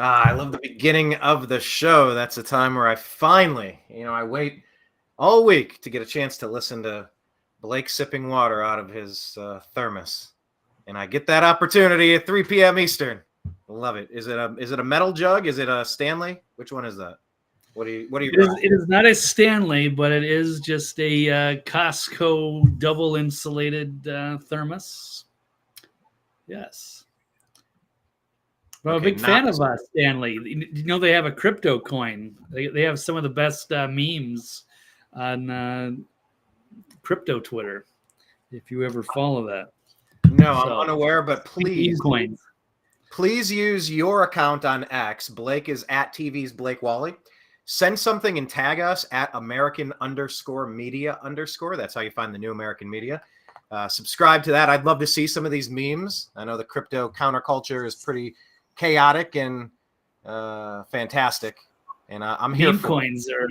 I love the beginning of the show. That's a time where I finally, I wait all week to get a chance to listen to Blake sipping water out of his thermos, and I get that opportunity at 3 p.m. Eastern. Love it. Is it a metal jug? Is it a Stanley? Which one is that? What do you? It is not a Stanley, but it is just a Costco double insulated thermos. Yes. Well, I'm a big fan of Stanley. You know, they have a crypto coin. They have some of the best memes on crypto Twitter, if you ever follow that. No, I'm unaware, but please use your account on X. Blake is at TV's Blake Wally. Send something and tag us at American_media_. That's how you find the New American Media. Subscribe to that. I'd love to see some of these memes. I know the crypto counterculture is pretty chaotic and fantastic, and I'm here. Meme coins are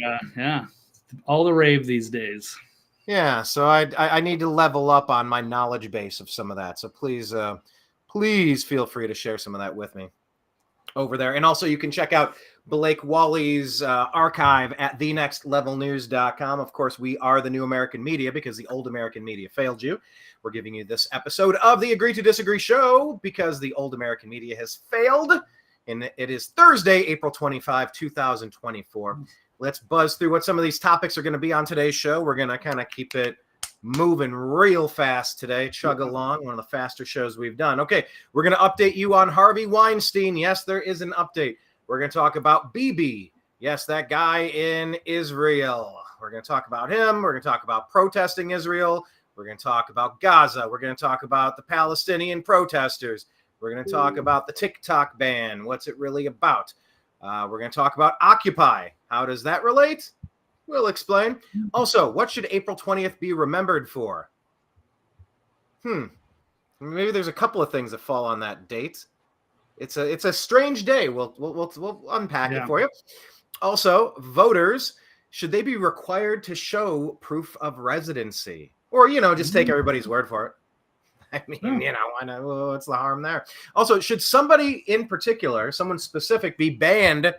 all the rave these days. Yeah, so I need to level up on my knowledge base of some of that. So please feel free to share some of that with me over there. And also you can check out Blake Wally's archive at thenextlevelnews.com. Of course, we are the New American Media because the old American media failed you. We're giving you this episode of the Agree to Disagree show because the old American media has failed. And it is Thursday, April 25, 2024. Let's buzz through what some of these topics are going to be on today's show. We're going to kind of keep it moving real fast today. Chug along, one of the faster shows we've done. Okay, we're going to update you on Harvey Weinstein. Yes, there is an update. We're going to talk about Bibi. Yes, that guy in Israel. We're going to talk about him. We're going to talk about protesting Israel. We're going to talk about Gaza. We're going to talk about the Palestinian protesters. We're going to talk about the TikTok ban. What's it really about? We're going to talk about Occupy. How does that relate? We'll explain. Also, what should April 20th be remembered for? Maybe there's a couple of things that fall on that date. It's a strange day. We'll unpack it for you. Also, voters, should they be required to show proof of residency? Or, just take everybody's word for it. I mean, I know what's the harm there. Also, should somebody in particular, someone specific, be banned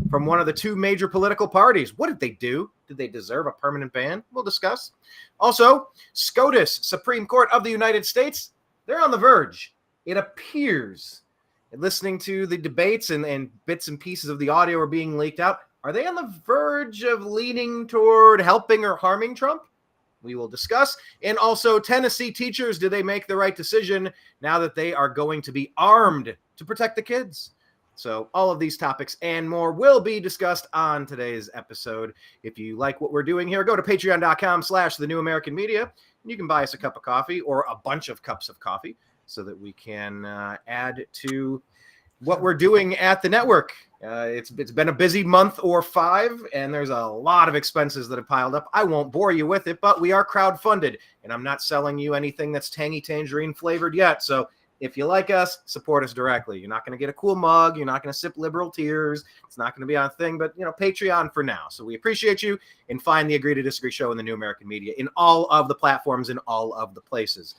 from one of the two major political parties? What did they do? Did they deserve a permanent ban? We'll discuss. Also, SCOTUS, Supreme Court of the United States, they're on the verge. It appears, listening to the debates and bits and pieces of the audio are being leaked out, are they on the verge of leaning toward helping or harming Trump? We will discuss. And also, Tennessee teachers, do they make the right decision now that they are going to be armed to protect the kids? So all of these topics and more will be discussed on today's episode. If you like what we're doing here, go to patreon.com/the New American Media, and you can buy us a cup of coffee or a bunch of cups of coffee so that we can add to what we're doing at the network. It's been a busy month or 5, and there's a lot of expenses that have piled up. I won't bore you with it, but we are crowdfunded, and I'm not selling you anything that's tangy tangerine flavored yet. So if you like us, support us directly. You're not going to get a cool mug. You're not going to sip liberal tears. It's not going to be on a thing, but, Patreon for now. So we appreciate you, and find the Agree to Disagree show in the New American Media in all of the platforms, in all of the places.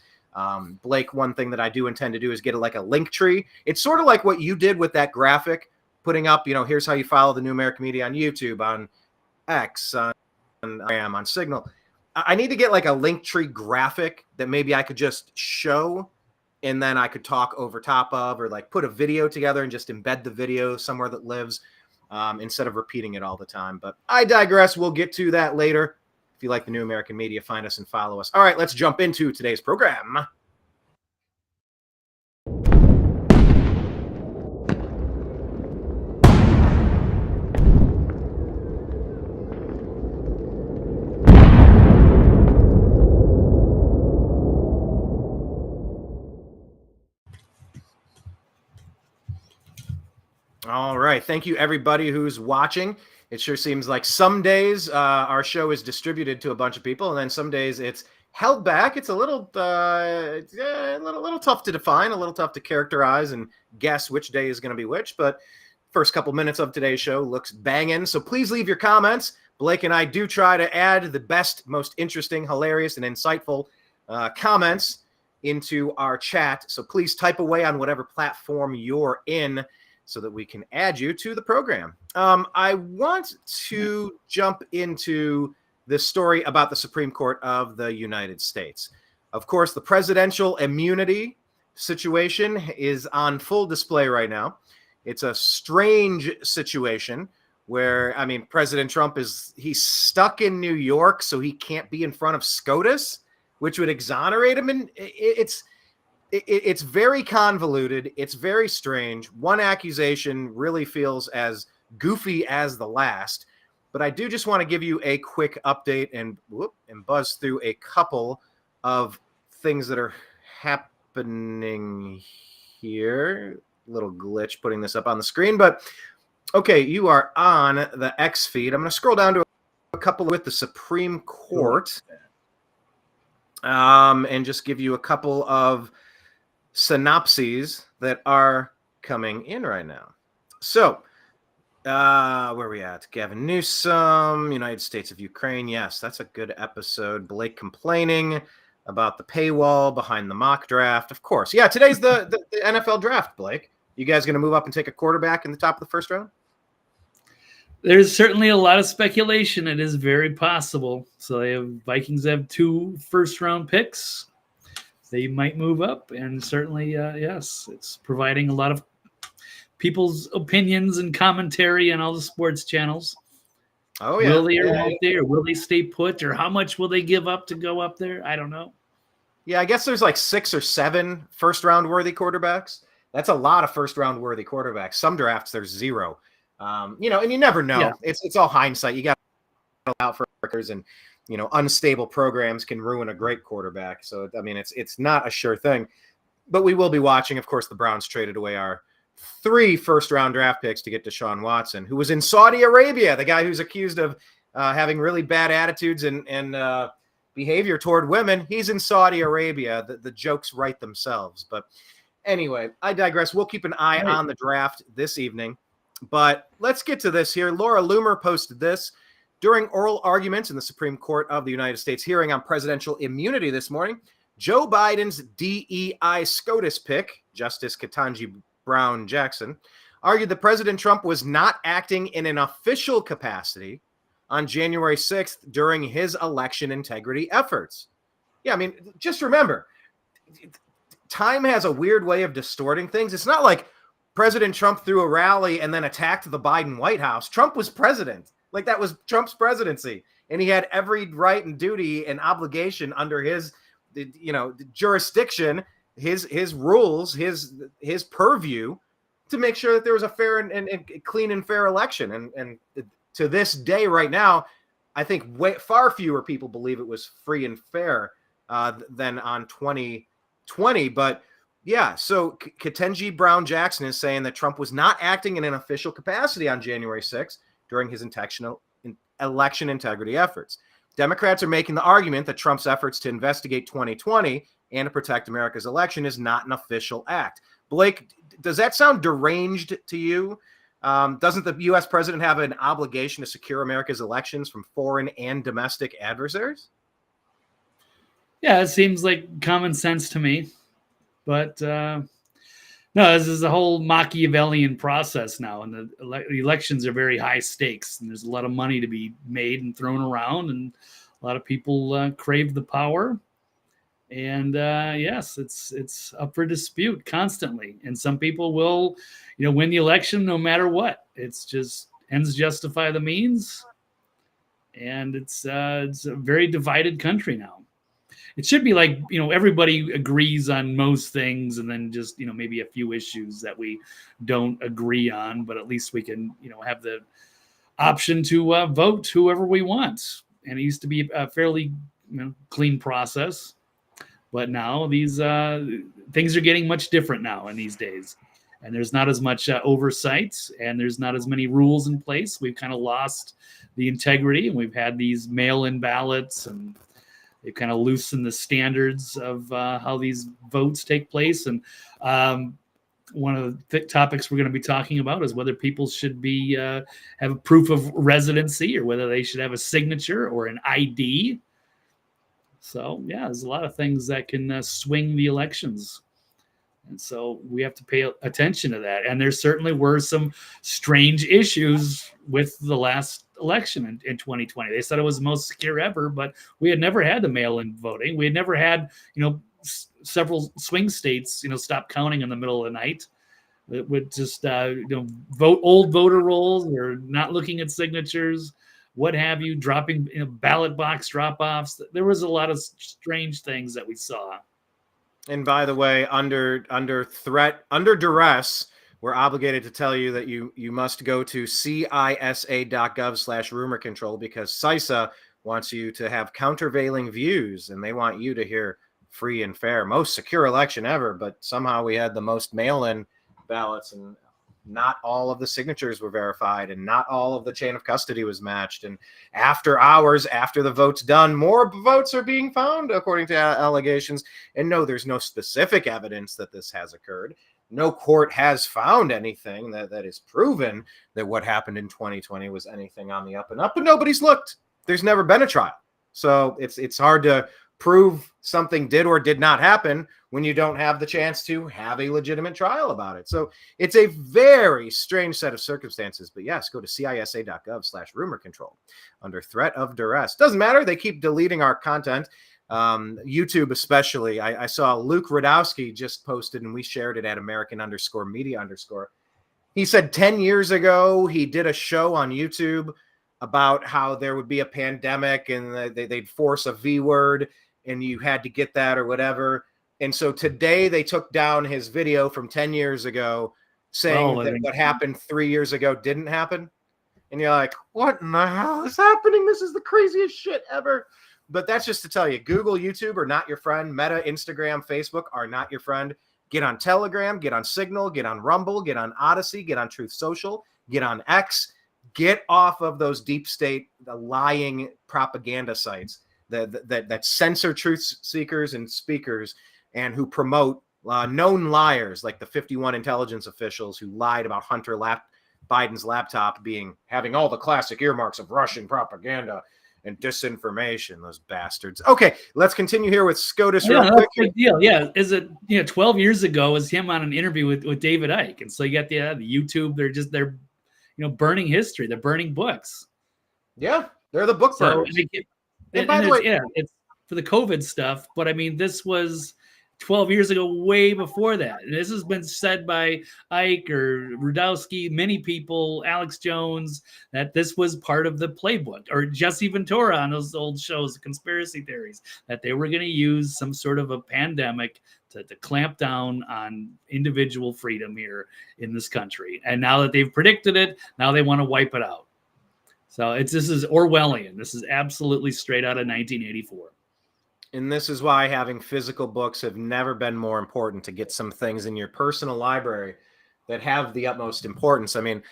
Blake, one thing that I do intend to do is get a link tree. It's sort of like what you did with that graphic, putting up, here's how you follow the New American Media on YouTube, on X, on Signal. I need to get a link tree graphic that maybe I could just show, and then I could talk over top of, or put a video together and just embed the video somewhere that lives, instead of repeating it all the time. But I digress. We'll get to that later. If you like the New American Media, find us and follow us. All right, let's jump into today's program. All right. Thank you, everybody who's watching. It sure seems like some days our show is distributed to a bunch of people, and then some days it's held back. It's a little tough to define, a little tough to characterize and guess which day is going to be which. But first couple minutes of today's show looks banging. So please leave your comments. Blake and I do try to add the best, most interesting, hilarious, and insightful comments into our chat. So please type away on whatever platform you're in. so that we can add you to the program. I want to jump into this story about the Supreme Court of the United States. Of course, the presidential immunity situation is on full display right now. It's a strange situation where, I mean, President Trump he's stuck in New York, so he can't be in front of SCOTUS, which would exonerate him. And it's very convoluted. It's very strange. One accusation really feels as goofy as the last. But I do just want to give you a quick update and buzz through a couple of things that are happening here. Little glitch putting this up on the screen, but okay, you are on the X feed. I'm going to scroll down to a couple with the Supreme Court, and just give you a couple of synopses that are coming in right now. So, where are we at? Gavin Newsom, United States of Ukraine. Yes, that's a good episode. Blake complaining about the paywall behind the mock draft. Of course. Yeah, today's the NFL draft, Blake. You guys going to move up and take a quarterback in the top of the first round? There's certainly a lot of speculation. It is very possible. So Vikings have 2 first-round picks. They might move up, and certainly, yes, it's providing a lot of people's opinions and commentary on all the sports channels. Oh, yeah. Will they or won't they, or will they stay put, or how much will they give up to go up there? I don't know. Yeah, I guess there's like 6 or 7 first-round worthy quarterbacks. That's a lot of first-round worthy quarterbacks. Some drafts, there's 0. And you never know. Yeah. It's all hindsight. You got to allow for workers, and unstable programs can ruin a great quarterback. So I mean, it's not a sure thing. But we will be watching. Of course, the Browns traded away our 3 first-round draft picks to get Deshaun Watson, who was in Saudi Arabia. The guy who's accused of having really bad attitudes and behavior toward women. He's in Saudi Arabia. The jokes write themselves. But anyway, I digress. We'll keep an eye on the draft this evening. But let's get to this here. Laura Loomer posted this. During oral arguments in the Supreme Court of the United States hearing on presidential immunity this morning, Joe Biden's DEI SCOTUS pick, Justice Ketanji Brown Jackson, argued that President Trump was not acting in an official capacity on January 6th during his election integrity efforts. Yeah, I mean, just remember, time has a weird way of distorting things. It's not like President Trump threw a rally and then attacked the Biden White House. Trump was president. Like, that was Trump's presidency. And he had every right and duty and obligation under his, jurisdiction, his rules, his purview to make sure that there was a fair and clean and fair election. And to this day right now, I think far fewer people believe it was free and fair than on 2020. But yeah, so Ketanji Brown Jackson is saying that Trump was not acting in an official capacity on January 6th during his election integrity efforts. Democrats are making the argument that Trump's efforts to investigate 2020 and to protect America's election is not an official act. Blake, does that sound deranged to you? Doesn't the U.S. president have an obligation to secure America's elections from foreign and domestic adversaries? Yeah, it seems like common sense to me. But no, this is a whole Machiavellian process now, and the elections are very high stakes, and there's a lot of money to be made and thrown around, and a lot of people crave the power. And yes, it's up for dispute constantly, and some people will, win the election no matter what. It's just ends justify the means, and it's a very divided country now. It should be like, everybody agrees on most things, and then just, maybe a few issues that we don't agree on, but at least we can, have the option to vote whoever we want. And it used to be a fairly clean process, but now these things are getting much different now in these days. And there's not as much oversight, and there's not as many rules in place. We've kind of lost the integrity, and we've had these mail-in ballots, and they've kind of loosened the standards of how these votes take place. And one of the topics we're going to be talking about is whether people should be have a proof of residency, or whether they should have a signature or an ID. So, yeah, there's a lot of things that can swing the elections. And so we have to pay attention to that. And there certainly were some strange issues with the last election in 2020. They said it was the most secure ever, but we had never had the mail-in voting. We had never had, several swing states, stop counting in the middle of the night. It would just, vote old voter rolls or not looking at signatures, what have you, dropping ballot box drop-offs. There was a lot of strange things that we saw. And by the way, under threat, under duress, we're obligated to tell you that you must go to cisa.gov/rumor control, because CISA wants you to have countervailing views, and they want you to hear free and fair, most secure election ever. But somehow we had the most mail-in ballots, and not all of the signatures were verified, and not all of the chain of custody was matched. And after hours, after the vote's done, more votes are being found, according to allegations. And no, there's no specific evidence that this has occurred. No court has found anything that is proven that what happened in 2020 was anything on the up and up, but nobody's looked. There's never been a trial. So it's hard to prove something did or did not happen when you don't have the chance to have a legitimate trial about it. So it's a very strange set of circumstances. But yes, go to cisa.gov/rumor control under threat of duress. Doesn't matter. They keep deleting our content. YouTube especially. I saw Luke Radowski just posted, and we shared it at American_media_. He said 10 years ago, he did a show on YouTube about how there would be a pandemic and they'd force a V word and you had to get that or whatever. And so today they took down his video from 10 years ago saying that what happened 3 years ago didn't happen. And you're like, what in the hell is happening? This is the craziest shit ever. But that's just to tell you, Google, YouTube are not your friend. Meta, Instagram, Facebook are not your friend. Get on Telegram, get on Signal, get on Rumble, get on Odyssey, get on Truth Social, get on X. Get off of those deep state, the lying propaganda sites that censor truth seekers and speakers, and who promote known liars like the 51 intelligence officials who lied about Hunter Biden's laptop having all the classic earmarks of Russian propaganda and disinformation. Those bastards. Okay, let's continue here with SCOTUS real quick. Big deal. Yeah, is it 12 years ago was him on an interview with David Icke, and so you got the YouTube. They're burning history. They're burning books. Yeah, they're the book burners. And by the way, it's for the COVID stuff. But I mean, this was 12 years ago, way before that. And this has been said by Icke or Rudowski, many people, Alex Jones, that this was part of the playbook, or Jesse Ventura on those old shows, the conspiracy theories, that they were going to use some sort of a pandemic to clamp down on individual freedom here in this country. And now that they've predicted it, now they want to wipe it out. So this is Orwellian. This is absolutely straight out of 1984. And this is why having physical books have never been more important, to get some things in your personal library that have the utmost importance. I mean,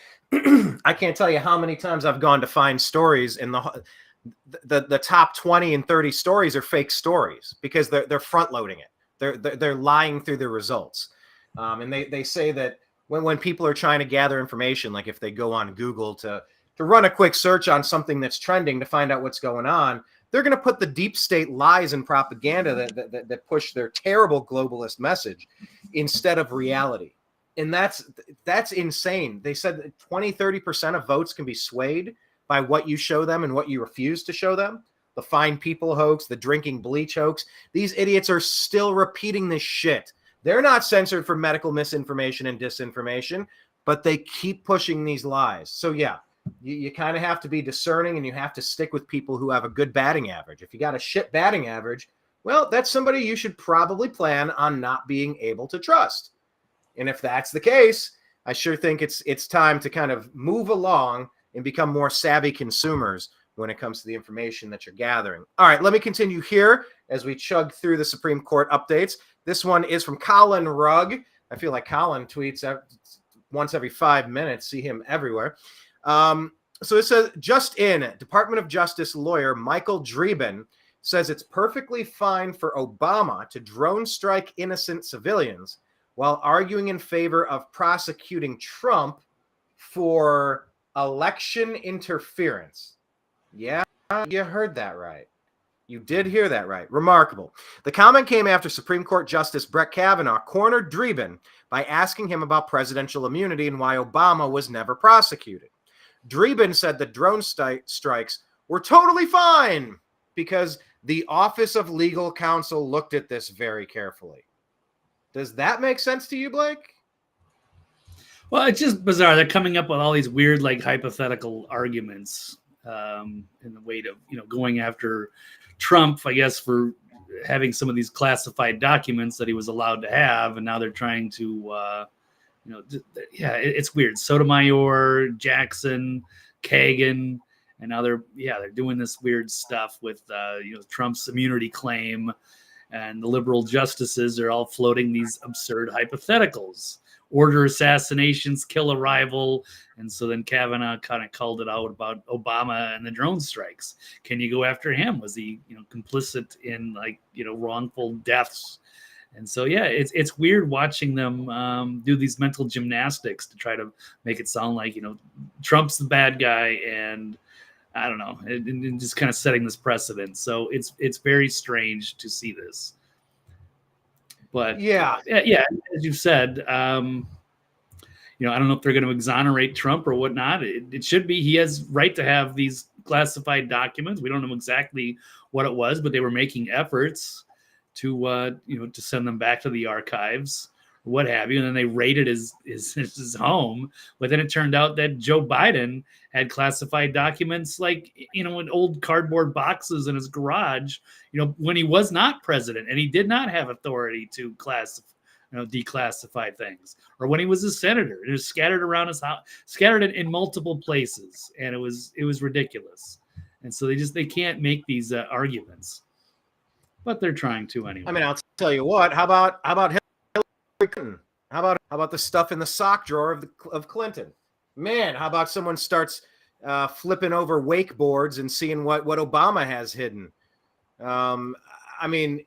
I can't tell you how many times I've gone to find stories, and the top 20 and 30 stories are fake stories because they're front loading it. They're lying through the results. And they say that when people are trying to gather information, like if they go on Google to run a quick search on something that's trending to find out what's going on, they're going to put the deep state lies and propaganda that push their terrible globalist message instead of reality. And that's insane. They said that 20-30% of votes can be swayed by what you show them and what you refuse to show them. The fine people hoax, the drinking bleach hoax. These idiots are still repeating this shit. They're not censored for medical misinformation and disinformation, but they keep pushing these lies. So yeah, you kind of have to be discerning, and you have to stick with people who have a good batting average. If you got a shit batting average, well, that's somebody you should probably plan on not being able to trust. And if that's the case, I sure think it's time to kind of move along and become more savvy consumers when it comes to the information that you're gathering. All right, let me continue here as we chug through the Supreme Court updates. This one is from Colin Rugg. I feel like Colin tweets once every 5 minutes. See him everywhere. So it says, just in, Department of Justice lawyer Michael Dreeben says it's perfectly fine for Obama to drone strike innocent civilians while arguing in favor of prosecuting Trump for election interference. Yeah, you heard that right. You did hear that right. Remarkable. The comment came after Supreme Court Justice Brett Kavanaugh cornered Dreeben by asking him about presidential immunity and why Obama was never prosecuted. Dreeben said the drone strikes were totally fine because the Office of Legal Counsel looked at this very carefully. Does that make sense to you, Blake? Well, it's just bizarre. They're coming up with all these weird, like, hypothetical arguments in the way of, going after Trump, I guess, for having some of these classified documents that he was allowed to have, and now they're trying to, it's weird. Sotomayor, Jackson, Kagan, and now they're doing this weird stuff with Trump's immunity claim, and the liberal justices are all floating these absurd hypotheticals. Order assassinations, kill a rival. And so then Kavanaugh kind of called it out about Obama and the drone strikes. Can you go after him? Was he, complicit in wrongful deaths? And so, it's weird watching them do these mental gymnastics to try to make it sound like, Trump's the bad guy, and I don't know, and just kind of setting this precedent. So it's very strange to see this. But yeah, as you said, I don't know if they're going to exonerate Trump or whatnot. It should be. He has right to have these classified documents. We don't know exactly what it was, but they were making efforts to to send them back to the archives, or what have you. And then they raided his home. But then it turned out that Joe Biden had classified documents, in old cardboard boxes in his garage, when he was not president, and he did not have authority to declassify things, or when he was a senator. It was scattered around his house, scattered in multiple places, and it was ridiculous. And so they can't make these arguments, but they're trying to anyway. I mean, I'll tell you what. How about Hillary Clinton? How about the stuff in the sock drawer of Clinton? Man, how about someone starts flipping over wakeboards and seeing what Obama has hidden? I mean,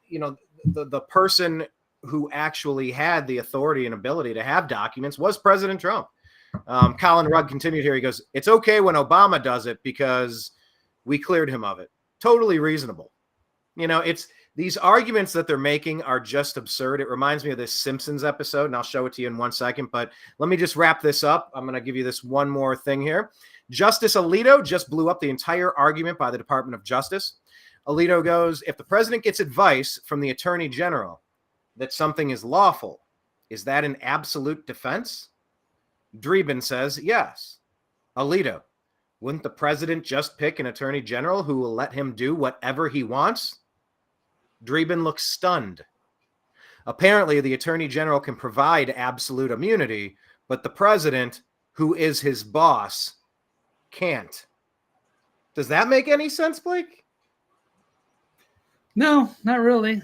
the person who actually had the authority and ability to have documents was President Trump. Colin Rudd continued here. He goes, "It's okay when Obama does it because we cleared him of it." Totally reasonable. It's these arguments that they're making are just absurd. It reminds me of this Simpsons episode, and I'll show it to you in 1 second. But let me just wrap this up. I'm going to give you this one more thing here. Justice Alito just blew up the entire argument by the Department of Justice. Alito goes, if the president gets advice from the attorney general that something is lawful, is that an absolute defense? Dreeben says, yes. Alito, wouldn't the president just pick an attorney general who will let him do whatever he wants? Dreeben looks stunned. Apparently, the attorney general can provide absolute immunity, but the president, who is his boss, can't. Does that make any sense, Blake? No, not really.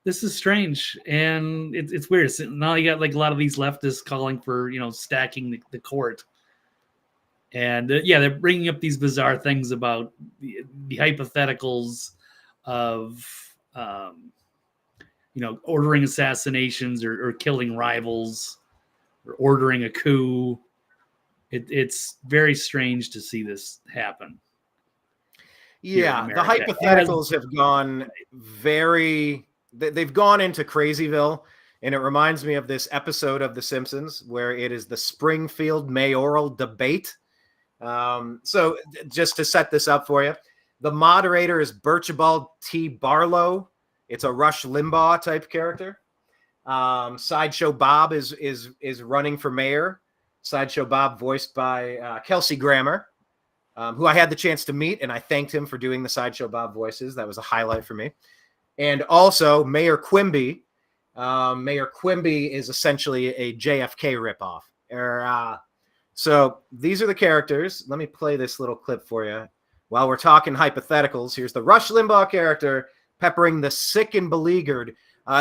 This is strange, and it's weird. So now you got a lot of these leftists calling for stacking the court, and they're bringing up these bizarre things about the hypotheticals of ordering assassinations or killing rivals or ordering a coup. It's very strange to see this happen. Yeah, the hypotheticals have gone they've gone into Crazyville, and it reminds me of this episode of The Simpsons where it is the Springfield mayoral debate. So just to set this up for you, the moderator is Birchibald T. Barlow. It's a Rush Limbaugh type character. Sideshow Bob is running for mayor. Sideshow Bob voiced by Kelsey Grammer, who I had the chance to meet, and I thanked him for doing the Sideshow Bob voices. That was a highlight for me. And also Mayor Quimby. Mayor Quimby is essentially a JFK ripoff. So these are the characters. Let me play this little clip for you. While we're talking hypotheticals, here's the Rush Limbaugh character peppering the sick and beleaguered.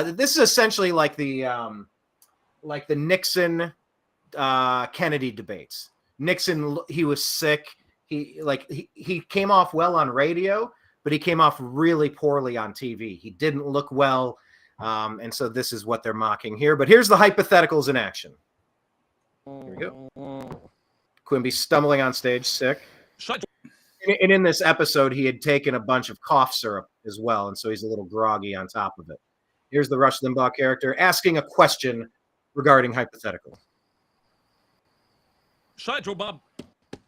This is essentially like the Nixon Kennedy debates. Nixon, he was sick. He came off well on radio, but he came off really poorly on TV. He didn't look well, and so this is what they're mocking here. But here's the hypotheticals in action. Here we go. Quimby stumbling on stage, sick. And in this episode, he had taken a bunch of cough syrup as well, and so he's a little groggy on top of it. Here's the Rush Limbaugh character asking a question regarding hypothetical. Sideshow Bob,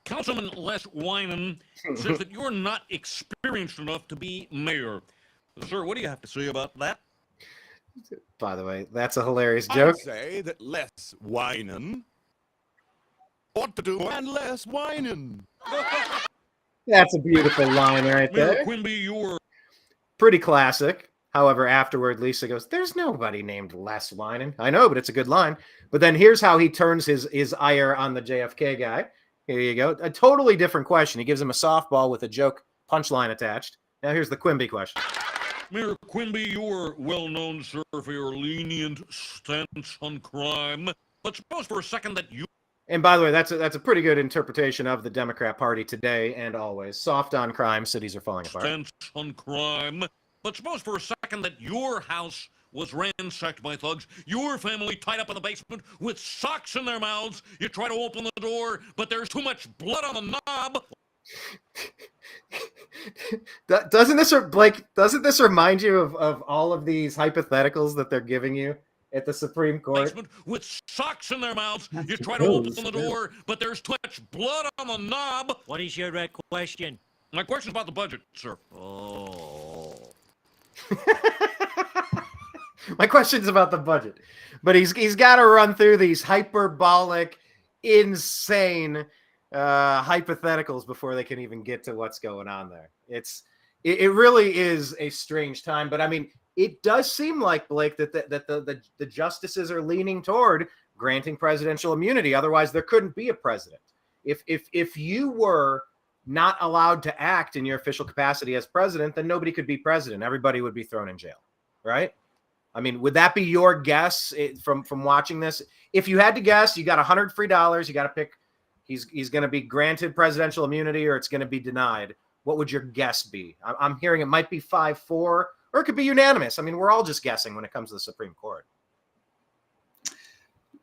Councilman Les Winan says that you're not experienced enough to be mayor. Sir, what do you have to say about that? By the way, that's a hilarious joke. I'd say that Les Winan ought to do and less whining. That's a beautiful line right Mayor there. Quimby, you're Pretty classic. However, afterward, Lisa goes, "There's nobody named Les Winan." I know, but it's a good line. But then here's how he turns his ire on the JFK guy. Here you go. A totally different question. He gives him a softball with a joke punchline attached. Now here's the Quimby question. Mayor Quimby, you're well known, sir, for your lenient stance on crime. But suppose for a second that you And by the way, that's a pretty good interpretation of the Democrat Party today and always. Soft on crime, cities are falling apart. stance on crime. But suppose for a second that your house was ransacked by thugs, your family tied up in the basement with socks in their mouths. You try to open the door, but there's too much blood on the knob. Doesn't this remind you of all of these hypotheticals that they're giving you at the Supreme Court? Basement with socks in their mouths. You try to suppose, open the door, but there's too much blood on the knob. What is your question? My question's about the budget, sir. Oh. My question's about the budget, but he's got to run through these hyperbolic, insane hypotheticals before they can even get to what's going on there. It really is a strange time, but I mean, it does seem like, Blake, that the justices are leaning toward granting presidential immunity. Otherwise, there couldn't be a president. If you were not allowed to act in your official capacity as president, then nobody could be president. Everybody would be thrown in jail, right? I mean, would that be your guess from watching this? If you had to guess, you got $100 free. You got to pick. He's going to be granted presidential immunity, or it's going to be denied. What would your guess be? I'm hearing it might be 5-4, or it could be unanimous. I mean, we're all just guessing when it comes to the Supreme Court.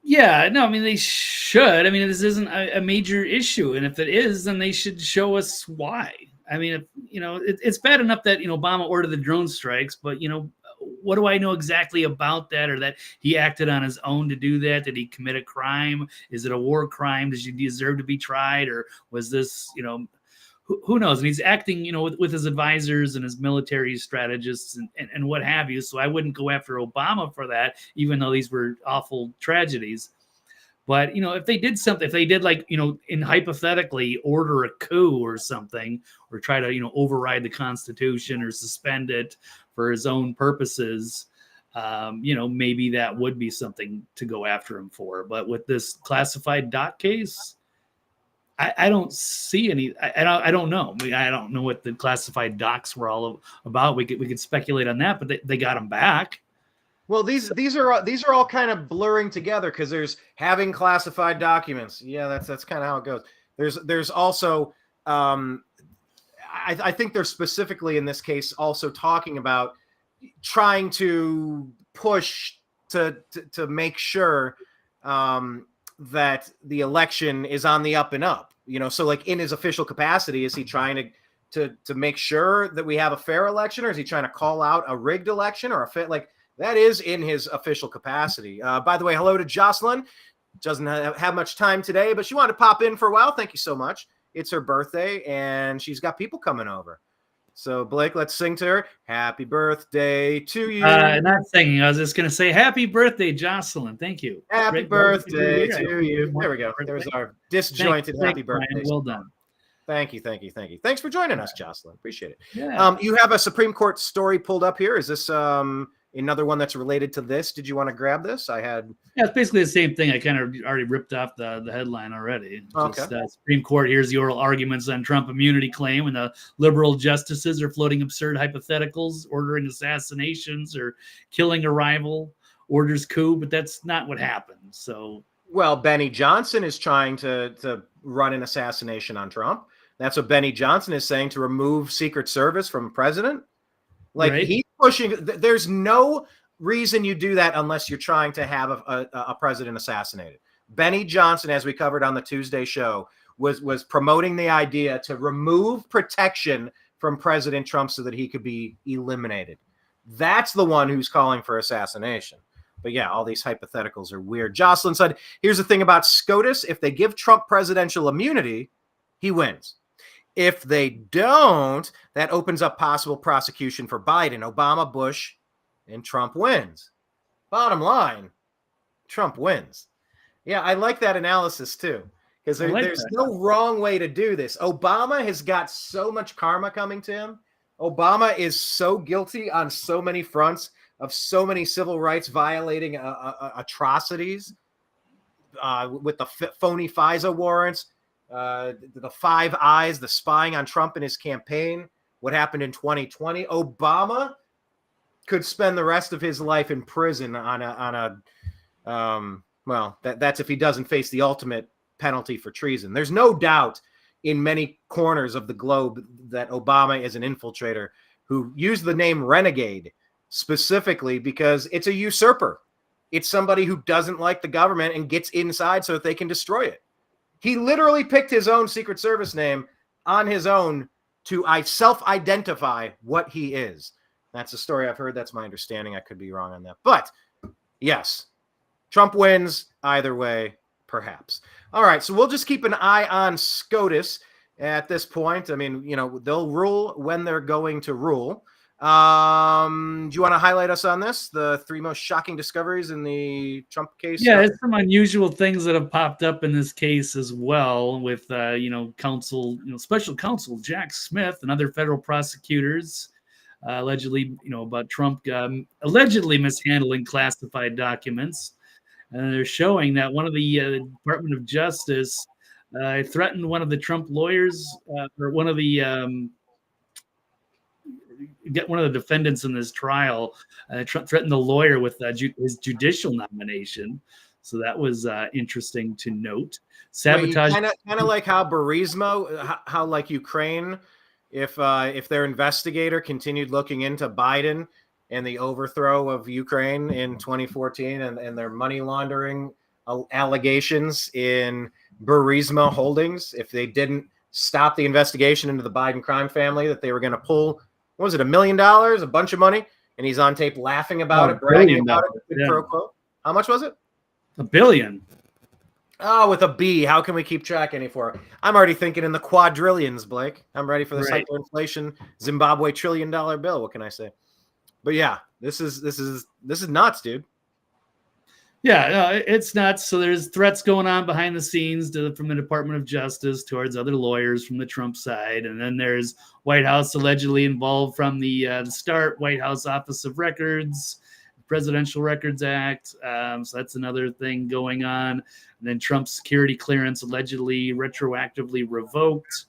Yeah, no, I mean, they should. I mean, this isn't a major issue. And if it is, then they should show us why. I mean, it's bad enough that, Obama ordered the drone strikes, but, what do I know exactly about that, or that he acted on his own to do that? Did he commit a crime? Is it a war crime? Does he deserve to be tried? Or was this, who knows? And he's acting, with his advisors and his military strategists and what have you. So I wouldn't go after Obama for that, even though these were awful tragedies. But, if they did something, if they did in hypothetically order a coup or something, or try to, override the Constitution or suspend it for his own purposes, maybe that would be something to go after him for. But with this classified doc case, I don't see any. I don't know. I don't know what the classified docs were all about. We could speculate on that, but they got him back. Well, these are all kind of blurring together because there's having classified documents. Yeah, that's kind of how it goes. There's also I think they're specifically in this case also talking about trying to push to make sure that the election is on the up and up. So like in his official capacity, is he trying to make sure that we have a fair election, or is he trying to call out a rigged election or a fit like? That is in his official capacity. By the way, hello to Jocelyn. Doesn't have much time today, but she wanted to pop in for a while. Thank you so much. It's her birthday, and she's got people coming over. So, Blake, let's sing to her. Happy birthday to you. Not singing. I was just going to say happy birthday, Jocelyn. Thank you. Happy birthday to you. There we go. There's our disjointed happy birthday. Brian. Well done. Thank you. Thanks for joining us, Jocelyn. Appreciate it. Yeah. You have a Supreme Court story pulled up here. Is this another one that's related to this? Did you want to grab this? Yeah, it's basically the same thing. I kind of already ripped off the headline already. Okay. Supreme Court hears the oral arguments on Trump immunity claim, and the liberal justices are floating absurd hypotheticals, ordering assassinations or killing a rival, orders coup, but that's not what happened. So, well, Benny Johnson is trying to run an assassination on Trump. That's what Benny Johnson is saying, to remove Secret Service from president. Like, right. He's pushing. There's no reason you do that unless you're trying to have a president assassinated. Benny Johnson, as we covered on the Tuesday show, was promoting the idea to remove protection from President Trump so that he could be eliminated. That's the one who's calling for assassination. But yeah, all these hypotheticals are weird. Jocelyn said, here's the thing about SCOTUS. If they give Trump presidential immunity, he wins. If they don't, that opens up possible prosecution for Biden, Obama, Bush, and Trump wins. Bottom line, Trump wins. Yeah, I like that analysis too, because there's no wrong way to do this. Obama has got so much karma coming to him. Obama is so guilty on so many fronts of so many civil rights violating atrocities with the phony FISA warrants, the Five Eyes, the spying on Trump in his campaign, what happened in 2020. Obama could spend the rest of his life in prison that's if he doesn't face the ultimate penalty for treason. There's no doubt in many corners of the globe that Obama is an infiltrator who used the name renegade specifically because it's a usurper. It's somebody who doesn't like the government and gets inside so that they can destroy it. He literally picked his own Secret Service name on his own to self-identify what he is. That's a story I've heard. That's my understanding. I could be wrong on that. But yes, Trump wins either way, perhaps. All right, so we'll just keep an eye on SCOTUS at this point. I mean, they'll rule when they're going to rule. Do you want to highlight us on this? The 3 most shocking discoveries in the Trump case? Yeah, it's some unusual things that have popped up in this case as well with, special counsel Jack Smith and other federal prosecutors allegedly, about Trump allegedly mishandling classified documents. And they're showing that one of the Department of Justice threatened one of the Trump lawyers or one of the defendants in this trial. Trump threatened the lawyer with his judicial nomination. So that was interesting to note. Sabotage, kind of like how Burisma, how like Ukraine, if their investigator continued looking into Biden and the overthrow of Ukraine in 2014 and their money laundering allegations in Burisma Holdings, if they didn't stop the investigation into the Biden crime family, that they were going to pull, what was it, $1 million, a bunch of money, and he's on tape laughing about it, bragging about it. Yeah. Pro quo. How much was it? $1 billion. Oh, with a B. How can we keep track anymore? I'm already thinking in the quadrillions, Blake. I'm ready for this hyperinflation Zimbabwe $1 trillion bill. What can I say? But yeah, this is nuts, dude. Yeah, it's nuts. So there's threats going on behind the scenes from the Department of Justice towards other lawyers from the Trump side. And then there's White House allegedly involved from the start, White House Office of Records, Presidential Records Act. So that's another thing going on. And then Trump's security clearance allegedly retroactively revoked.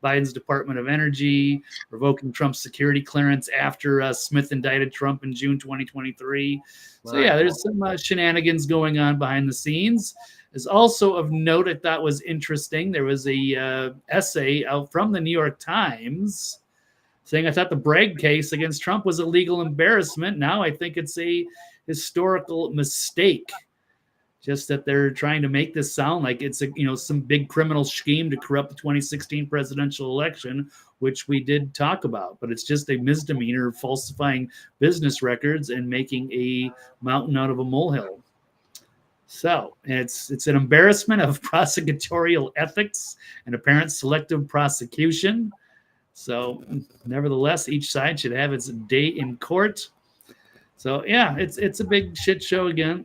Biden's Department of Energy revoking Trump's security clearance after Smith indicted Trump in June 2023. So yeah, there's some shenanigans going on behind the scenes. Is also of note, I thought was interesting. There was a essay out from the New York Times saying, I thought the Bragg case against Trump was a legal embarrassment. Now I think it's a historical mistake. Just that they're trying to make this sound like it's some big criminal scheme to corrupt the 2016 presidential election, which we did talk about. But it's just a misdemeanor of falsifying business records and making a mountain out of a molehill. So it's an embarrassment of prosecutorial ethics and apparent selective prosecution. So nevertheless, each side should have its day in court. So yeah, it's a big shit show again.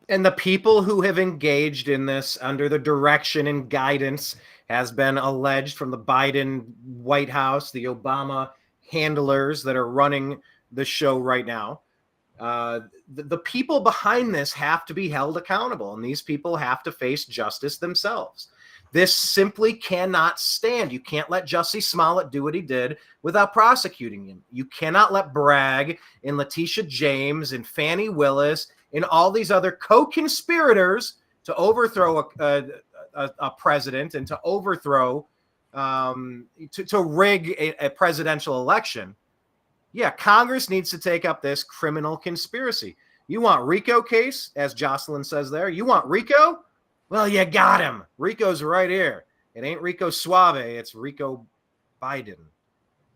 And the people who have engaged in this under the direction and guidance has been alleged from the Biden White House, the Obama handlers that are running the show right now. The people behind this have to be held accountable, and these people have to face justice themselves. This simply cannot stand. You can't let Jussie Smollett do what he did without prosecuting him. You cannot let Bragg and Letitia James and Fani Willis and all these other co-conspirators to overthrow a president and to overthrow, to rig a presidential election. Yeah, Congress needs to take up this criminal conspiracy. You want RICO case, as Jocelyn says there? You want RICO? Well, you got him. Rico's right here. It ain't Rico Suave. It's Rico Biden.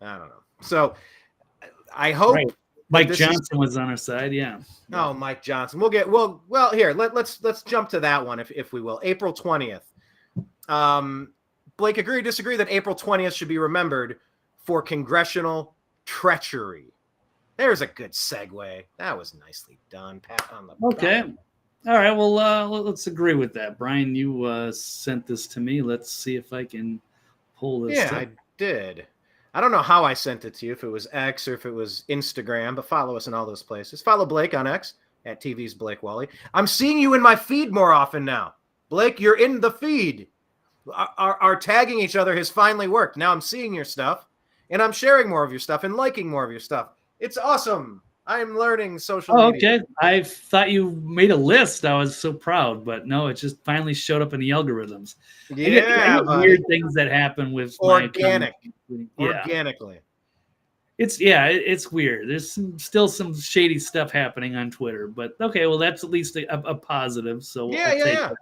I don't know. So I hope Mike Johnson was on our side. Yeah. Oh, Mike Johnson. Well, here, let's jump to that one if we will. April 20th. Blake, agree or disagree that April 20th should be remembered for congressional treachery? There's a good segue. That was nicely done. Pat on the Okay. back. All right. Well, let's agree with that. Brian, you sent this to me. Let's see if I can pull this. Yeah, I did. I don't know how I sent it to you, if it was X or if it was Instagram, but follow us in all those places. Follow Blake on X at TV's Blake Wally. I'm seeing you in my feed more often now. Blake, you're in the feed. Our tagging each other has finally worked. Now I'm seeing your stuff, and I'm sharing more of your stuff and liking more of your stuff. It's awesome. I'm learning social media. Okay. I thought you made a list. I was so proud, but no, it just finally showed up in the algorithms. Yeah, I get weird things that happen with organically. It's weird. There's still some shady stuff happening on Twitter, but okay, well, that's at least a positive. So yeah.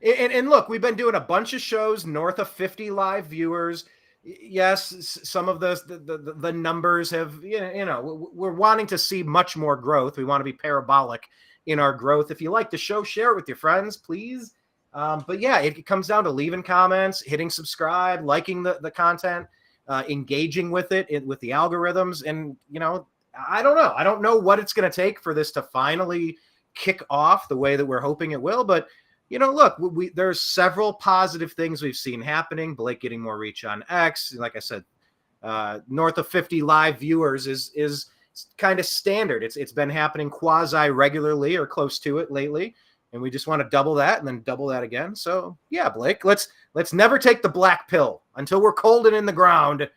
That. And look, we've been doing a bunch of shows, north of 50 live viewers. Yes, some of the numbers have, we're wanting to see much more growth. We want to be parabolic in our growth. If you like the show, share it with your friends, please. But yeah, it comes down to leaving comments, hitting subscribe, liking the content, engaging with it with the algorithms. And, I don't know. I don't know what it's going to take for this to finally kick off the way that we're hoping it will. But, look, there's several positive things we've seen happening. Blake getting more reach on X. Like I said, north of 50 live viewers is kind of standard. It's been happening quasi regularly or close to it lately. And we just want to double that and then double that again. So yeah, Blake, let's never take the black pill until we're cold and in the ground.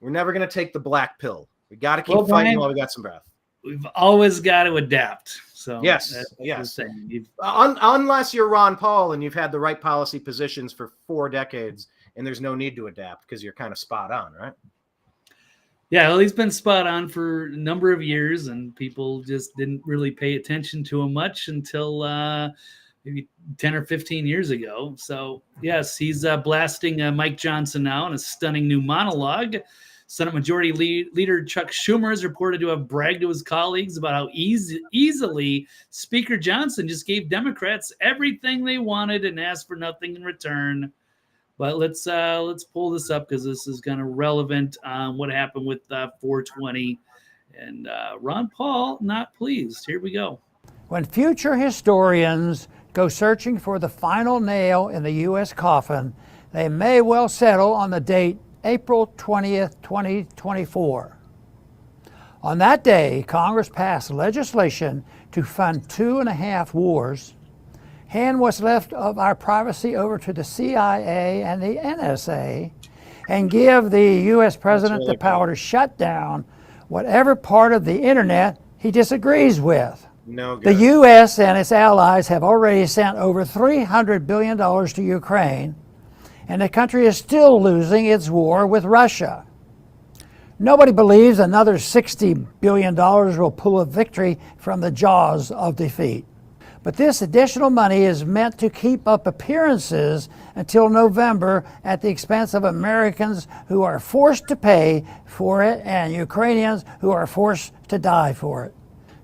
We're never going to take the black pill. We got to keep fighting Brian, while we got some breath. We've always got to adapt. So yes. Unless you're Ron Paul and you've had the right policy positions for 4 decades, and there's no need to adapt because you're kind of spot on, right? Yeah, well, he's been spot on for a number of years, and people just didn't really pay attention to him much until maybe 10 or 15 years ago. So, yes, he's blasting Mike Johnson now in a stunning new monologue. Senate Majority Leader Chuck Schumer is reported to have bragged to his colleagues about how easily Speaker Johnson just gave Democrats everything they wanted and asked for nothing in return. But let's pull this up because this is kind of relevant on what happened with 420. And Ron Paul, not pleased. Here we go. When future historians go searching for the final nail in the U.S. coffin, they may well settle on the date April 20th, 2024. On that day, Congress passed legislation to fund 2.5 wars, hand what's left of our privacy over to the CIA and the NSA, and give the U.S. president the power to shut down whatever part of the internet he disagrees with. No good. The U.S. and its allies have already sent over $300 billion to Ukraine, and the country is still losing its war with Russia. Nobody believes another $60 billion will pull a victory from the jaws of defeat. But this additional money is meant to keep up appearances until November at the expense of Americans who are forced to pay for it and Ukrainians who are forced to die for it.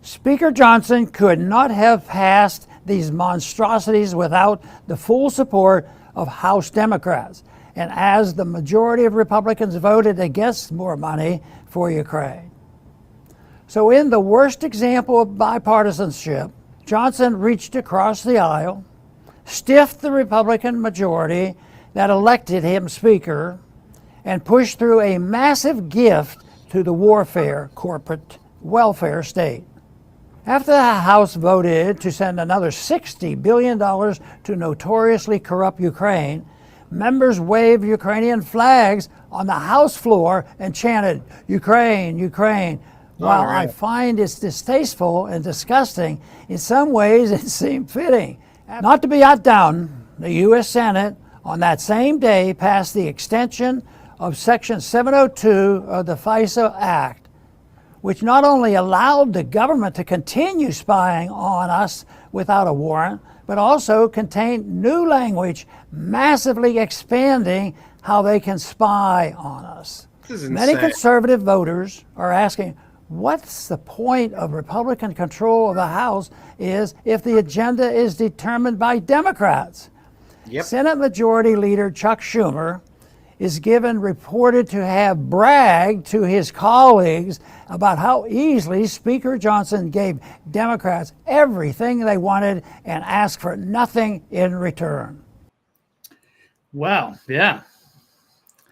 Speaker Johnson could not have passed these monstrosities without the full support of House Democrats, and as the majority of Republicans voted against more money for Ukraine. So in the worst example of bipartisanship, Johnson reached across the aisle, stiffed the Republican majority that elected him Speaker, and pushed through a massive gift to the warfare corporate welfare state. After the House voted to send another $60 billion to notoriously corrupt Ukraine, members waved Ukrainian flags on the House floor and chanted, "Ukraine, Ukraine." While I find it's distasteful and disgusting, in some ways it seemed fitting. Not to be outdone, the U.S. Senate on that same day passed the extension of Section 702 of the FISA Act, which not only allowed the government to continue spying on us without a warrant, but also contain new language, massively expanding how they can spy on us. This is Many insane. conservative voters are asking, what's the point of Republican control of the House is if the agenda is determined by Democrats? Yep. Senate Majority Leader Chuck Schumer is reported to have bragged to his colleagues about how easily Speaker Johnson gave Democrats everything they wanted and asked for nothing in return. Wow. Yeah.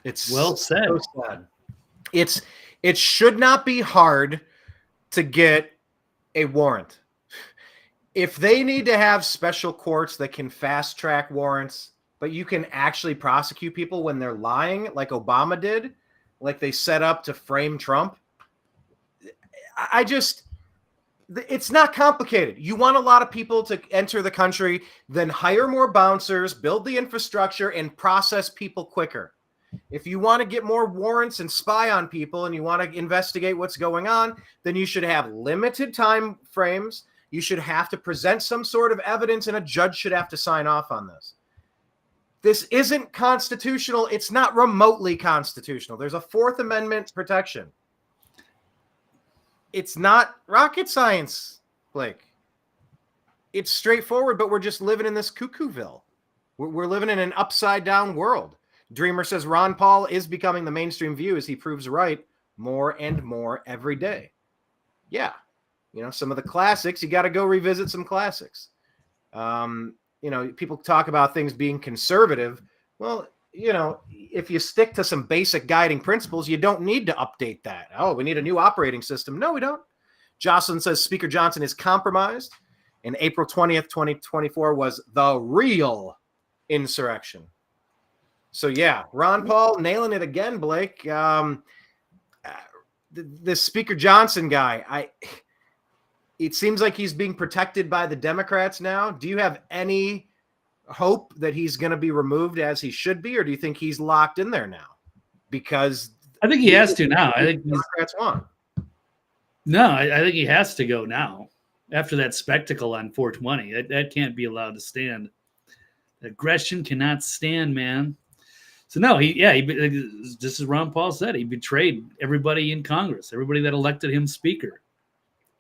It's Well said. so sad. It should not be hard to get a warrant. If they need to have special courts that can fast track warrants, but you can actually prosecute people when they're lying, like Obama did, like they set up to frame Trump. It's not complicated. You want a lot of people to enter the country, then hire more bouncers, build the infrastructure, and process people quicker. If you want to get more warrants and spy on people and you want to investigate what's going on, then you should have limited time frames. You should have to present some sort of evidence, and a judge should have to sign off on this. This isn't constitutional. It's not remotely constitutional. There's a Fourth Amendment protection. It's not rocket science, Blake. It's straightforward, but we're just living in this cuckooville. We're living in an upside-down world. Dreamer says Ron Paul is becoming the mainstream view as he proves right more and more every day. Yeah. You know, some of the classics, you got to go revisit some classics. People talk about things being conservative. Well, if you stick to some basic guiding principles, you don't need to update that. Oh, we need a new operating system. No, we don't. Jocelyn says Speaker Johnson is compromised, and April 20th, 2024 was the real insurrection. So, yeah, Ron Paul nailing it again, Blake. This Speaker Johnson guy, it seems like he's being protected by the Democrats now. Do you have any hope that he's going to be removed as he should be, or do you think he's locked in there now? Because I think he has to now. I think Democrats want. No, I think he has to go now. After that spectacle on 420, that can't be allowed to stand. Aggression cannot stand, man. So no, he just as Ron Paul said, he betrayed everybody in Congress, everybody that elected him speaker.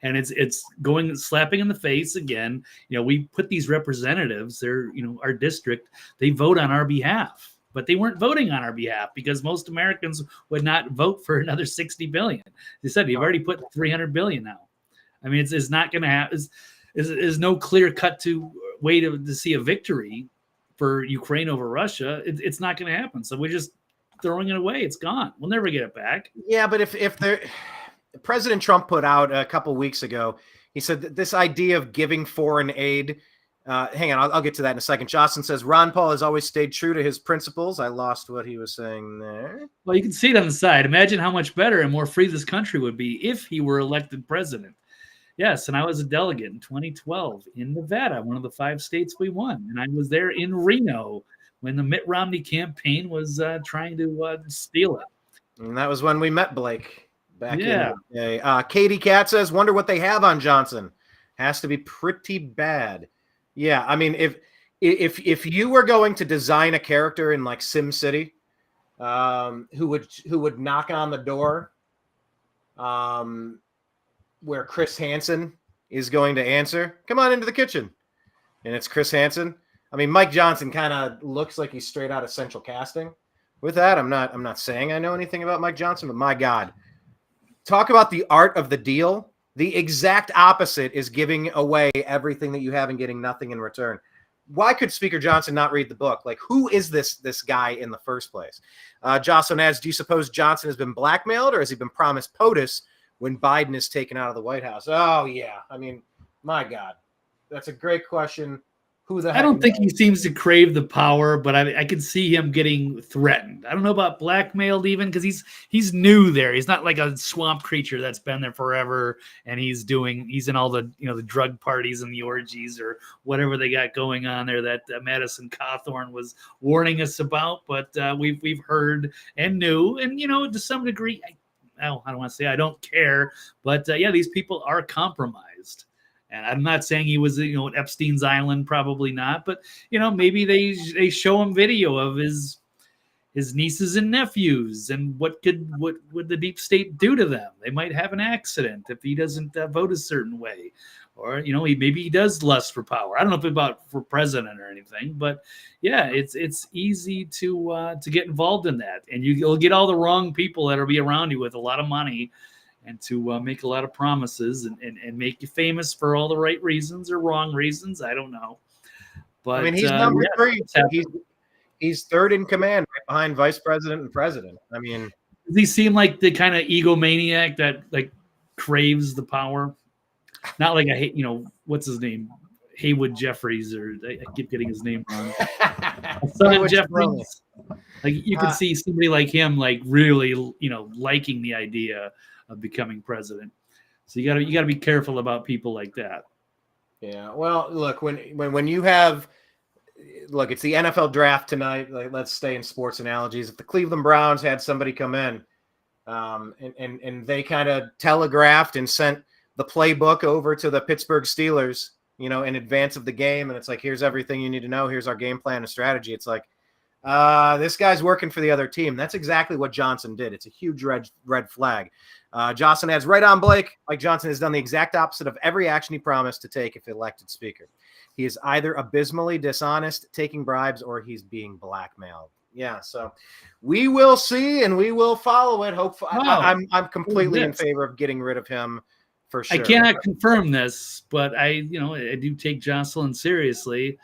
And it's going slapping in the face again. We put these representatives, they're, our district, they vote on our behalf, but they weren't voting on our behalf because most Americans would not vote for another 60 billion. They said, you've already put 300 billion now. I mean, it's not going to happen. Is no clear cut way to see a victory for Ukraine over Russia. It's not going to happen. So we're just throwing it away. It's gone. We'll never get it back. Yeah, but if they're President Trump put out a couple weeks ago, he said that this idea of giving foreign aid, hang on, I'll get to that in a second. Jocelyn says, Ron Paul has always stayed true to his principles. I lost what he was saying there. Well, you can see it on the side. Imagine how much better and more free this country would be if he were elected president. Yes, and I was a delegate in 2012 in Nevada, one of the 5 states we won. And I was there in Reno when the Mitt Romney campaign was trying to steal it. And that was when we met Blake. Back in the day. Katie Cat says, wonder what they have on Johnson. Has to be pretty bad. Yeah, I mean, if you were going to design a character in like Sim City, who would knock on the door, where Chris Hansen is going to answer, come on into the kitchen, and it's Chris Hansen. I mean, Mike Johnson kind of looks like he's straight out of Central Casting. With that, I'm not saying I know anything about Mike Johnson, but my God. Talk about the art of the deal. The exact opposite is giving away everything that you have and getting nothing in return. Why could Speaker Johnson not read the book? Like, who is this guy in the first place? Jocelyn asks, do you suppose Johnson has been blackmailed, or has he been promised POTUS when Biden is taken out of the White House? Oh, yeah. I mean, my God. That's a great question. Who the heck I don't think knows? he seems to crave the power, but I can see him getting threatened. I don't know about blackmailed even, because he's new there. He's not like a swamp creature that's been there forever, and he's in all the the drug parties and the orgies or whatever they got going on there that Madison Cawthorn was warning us about. But we've heard and knew, and to some degree, I don't want to say I don't care, but these people are compromised. And I'm not saying he was, at Epstein's Island, probably not, but maybe they show him video of his nieces and nephews, and what would the deep state do to them? They might have an accident if he doesn't vote a certain way, or maybe he does lust for power. I don't know if it's about for president or anything, but yeah, it's easy to get involved in that, and you'll get all the wrong people that'll be around you with a lot of money, and to make a lot of promises and make you famous for all the right reasons or wrong reasons. I don't know. But I mean, he's number 3. He's third in command, right behind vice president and president. I mean, does he seem like the kind of egomaniac that like craves the power? Not like what's his name? Haywood Jeffries, or I keep getting his name wrong. Son of Jeffries. Like you could see somebody like him, like really, liking the idea of becoming president. So you gotta be careful about people like that. Yeah. Well, look, when you have, it's the NFL draft tonight. Like, let's stay in sports analogies. If the Cleveland Browns had somebody come in, and they kind of telegraphed and sent the playbook over to the Pittsburgh Steelers, in advance of the game, and it's like, here's everything you need to know. Here's our game plan and strategy. It's like, this guy's working for the other team. That's exactly what Johnson did. It's a huge red flag. Johnson adds, right on, Blake. Mike Johnson has done the exact opposite of every action he promised to take if elected speaker. He is either abysmally dishonest, taking bribes, or he's being blackmailed. Yeah, so we will see, and we will follow it. Hopefully, I'm completely in favor of getting rid of him for sure. I cannot confirm this, but I do take Jocelyn seriously.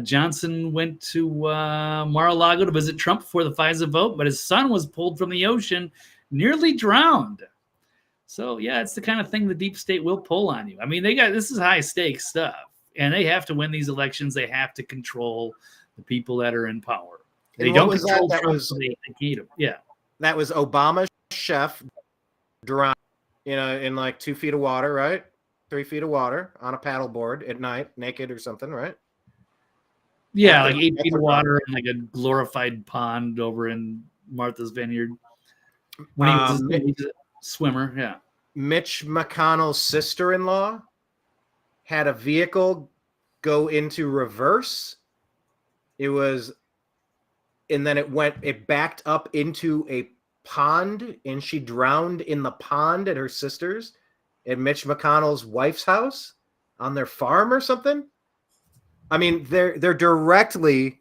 Johnson went to Mar-a-Lago to visit Trump before the FISA vote, but his son was pulled from the ocean, nearly drowned. So yeah, it's the kind of thing the deep state will pull on you. I mean, this is high stakes stuff, and they have to win these elections. They have to control the people that are in power. They don't control Trump, so they hate him. Yeah, that was Obama's chef drowned, in like 2 feet of water, right? 3 feet of water on a paddleboard at night, naked or something, right? Yeah, like 8 feet of water in like a glorified pond over in Martha's Vineyard. When he was a swimmer, yeah. Mitch McConnell's sister-in-law had a vehicle go into reverse. And then it backed up into a pond, and she drowned in the pond at her sister's at Mitch McConnell's wife's house on their farm or something. I mean, they're directly.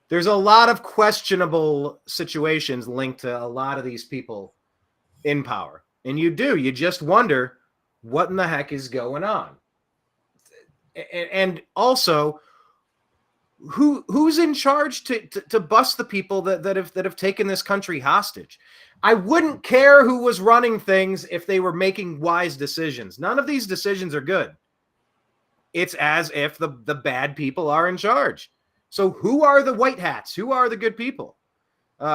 There's a lot of questionable situations linked to a lot of these people in power, and you just wonder what in the heck is going on, and also who's in charge to bust the people that have taken this country hostage. I wouldn't care who was running things if they were making wise decisions. None of these decisions are good. It's as if the bad people are in charge. So who are the white hats? Who are the good people?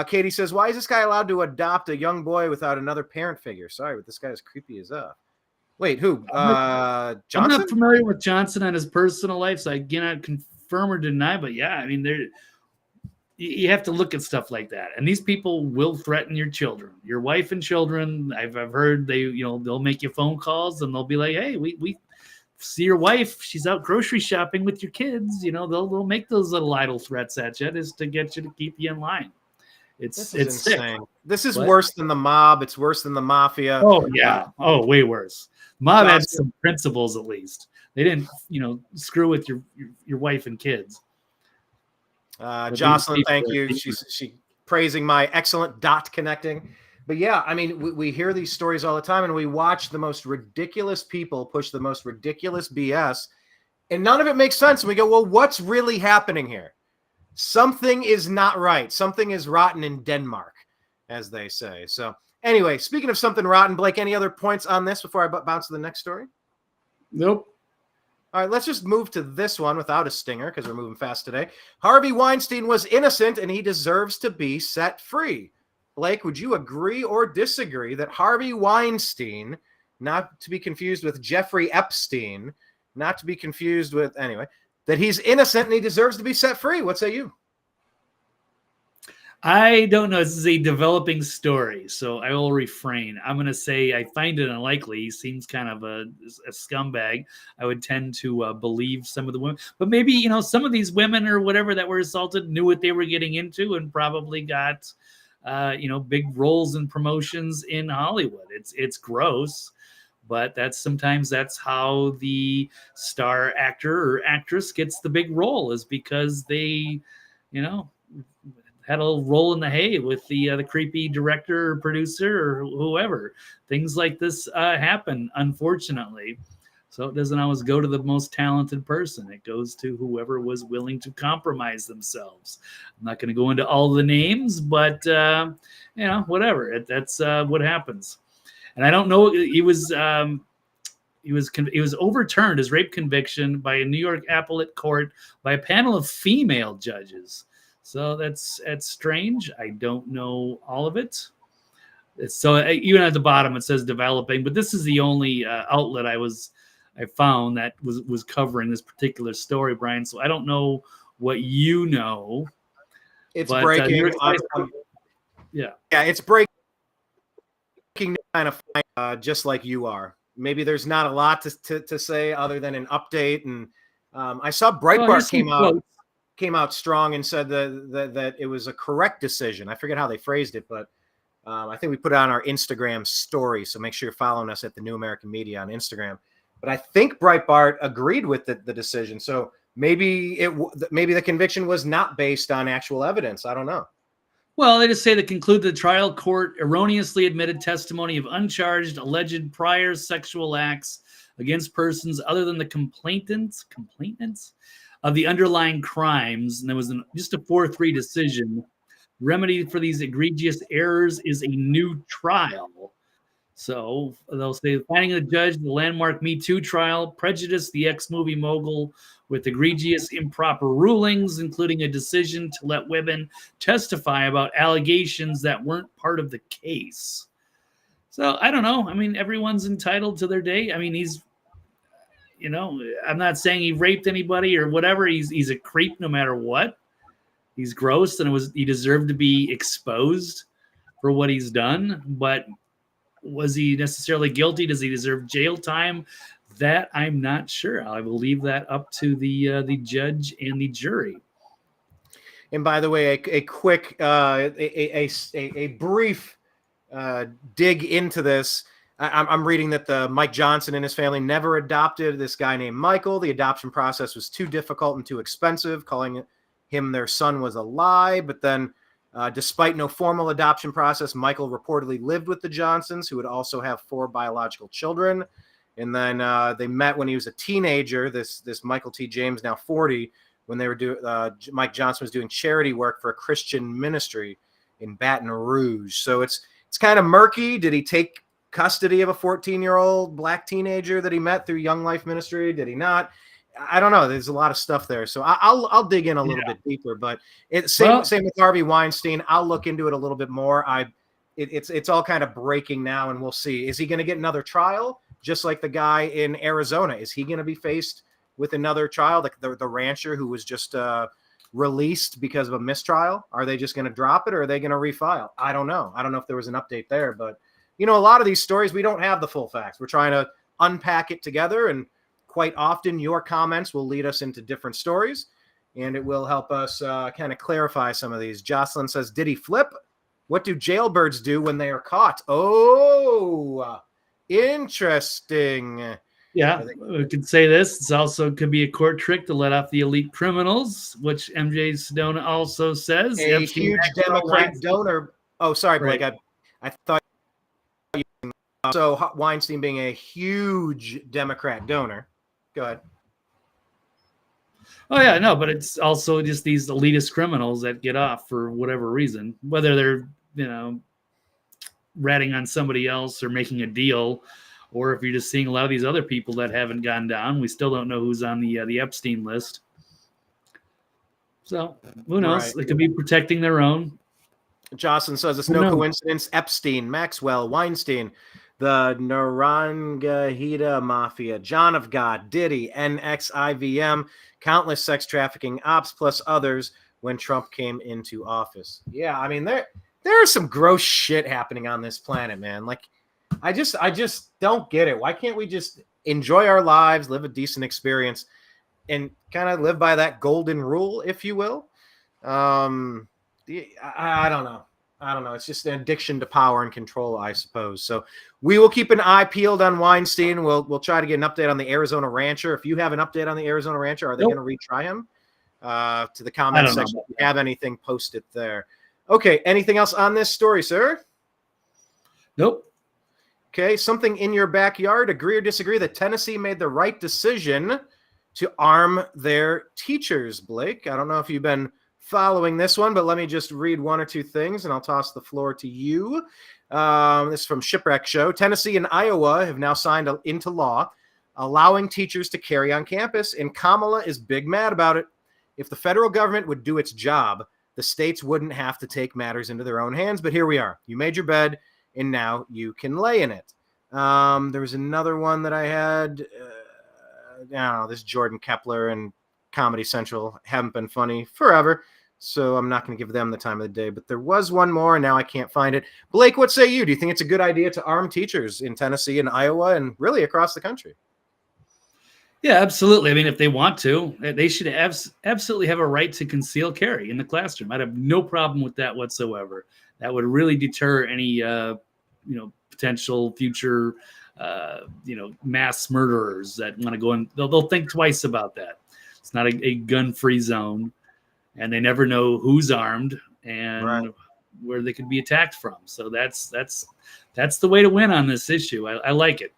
Katie says, why is this guy allowed to adopt a young boy without another parent figure? Sorry, but this guy is creepy as up. Wait, who? Johnson? I'm not familiar with Johnson and his personal life, so I cannot confirm or deny, but yeah, I mean, you have to look at stuff like that. And these people will threaten your children, your wife and children. I've heard they'll make you phone calls and they'll be like, hey, we see your wife, she's out grocery shopping with your kids. They'll make those little idle threats at you just to get you to keep you in line. It's insane. Sick. This is worse than the mob. It's worse than the mafia. Oh yeah. Oh, way worse. Mob had some principles, at least. They didn't, screw with your wife and kids. Jocelyn, thank you. She praising my excellent dot connecting. But yeah, I mean, we hear these stories all the time, and we watch the most ridiculous people push the most ridiculous BS, and none of it makes sense. And we go, well, what's really happening here? Something is not right. Something is rotten in Denmark, as they say. So anyway, speaking of something rotten, Blake, any other points on this before I bounce to the next story? Nope. All right, let's just move to this one without a stinger because we're moving fast today. Harvey Weinstein was innocent and he deserves to be set free. Blake, would you agree or disagree that Harvey Weinstein, not to be confused with Jeffrey Epstein, not to be confused with, anyway, that he's innocent and he deserves to be set free? What say you? I don't know. This is a developing story, so I will refrain. I'm going to say I find it unlikely. He seems kind of a scumbag. I would tend to believe some of the women, but maybe, you know, some of these women or whatever that were assaulted knew what they were getting into and probably got, you know, big roles and promotions in Hollywood. It's gross, but sometimes that's how the star actor or actress gets the big role, is because they, you know, had a roll in the hay with the creepy director or producer or whoever. Things like this happen, unfortunately. So it doesn't always go to the most talented person. It goes to whoever was willing to compromise themselves. I'm not going to go into all the names, but you know, whatever. That's what happens. And I don't know. He was overturned, his rape conviction, by a New York appellate court by a panel of female judges. So that's strange. I don't know all of it. So even at the bottom it says developing, but this is the only outlet I found that was covering this particular story, Brian. So I don't know what you know. It's breaking. Yeah, it's breaking kind of just like you are. Maybe there's not a lot to say other than an update. And I saw Breitbart came out strong and said that it was a correct decision. I forget how they phrased it, but I think we put it on our Instagram story. So make sure you're following us at the New American Media on Instagram. But I think Breitbart agreed with the decision. So maybe the conviction was not based on actual evidence. I don't know. Well, they just say to conclude the trial court erroneously admitted testimony of uncharged alleged prior sexual acts against persons other than the complainants of the underlying crimes, and there was just a 4-3 decision. Remedy for these egregious errors is a new trial. So they'll say, finding the judge, the landmark Me Too trial prejudiced the ex-movie mogul with egregious improper rulings, including a decision to let women testify about allegations that weren't part of the case. So I don't know. I mean, everyone's entitled to their day. I mean, he's, you know, I'm not saying he raped anybody or whatever. He's a creep no matter what. He's gross, and he deserved to be exposed for what he's done. But was he necessarily guilty? Does he deserve jail time? That I'm not sure. I will leave that up to the judge and the jury. And by the way, a quick, a brief dig into this. I'm reading that Mike Johnson and his family never adopted this guy named Michael. The adoption process was too difficult and too expensive. Calling him their son was a lie. But then, despite no formal adoption process, Michael reportedly lived with the Johnsons, who would also have 4 biological children. And then they met when he was a teenager. This Michael T. James, now 40, when they were Mike Johnson was doing charity work for a Christian ministry in Baton Rouge. So it's kind of murky. Did he take custody of a 14-year-old black teenager that he met through Young Life Ministry? Did he not? I don't know. There's a lot of stuff there. So I'll dig in a little bit deeper, but same with Harvey Weinstein. I'll look into it a little bit more. It's all kind of breaking now, and we'll see. Is he going to get another trial? Just like the guy in Arizona, is he going to be faced with another trial? Like the rancher who was just released because of a mistrial? Are they just going to drop it, or are they going to refile? I don't know. I don't know if there was an update there, but you know, a lot of these stories, we don't have the full facts. We're trying to unpack it together, and quite often your comments will lead us into different stories, and it will help us kind of clarify some of these. Jocelyn says, did he flip? What do jailbirds do when they are caught? Oh, interesting. Yeah, we could say this. It's also could be a court trick to let off the elite criminals, which MJ Sedona also says. A huge Democrat donor. Oh, sorry, Blake. Right. I thought so. Weinstein being a huge Democrat donor. Go ahead. Oh yeah, no, but it's also just these elitist criminals that get off for whatever reason, whether they're, you know, ratting on somebody else or making a deal, or if you're just seeing a lot of these other people that haven't gone down. We still don't know who's on the Epstein list. So who knows? Right. They could be protecting their own. Jocelyn says it's no coincidence. Epstein, Maxwell, Weinstein, the Narangahita Mafia, John of God, Diddy, NXIVM, countless sex trafficking ops plus others when Trump came into office. Yeah, I mean, there is some gross shit happening on this planet, man. Like, I just don't get it. Why can't we just enjoy our lives, live a decent experience, and kind of live by that golden rule, if you will? I don't know. I don't know. It's just an addiction to power and control, I suppose. So we will keep an eye peeled on Weinstein. We'll try to get an update on the Arizona rancher. If you have an update on the Arizona rancher, are they going to retry him? To the comment section, if you have anything, post it there. Okay. Anything else on this story, sir? Nope. Okay. Something in your backyard. Agree or disagree that Tennessee made the right decision to arm their teachers, Blake? I don't know if you've been following this one, but let me just read one or two things and I'll toss the floor to you. This is from Shipwreck Show. Tennessee and Iowa have now signed into law allowing teachers to carry on campus, and Kamala is big mad about it. If the federal government would do its job, the states wouldn't have to take matters into their own hands. But here we are. You made your bed, and now you can lay in it. There was another one that I had. This Jordan Kepler and Comedy Central haven't been funny forever, so I'm not going to give them the time of the day. But there was one more, and now I can't find it. Blake, what say you? Do you think it's a good idea to arm teachers in Tennessee and Iowa and really across the country? Yeah, absolutely. I mean, if they want to, they should absolutely have a right to conceal carry in the classroom. I'd have no problem with that whatsoever. That would really deter any, potential future, mass murderers that want to go in. They'll think twice about that. It's not a gun-free zone, and they never know who's armed and where they could be attacked from. So that's the way to win on this issue. I like it.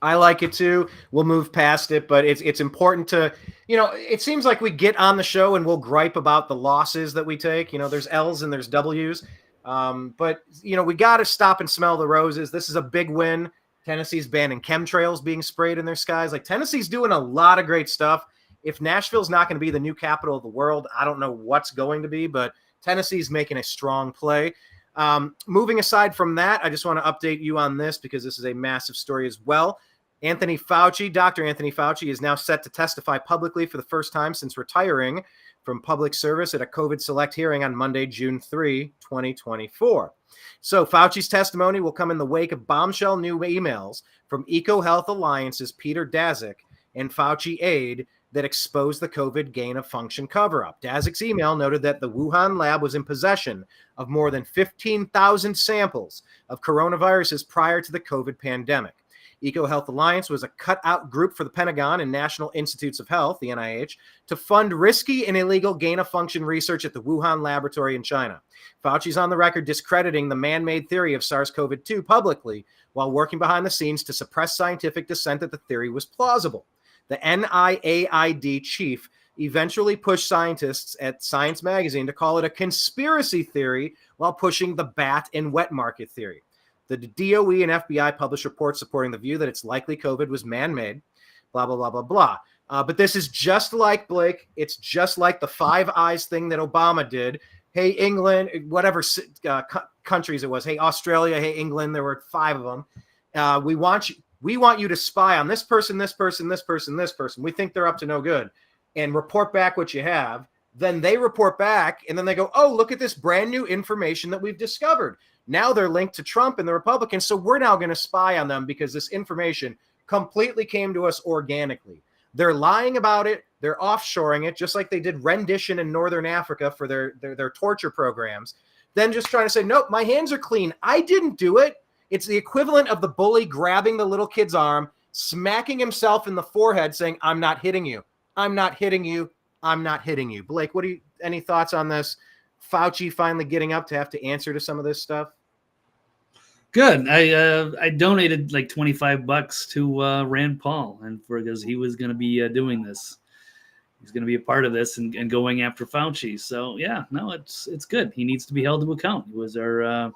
I like it too. We'll move past it, but it's important to, it seems like we get on the show and we'll gripe about the losses that we take. There's L's and there's W's. But we got to stop and smell the roses. This is a big win. Tennessee's banning chemtrails being sprayed in their skies. Like, Tennessee's doing a lot of great stuff. If Nashville's not going to be the new capital of the world, I don't know what's going to be, but Tennessee's making a strong play. Moving aside from that, I just want to update you on this because this is a massive story as well. Dr. Anthony Fauci is now set to testify publicly for the first time since retiring from public service at a COVID select hearing on Monday, June 3, 2024. So Fauci's testimony will come in the wake of bombshell new emails from EcoHealth Alliance's Peter Daszak and Fauci aide that exposed the COVID gain-of-function cover-up. Daszak's email noted that the Wuhan lab was in possession of more than 15,000 samples of coronaviruses prior to the COVID pandemic. EcoHealth Alliance was a cut-out group for the Pentagon and National Institutes of Health, the NIH, to fund risky and illegal gain-of-function research at the Wuhan laboratory in China. Fauci's on the record discrediting the man-made theory of SARS-CoV-2 publicly while working behind the scenes to suppress scientific dissent that the theory was plausible. The NIAID chief eventually pushed scientists at Science magazine to call it a conspiracy theory while pushing the bat and wet market theory. The DOE and FBI published reports supporting the view that it's likely COVID was man-made, blah, blah, blah, blah, blah. But this is just like, Blake, it's just like the Five Eyes thing that Obama did. Hey, England, whatever countries it was. Hey, Australia, hey, England, there were 5 of them. We want you to spy on this person, this person, this person, this person. We think they're up to no good. And report back what you have. Then they report back, and then they go, oh, look at this brand new information that we've discovered. Now they're linked to Trump and the Republicans, so we're now going to spy on them because this information completely came to us organically. They're lying about it. They're offshoring it, just like they did rendition in Northern Africa for their torture programs. Then just trying to say, nope, my hands are clean. I didn't do it. It's the equivalent of the bully grabbing the little kid's arm, smacking himself in the forehead, saying, I'm not hitting you. I'm not hitting you. I'm not hitting you. Blake, any thoughts on this? Fauci finally getting up to have to answer to some of this stuff? Good. I donated like $25 to Rand Paul, and because he was going to be doing this, he's going to be a part of this and going after Fauci. So yeah, no, it's good. He needs to be held to account. He was our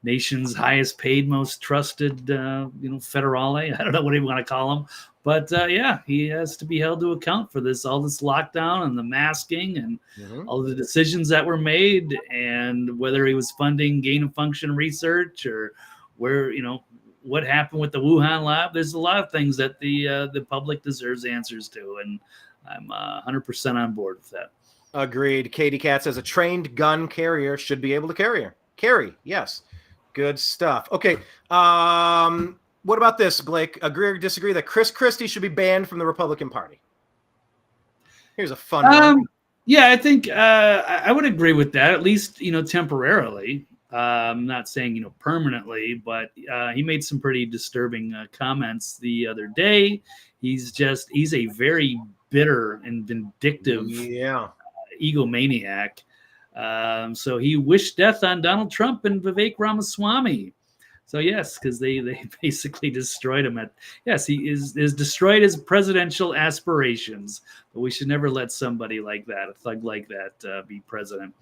nation's highest paid, most trusted, federale. I don't know what you want to call him, but yeah, he has to be held to account for all this lockdown and the masking and all the decisions that were made, and whether he was funding gain of function research or where, what happened with the Wuhan lab. There's a lot of things that the public deserves answers to, and I'm 100% on board with that. Agreed. Katie Cat says a trained gun carrier should be able to carry. Yes. Good stuff. Okay. What about this, Blake? Agree or disagree that Chris Christie should be banned from the Republican Party? Here's a fun one. Yeah, I think I would agree with that, at least, temporarily. I'm not saying, permanently, but he made some pretty disturbing comments the other day. He's a very bitter and vindictive egomaniac. So he wished death on Donald Trump and Vivek Ramaswamy. So yes, because they basically destroyed him. He is destroyed his presidential aspirations. But we should never let somebody like that, a thug like that, be president.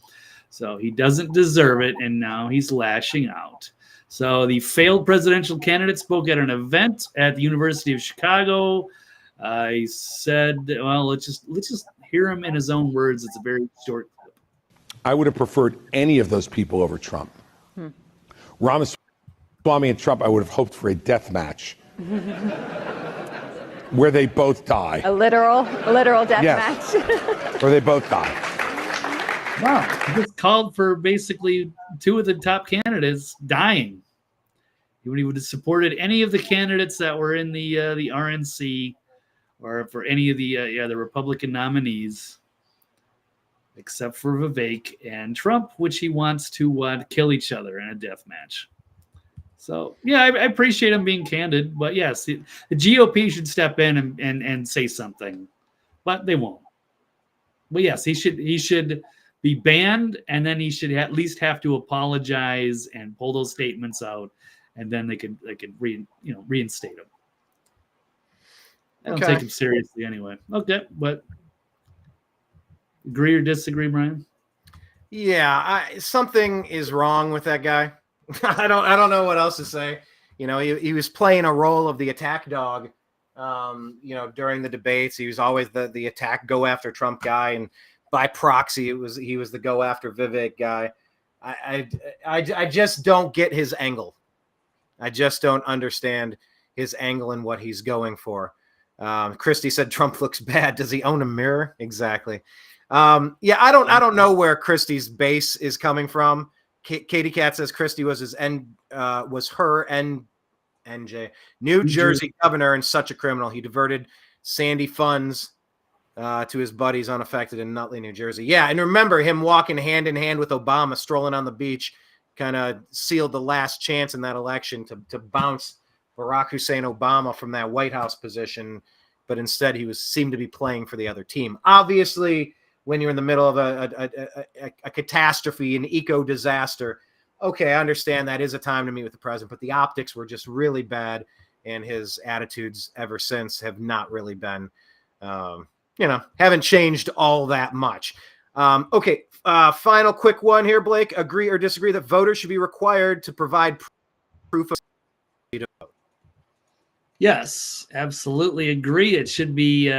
So he doesn't deserve it, and now he's lashing out. So the failed presidential candidate spoke at an event at the University of Chicago. He said, "Well, let's just hear him in his own words. It's a very short clip." I would have preferred any of those people over Trump. Ramaswamy and Trump, I would have hoped for a death match where they both die. A literal death match. Where they both die. Wow, he just called for basically two of the top candidates dying. He would have supported any of the candidates that were in the RNC, or for any of the Republican nominees, except for Vivek and Trump, which he wants to kill each other in a death match. So yeah, I appreciate him being candid, but yes, the GOP should step in and say something, but they won't. But yes, he should be banned, and then he should at least have to apologize and pull those statements out, and then they could reinstate him. I don't take him seriously anyway. Okay, but agree or disagree, Brian? Yeah, something is wrong with that guy. I don't know what else to say. He was playing a role of the attack dog. During the debates, he was always the attack, go after Trump guy, and by proxy, he was the go after Vivek guy. I just don't get his angle. I just don't understand his angle and what he's going for. Christie said Trump looks bad. Does he own a mirror? Exactly. I don't know where Christie's base is coming from. Katie Cat says Christie was her NJ New Jersey governor and such a criminal. He diverted Sandy funds to his buddies unaffected in Nutley, New Jersey. Yeah, and remember him walking hand in hand with Obama, strolling on the beach, kind of sealed the last chance in that election to bounce Barack Hussein Obama from that White House position, but instead he seemed to be playing for the other team. Obviously, when you're in the middle of a catastrophe, an eco disaster, okay, I understand that is a time to meet with the president, but the optics were just really bad, and his attitudes ever since have not really been haven't changed all that much. Final quick one here, Blake. Agree or disagree that voters should be required to provide proof of to vote? Yes, absolutely agree. It should be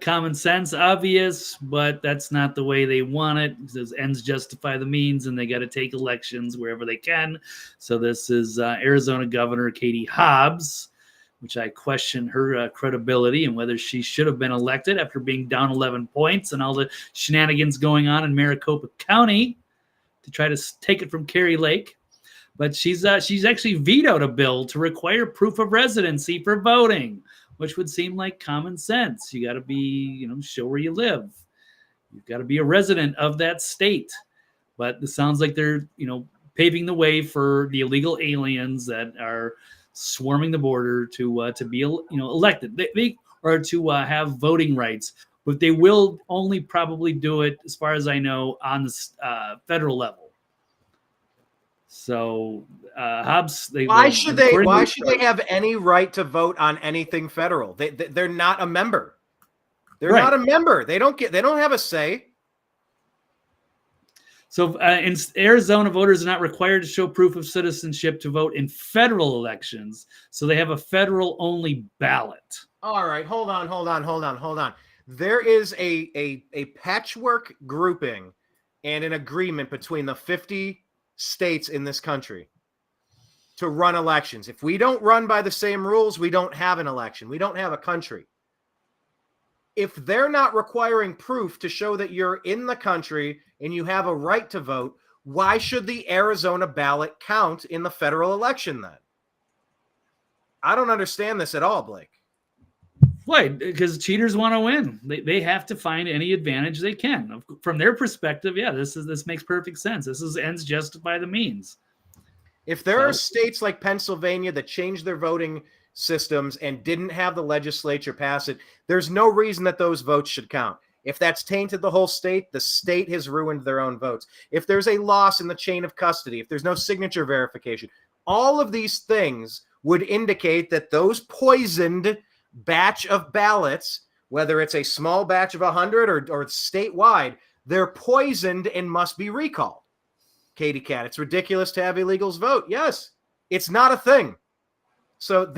common sense, obvious, but that's not the way they want it. It says ends justify the means, and they got to take elections wherever they can. So this is Arizona Governor Katie Hobbs, which I question her credibility and whether she should have been elected after being down 11 points and all the shenanigans going on in Maricopa County to try to take it from Kari Lake. But she's actually vetoed a bill to require proof of residency for voting, which would seem like common sense. You got to be, show where you live. You've got to be a resident of that state. But it sounds like they're, paving the way for the illegal aliens that are swarming the border to be elected. They or to have voting rights, but they will only probably do it, as far as I know, on the federal level. So Hobbs, why should they have any right to vote on anything federal? They're not a member. They're not a member. They don't have a say. So in Arizona, voters are not required to show proof of citizenship to vote in federal elections. So they have a federal only ballot. All right, hold on. There is a patchwork grouping and an agreement between the 50 states in this country to run elections. If we don't run by the same rules, we don't have an election. We don't have a country. if they're not requiring proof to show that you're in the country and you have a right to vote, why should the Arizona ballot count in the federal election then? I don't understand this at all, Blake. Why? Because cheaters want to win. They have to find any advantage they can. From their perspective, yeah, this makes perfect sense. This is ends justify the means. If there are states like Pennsylvania that changed their voting systems and didn't have the legislature pass it, there's no reason that those votes should count. If that's tainted the whole state, the state has ruined their own votes. If there's a loss in the chain of custody, if there's no signature verification, all of these things would indicate that those poisoned batch of ballots, whether it's a small batch of 100 or statewide, they're poisoned and must be recalled. Katie Cat, it's ridiculous to have illegals vote. Yes, it's not a thing. So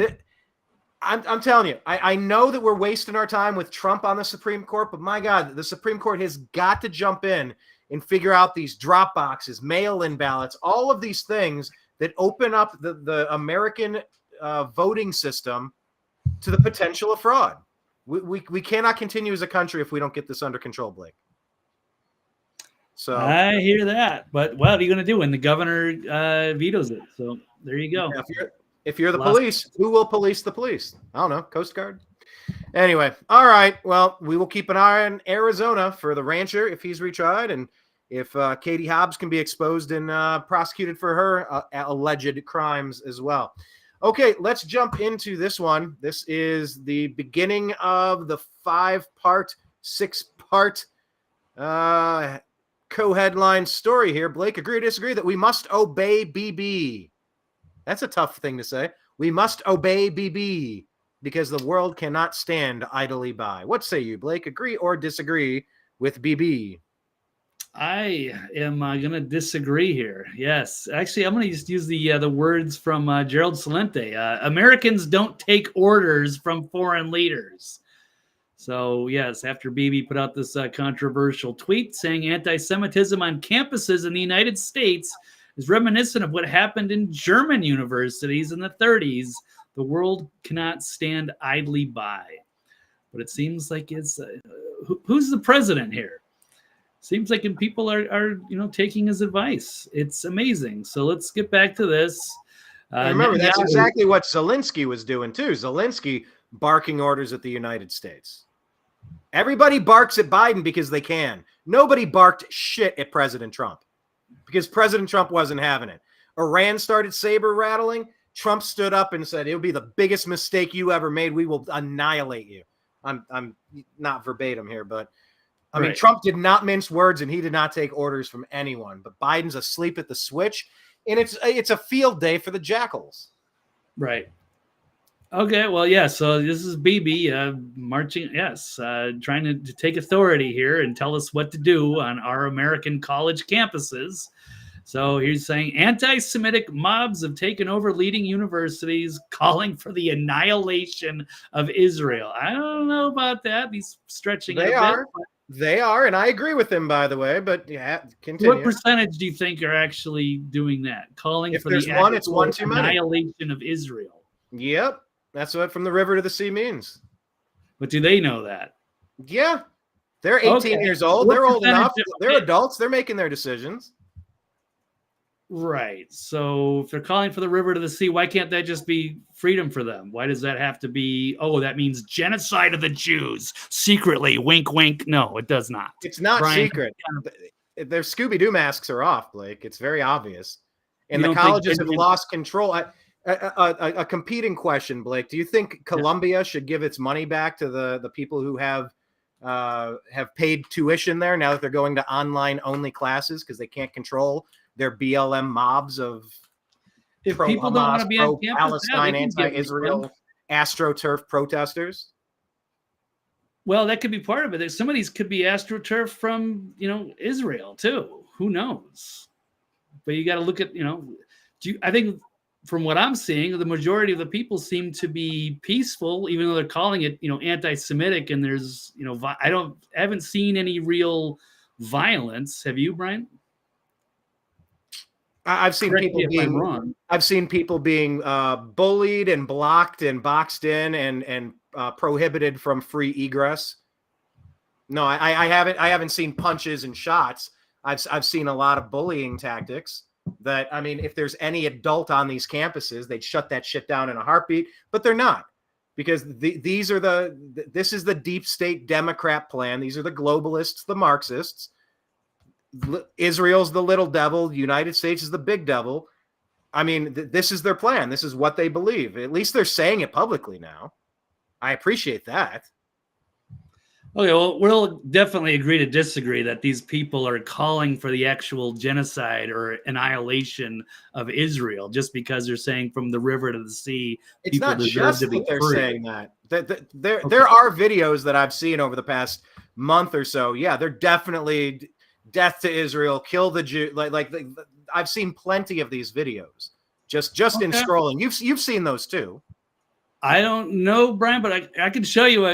I'm telling you, I know that we're wasting our time with Trump on the Supreme Court, but my God, the Supreme Court has got to jump in and figure out these drop boxes, mail-in ballots, all of these things that open up the American voting system to the potential of fraud. We cannot continue as a country if we don't get this under control, Blake. So I hear that, but what are you going to do when the governor vetoes it? So there you go. If you're the police, who will police the police? I don't know, Coast Guard. Anyway, all right. Well, we will keep an eye on Arizona for the rancher if he's retried, and if Katie Hobbs can be exposed and prosecuted for her alleged crimes as well. Okay, let's jump into this one. This is the beginning of the 6-part co-headline story here. Blake, agree or disagree that we must obey Bibi? That's a tough thing to say. We must obey Bibi because the world cannot stand idly by. What say you, Blake? Agree or disagree with Bibi? I am going to disagree here. Yes. Actually, I'm going to just use the words from Gerald Celente. Americans don't take orders from foreign leaders. So, yes, after Bibi put out this controversial tweet saying anti-Semitism on campuses in the United States is reminiscent of what happened in German universities in the 30s, the world cannot stand idly by. But it seems like it's who's the president here? Seems like people are taking his advice. It's amazing. So let's get back to this. Remember, that's exactly what Zelensky was doing too. Zelensky barking orders at the United States. Everybody barks at Biden because they can. Nobody barked shit at President Trump because President Trump wasn't having it. Iran started saber rattling. Trump stood up and said, "It'll be the biggest mistake you ever made. We will annihilate you." I'm not verbatim here, but I mean, Trump did not mince words and he did not take orders from anyone. But Biden's asleep at the switch, and it's a field day for the jackals. Right. Okay, well, yeah, so this is Bibi marching, trying to take authority here and tell us what to do on our American college campuses. So he's saying anti-Semitic mobs have taken over leading universities, calling for the annihilation of Israel. I don't know about that. He's stretching it a bit. They are, and I agree with him, by the way, but yeah, continue. What percentage do you think are actually doing that? Calling for the it's one too many. Annihilation of Israel. Yep. That's what from the river to the sea means. But do they know that? Yeah. They're 18 years old. They're old enough. They're adults. They're making their decisions. Right. So if they're calling for the river to the sea, why can't that just be freedom for them? Why does that have to be, that means genocide of the Jews secretly? Wink, wink. No, it does not. It's not secret. Their Scooby-Doo masks are off, Blake. It's very obvious. And the colleges have lost control. A competing question, Blake. Do you think Columbia should give its money back to the people who have paid tuition there now that they're going to online only classes because they can't control their BLM mobs of pro-Hamas, pro-Palestine, anti-Israel, AstroTurf protesters? Well, that could be part of it. Some of these could be AstroTurf from Israel too. Who knows? But you got to look at I think. From what I'm seeing, the majority of the people seem to be peaceful, even though they're calling it, anti-Semitic. And there's, I haven't seen any real violence. Have you, Brian? I've seen people being bullied and blocked and boxed in and prohibited from free egress No, I haven't seen punches and shots. I've seen a lot of bullying tactics that, I mean, if there's any adult on these campuses, they'd shut that shit down in a heartbeat, but they're not, because this is the deep state Democrat plan. These are the globalists, the Marxists. Israel's the little devil. The United States is the big devil. I mean, this is their plan. This is what they believe. At least they're saying it publicly now. I appreciate that. Okay, well, we'll definitely agree to disagree that these people are calling for the actual genocide or annihilation of Israel just because they're saying from the river to the sea. It's not just that they're saying that. There are videos that I've seen over the past month or so. Yeah, they're definitely death to Israel, kill the Jew. Like I've seen plenty of these videos just in scrolling. You've seen those too. I don't know, Brian, but I can show you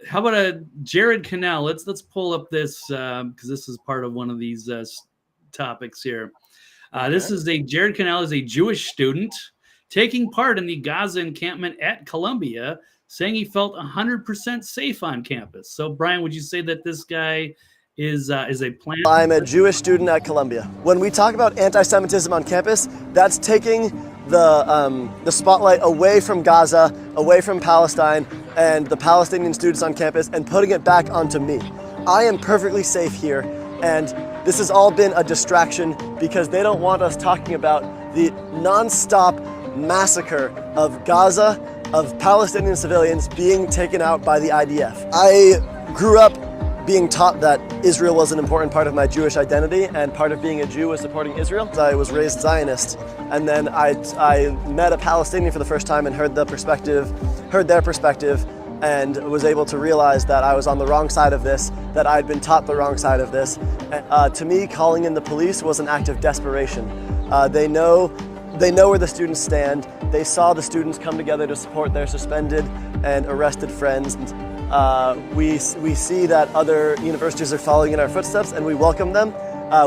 how about a Jared Canal? Let's pull up this because this is part of one of these topics here. This is Jared Canal is a Jewish student taking part in the Gaza encampment at Columbia, saying he felt 100% safe on campus. So, Brian, would you say that this guy is a plan? I'm a Jewish student at Columbia. When we talk about anti-Semitism on campus, that's taking the spotlight away from Gaza, away from Palestine, and the Palestinian students on campus, and putting it back onto me. I am perfectly safe here, and this has all been a distraction because they don't want us talking about the non-stop massacre of Gaza, of Palestinian civilians being taken out by the IDF. I grew up being taught that Israel was an important part of my Jewish identity, and part of being a Jew was supporting Israel. I was raised Zionist, and then I met a Palestinian for the first time and heard their perspective, and was able to realize that I was on the wrong side of this, that I'd been taught the wrong side of this. To me, calling in the police was an act of desperation. They know where the students stand. They saw the students come together to support their suspended and arrested friends. We see that other universities are following in our footsteps, and we welcome them.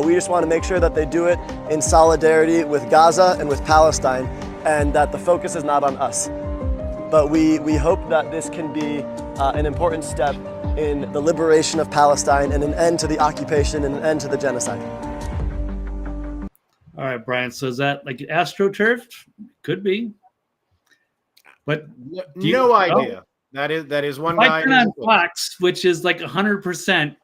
We just want to make sure that they do it in solidarity with Gaza and with Palestine, and that the focus is not on us. But we hope that this can be an important step in the liberation of Palestine and an end to the occupation and an end to the genocide. All right, Brian. So is that like AstroTurf? Could be. But no idea. That is one guy on Fox, which is like 100%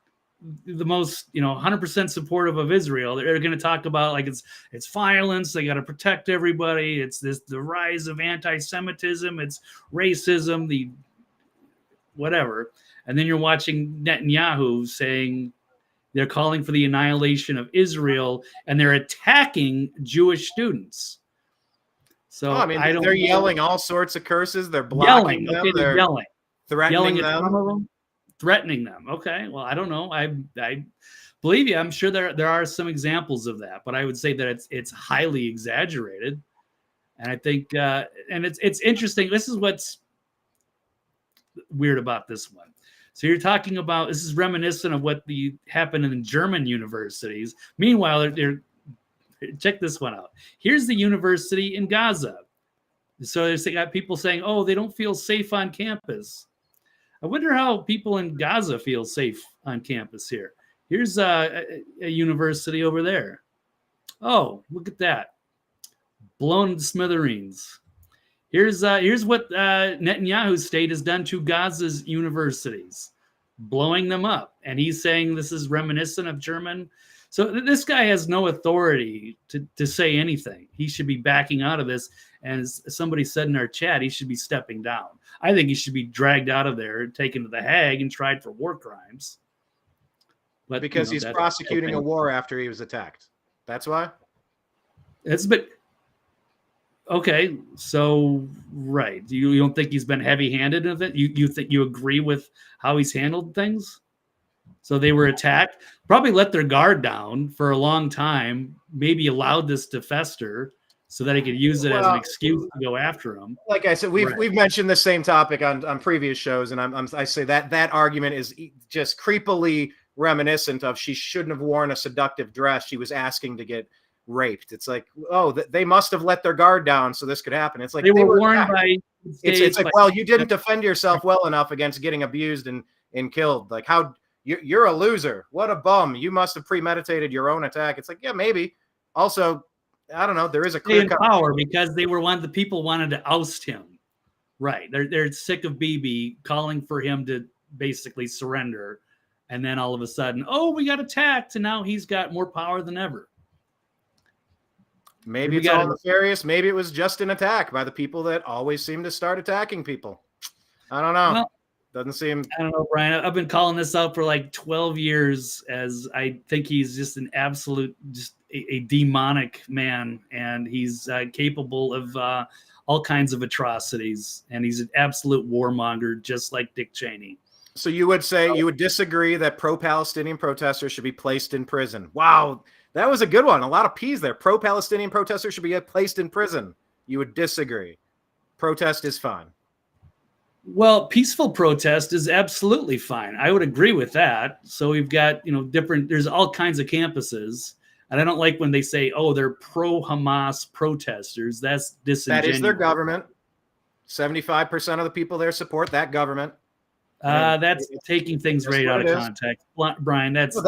the most, 100% supportive of Israel. They're going to talk about like it's violence. They got to protect everybody. It's the rise of anti-Semitism. It's racism. The whatever. And then you're watching Netanyahu saying they're calling for the annihilation of Israel, and they're attacking Jewish students. So they're yelling all sorts of curses. They're blocking them. Okay, they're yelling, threatening them. Threatening them. Okay, well, I don't know. I believe you. I'm sure there are some examples of that, but I would say that it's highly exaggerated. And I think, and it's interesting. This is what's weird about this one. So you're talking about, this is reminiscent of what happened in German universities. Meanwhile, check this one out. Here's the university in Gaza. So they got people saying, oh, they don't feel safe on campus. I wonder how people in Gaza feel safe on campus here. Here's a university over there. Oh, look at that. Blown to smithereens. Here's what Netanyahu's state has done to Gaza's universities, blowing them up. And he's saying this is reminiscent of German. So this guy has no authority to say anything. He should be backing out of this. And as somebody said in our chat, he should be stepping down. I think he should be dragged out of there, taken to the Hague, and tried for war crimes. But because he's prosecuting a war after he was attacked. That's why? Okay, so right. You don't think he's been heavy-handed in it? You think you agree with how he's handled things? So they were attacked, probably let their guard down for a long time, maybe allowed this to fester so that he could use it as an excuse to go after him. Like I said, we've mentioned the same topic on previous shows, and I say that argument is just creepily reminiscent of she shouldn't have worn a seductive dress. She was asking to get raped. It's like, oh, they must have let their guard down so this could happen. It's like they were warned by. It's like, well, you didn't defend yourself well enough against getting abused and killed. Like how You're a loser. What a bum. You must have premeditated your own attack. It's like, yeah, maybe. Also, I don't know. There is a clear power because the people wanted to oust him. Right. They're sick of Bibi calling for him to basically surrender. And then all of a sudden, oh, we got attacked. And now he's got more power than ever. Maybe it's all nefarious. Maybe it was just an attack by the people that always seem to start attacking people. I don't know. Well, doesn't seem. I don't know, Brian. I've been calling this out for like 12 years as I think he's just an absolute, just a demonic man. And he's capable of all kinds of atrocities. And he's an absolute warmonger, just like Dick Cheney. So you would say you would disagree that pro-Palestinian protesters should be placed in prison. Wow. That was a good one. A lot of P's there. Pro-Palestinian protesters should be placed in prison. You would disagree. Protest is fine. Well, peaceful protest is absolutely fine. I would agree with that. So we've got, there's all kinds of campuses. And I don't like when they say, oh, they're pro-Hamas protesters. That's disingenuous. That is their government. 75% of the people there support that government. That's taking things right out of context. Brian, that's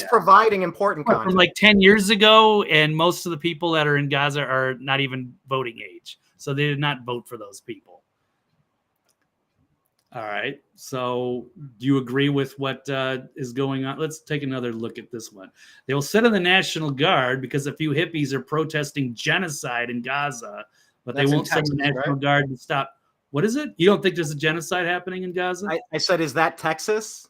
providing important context. From like 10 years ago, and most of the people that are in Gaza are not even voting age. So they did not vote for those people. All right. So do you agree with what is going on? Let's take another look at this one. They will send in the National Guard because a few hippies are protesting genocide in Gaza, but they won't send the National Guard to stop. What is it? You don't think there's a genocide happening in Gaza? I said, is that Texas?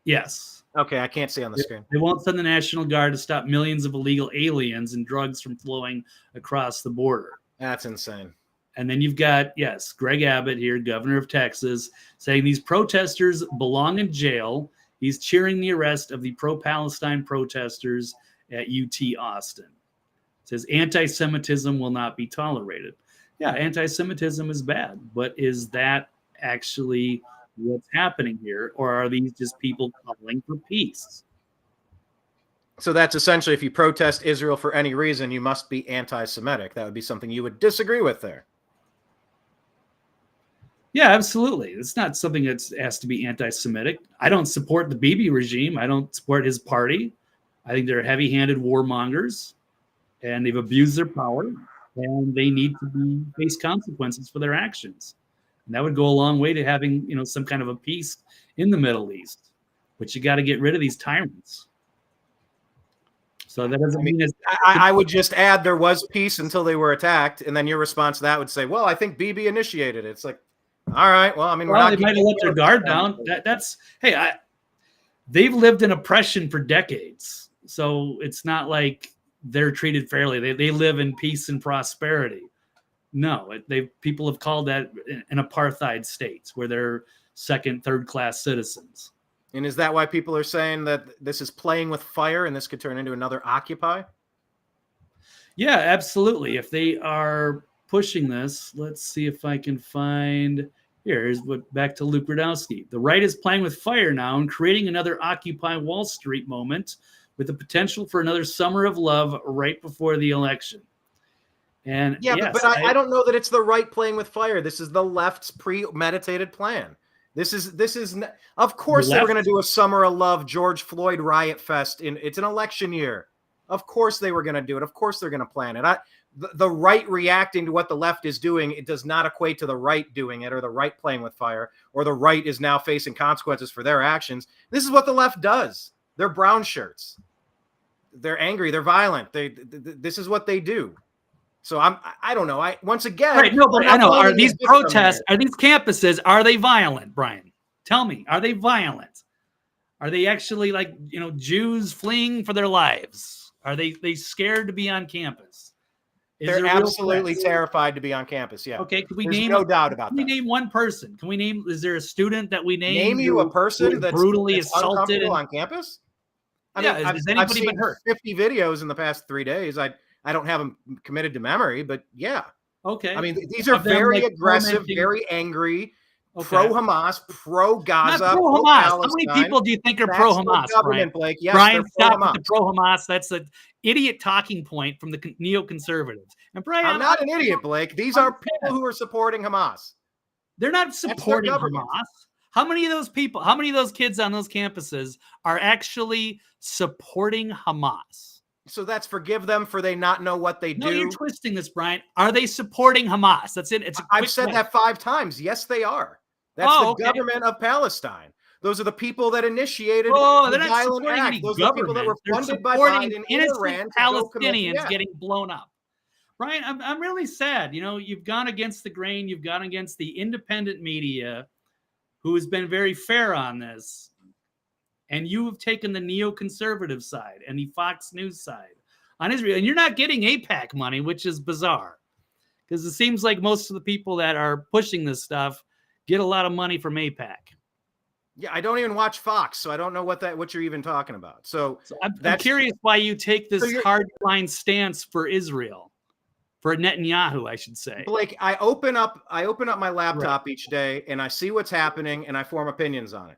Yes. Okay, I can't see on the screen. They won't send the National Guard to stop millions of illegal aliens and drugs from flowing across the border. That's insane. And then you've got, Greg Abbott here, governor of Texas, saying these protesters belong in jail. He's cheering the arrest of the pro-Palestine protesters at UT Austin. It says anti-Semitism will not be tolerated. Yeah, anti-Semitism is bad, but is that actually what's happening here? Or are these just people calling for peace? So that's essentially, if you protest Israel for any reason, you must be anti-Semitic. That would be something you would disagree with there. Yeah, absolutely. It's not something that has to be anti-Semitic. I don't support the Bibi regime. I don't support his party. I think they're heavy-handed warmongers, and they've abused their power. And they need to face consequences for their actions. And that would go a long way to having, some kind of a peace in the Middle East. But you got to get rid of these tyrants. So that doesn't mean I would just add there was peace until they were attacked. And then your response to that would say, well, I think Bibi initiated it. It's like, all right, well, I mean, they might have let their guard down. They've lived in oppression for decades. So it's not like they're treated fairly. They live in peace and prosperity. No, people have called that an apartheid state where they're second, third class citizens. And is that why people are saying that this is playing with fire and this could turn into another Occupy? Yeah, absolutely. If they are pushing this, let's see if I can find. Here's back to Luke Rudowski. The right is playing with fire now and creating another Occupy Wall Street moment, with the potential for another summer of love right before the election. And but I don't know that it's the right playing with fire. This is the left's premeditated plan. This is of course they were going to do a summer of love George Floyd riot fest. It's an election year. Of course they were going to do it. Of course they're going to plan it. The right reacting to what the left is doing, it does not equate to the right doing it or the right playing with fire or the right is now facing consequences for their actions. This is what the left does. They're brown shirts. They're angry. They're violent. This is what they do. So I don't know. Once again, right, no, but I know. Are these protests? Are these campuses? Are they violent, Brian? Tell me. Are they violent? Are they actually Jews fleeing for their lives? Are they scared to be on campus? They're absolutely terrified to be on campus. Yeah. Okay. Can we There's name? No doubt about that. Can we name one person? Can we name? Is there a student that we name? Name you a person that's brutally assaulted on campus? Has anybody been hurt? 50 videos in the past 3 days. I don't have them committed to memory, but yeah. Okay. I mean, these are very aggressive, very angry, pro-Hamas, pro-Gaza, not pro-Hamas. How many people do you think are pro-Hamas, Brian? Blake. Yes, Brian, stop with the pro-Hamas. That's an idiot talking point from the neoconservatives. And Brian, I'm not an idiot, Blake. These are people who are supporting Hamas. They're not supporting Hamas. How many of those people, how many of those kids on those campuses are actually supporting Hamas? So that's forgive them for they not know what they do. No, you're twisting this, Brian. Are they supporting Hamas? That's it. It's a I've said that 5 times. Yes, they are. That's the government of Palestine. Those are the people that initiated the violent act. Those are the people that were funded by Biden in Iran to Palestinians getting blown up. Brian, I'm really sad. You know, you've gone against the grain. You've gone against the independent media, who has been very fair on this. And you have taken the neoconservative side and the Fox News side on Israel. And you're not getting AIPAC money, which is bizarre. Because it seems like most of the people that are pushing this stuff get a lot of money from AIPAC. Yeah, I don't even watch Fox, so I don't know what you're even talking about. So I'm curious why you take this hardline stance for Israel, for Netanyahu, I should say. Blake, I open up my laptop each day and I see what's happening and I form opinions on it.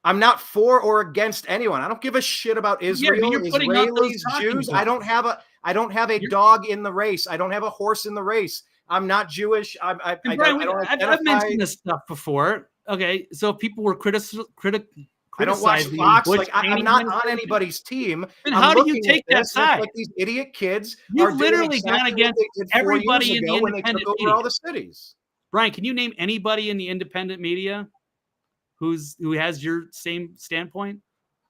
I'm not for or against anyone. I don't give a shit about Israel, Israelis, Jews. I don't have a dog in the race. I don't have a horse in the race. I'm not Jewish. I've mentioned this stuff before. Okay, so people were criticizing. I don't watch Fox. I'm not on anybody's team. And how do you take that side? Like these idiot kids. You've literally gone against everybody in the independent media. All the cities. Brian, can you name anybody in the independent media who has your same standpoint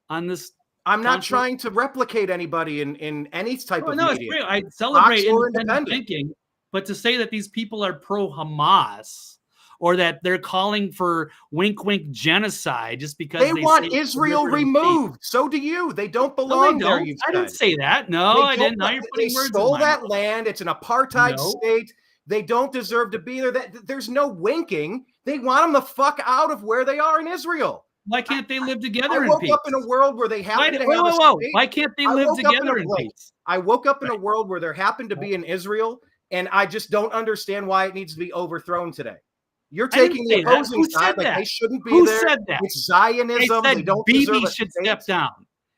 on this? I'm not trying to replicate anybody in any type of media. It's real. I celebrate independent thinking, but to say that these people are pro-Hamas or that they're calling for wink genocide just because they want Israel removed. So do you. They don't belong there. I didn't say that. No, I didn't. Now you're putting words in my mouth. They stole that land. It's an apartheid state. They don't deserve to be there. There's no winking. They want them the fuck out of where they are in Israel. Why can't they live together in peace? I woke up in a world where they happen to have a state. Why can't they live together in peace? I woke up in a world where there happened to be an Israel, and I just don't understand why it needs to be overthrown today. You're taking the opposing side like they shouldn't be there. Who said that? It's Zionism. They don't deserve Bibi should step down.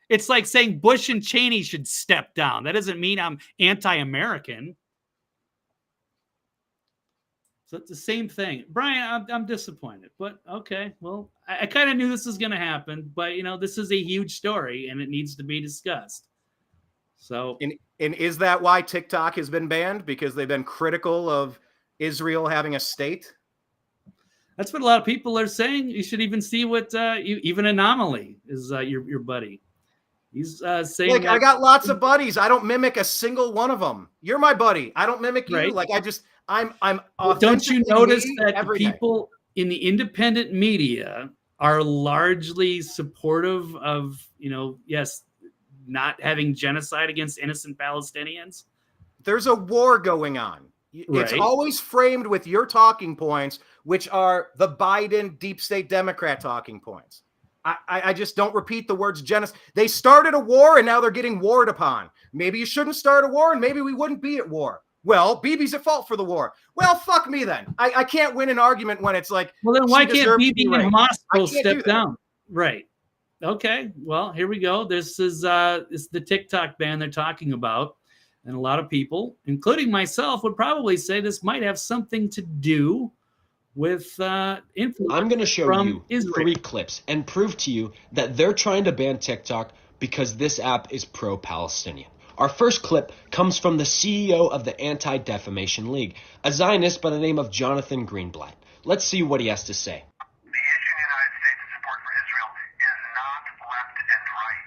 It's like saying Bush and Cheney should step down. That doesn't mean I'm anti-American. So it's the same thing. Brian, I'm disappointed. But okay, well, I kind of knew this was going to happen. But, you know, this is a huge story, and it needs to be discussed. So, and is that why TikTok has been banned? Because they've been critical of Israel having a state? That's what a lot of people are saying. You should even see what even Anomaly is your buddy. He's saying like, I got lots of buddies. I don't mimic a single one of them. You're my buddy. I don't mimic you. Right. Like I'm don't you notice that the people in the independent media are largely supportive of, you know, yes, not having genocide against innocent Palestinians? There's a war going on. It's always framed with your talking points, which are the Biden deep state Democrat talking points. I just don't repeat the words genocide. They started a war and now they're getting warred upon. Maybe you shouldn't start a war and maybe we wouldn't be at war. Well, Bibi's at fault for the war. Well, fuck me then. I can't win an argument when it's like, well, then why can't Bibi and Hamas step down? Right. Okay. Well, here we go. This is the TikTok ban they're talking about. And a lot of people, including myself, would probably say this might have something to do with influence. I'm going to show you Israel. 3 clips and prove to you that they're trying to ban TikTok because this app is pro-Palestinian. Our first clip comes from the CEO of the Anti-Defamation League, a Zionist by the name of Jonathan Greenblatt. Let's see what he has to say. The issue in the United States' support for Israel is not left and right.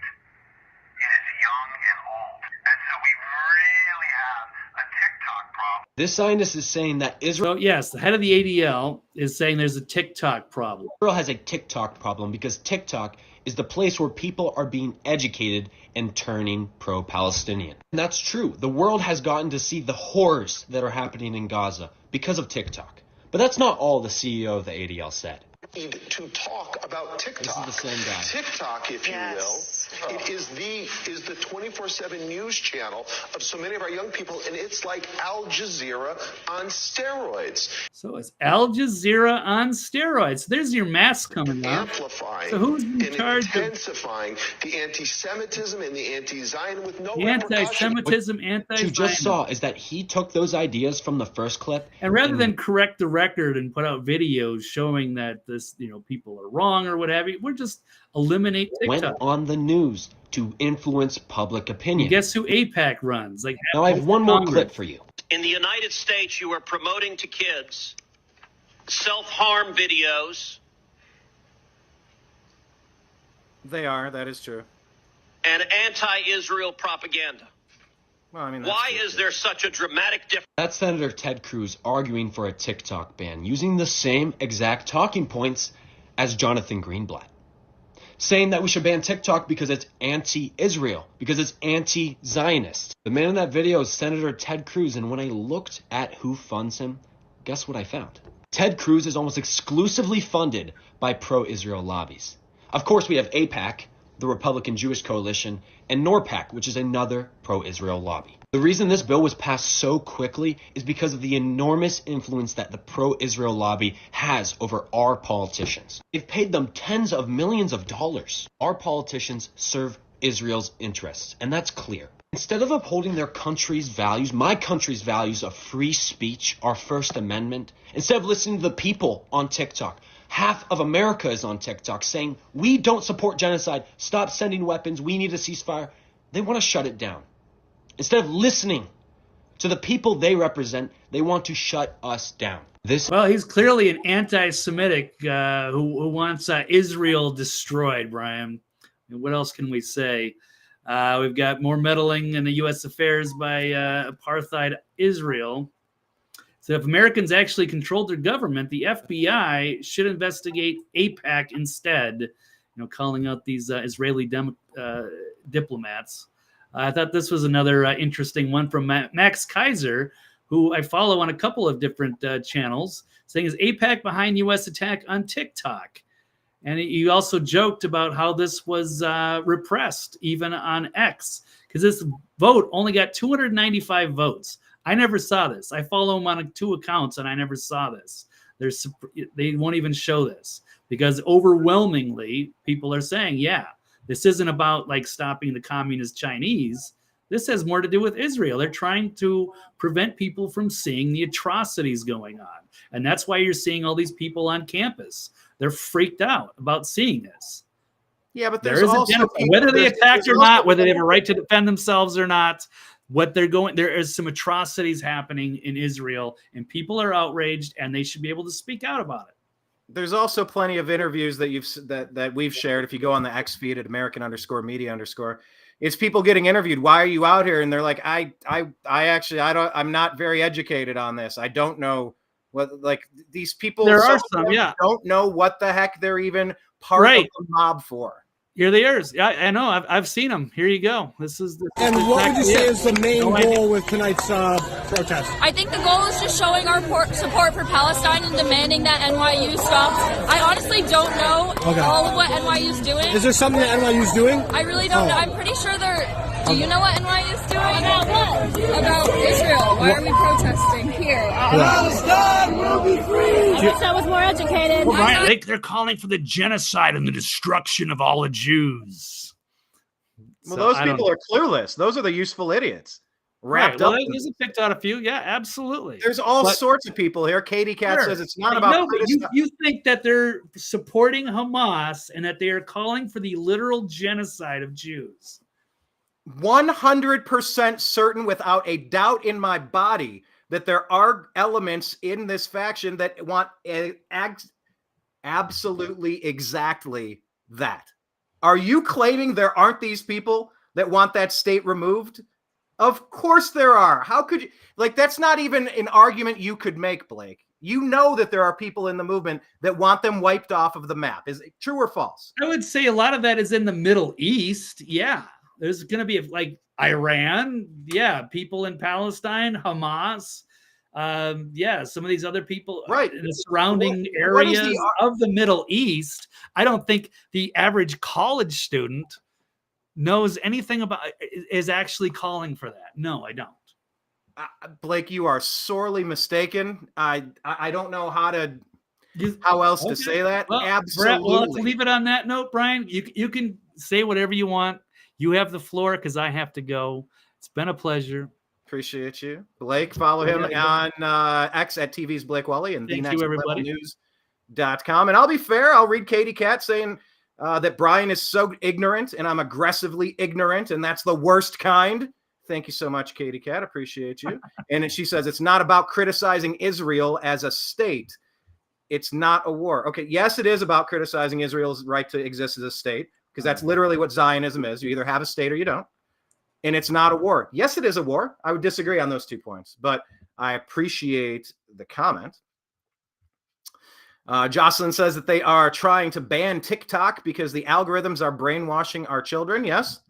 It is young and old. And so we really have a TikTok problem. This Zionist is saying that Israel... So, yes, the head of the ADL is saying there's a TikTok problem. Israel has a TikTok problem because TikTok is the place where people are being educated and turning pro-Palestinian. And that's true. The world has gotten to see the horrors that are happening in Gaza because of TikTok. But that's not all the CEO of the ADL said. To talk about TikTok. This is the same guy. TikTok, if you will, It is the 24/7 news channel of so many of our young people, and it's like Al Jazeera on steroids. So it's Al Jazeera on steroids. There's your mask coming up. Amplifying so who's in charge of intensifying the anti-Semitism and the anti-Zion with no anti-Semitism, What you just saw is that he took those ideas from the first clip, and rather than correct the record and put out videos showing that this, people are wrong or what have you, we're just eliminate TikTok. Went on the news to influence public opinion. And guess who AIPAC runs? Now I have one more clip for you. In the United States, you are promoting to kids self-harm videos. They are. That is true. And anti-Israel propaganda. Well, I mean, why is there such a dramatic difference? That's Senator Ted Cruz arguing for a TikTok ban, using the same exact talking points as Jonathan Greenblatt, saying that we should ban TikTok because it's anti-Israel, because it's anti-Zionist. The man in that video is Senator Ted Cruz, and when I looked at who funds him, guess what I found? Ted Cruz is almost exclusively funded by pro-Israel lobbies. Of course, we have AIPAC, the Republican Jewish Coalition, and NORPAC, which is another pro-Israel lobby. The reason this bill was passed so quickly is because of the enormous influence that the pro-Israel lobby has over our politicians. They've paid them tens of millions of dollars. Our politicians serve Israel's interests, and that's clear. Instead of upholding their country's values, my country's values of free speech, our First Amendment, instead of listening to the people on TikTok, half of America is on TikTok saying, we don't support genocide, stop sending weapons, we need a ceasefire. They want to shut it down. Instead of listening to the people they represent, they want to shut us down. Well, he's clearly an anti-Semitic who wants Israel destroyed, Brian. And what else can we say? We've got more meddling in the U.S. affairs by apartheid Israel. So if Americans actually controlled their government, the FBI should investigate AIPAC instead, calling out these Israeli diplomats. I thought this was another interesting one from Max Kaiser, who I follow on a couple of different channels, saying, is AIPAC behind U.S. attack on TikTok? And he also joked about how this was repressed, even on X, because this vote only got 295 votes. I never saw this. I follow him on 2 accounts, and I never saw this. They won't even show this because overwhelmingly people are saying, yeah, this isn't about stopping the communist Chinese. This has more to do with Israel. They're trying to prevent people from seeing the atrocities going on. And that's why you're seeing all these people on campus. They're freaked out about seeing this. Yeah, but there is also whether they attacked or not, whether they have a right to defend themselves or not, there is some atrocities happening in Israel, and people are outraged, and they should be able to speak out about it. There's also plenty of interviews that we've shared. If you go on the X feed at American_media_, it's people getting interviewed. Why are you out here? And they're like, I'm not very educated on this. I don't know what, these people don't know what the heck they're even part of the mob for. Here they are. Yeah, I know. I've seen them. Here you go. This is what would you say is the main goal with tonight's protest? I think the goal is just showing our support for Palestine and demanding that NYU stops. I honestly don't know all of what NYU's doing. Is there something that NYU's doing? I really don't know. I'm pretty sure they're... Do you know what NYU's doing? About what? About Israel. Why are we protesting here? Palestine will be free! I wish I was more educated. Well, Ryan, they're calling for the genocide and the destruction of all the Jews. Well, those people are clueless. Those are the useful idiots. Wrapped up. There's picked out a few. Yeah, absolutely. There's all sorts of people here. Katie Cat says it's not about... No, you think that they're supporting Hamas and that they are calling for the literal genocide of Jews. 100% certain, without a doubt in my body, that there are elements in this faction that want absolutely exactly that. Are you claiming there aren't these people that want that state removed? Of course there are. How could you? That's not even an argument you could make, Blake. You know that there are people in the movement that want them wiped off of the map. Is it true or false? I would say a lot of that is in the Middle East. Yeah. There's going to be Iran, people in Palestine, Hamas, some of these other people in the surrounding areas of the Middle East. I don't think the average college student knows anything about, is actually calling for that. No, I don't. Blake, you are sorely mistaken. I don't know how else to say that. Well, Absolutely. Well, let's leave it on that note, Brian. You can say whatever you want. You have the floor because I have to go. It's been a pleasure. Appreciate you. Blake, follow him on X at TV's Blake Wally and thenextlevelnews.com. And I'll be fair. I'll read Katie Cat saying that Brian is so ignorant and I'm aggressively ignorant, and that's the worst kind. Thank you so much, Katie Cat. Appreciate you. And she says it's not about criticizing Israel as a state. It's not a war. Okay, yes, it is about criticizing Israel's right to exist as a state, because that's literally what Zionism is. You either have a state or you don't. And it's not a war. Yes, it is a war. I would disagree on those 2 points, but I appreciate the comment. Jocelyn says that they are trying to ban TikTok because the algorithms are brainwashing our children. Yes.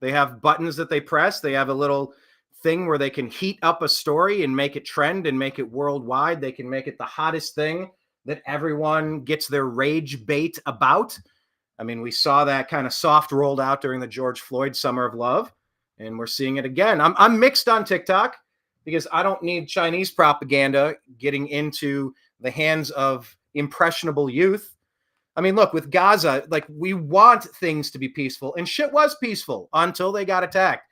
They have buttons that they press. They have a little thing where they can heat up a story and make it trend and make it worldwide. They can make it the hottest thing that everyone gets their rage bait about. I mean, we saw that kind of soft rolled out during the George Floyd Summer of Love, and we're seeing it again. I'm mixed on TikTok because I don't need Chinese propaganda getting into the hands of impressionable youth. I mean, look, with Gaza, like, we want things to be peaceful, and shit was peaceful until they got attacked.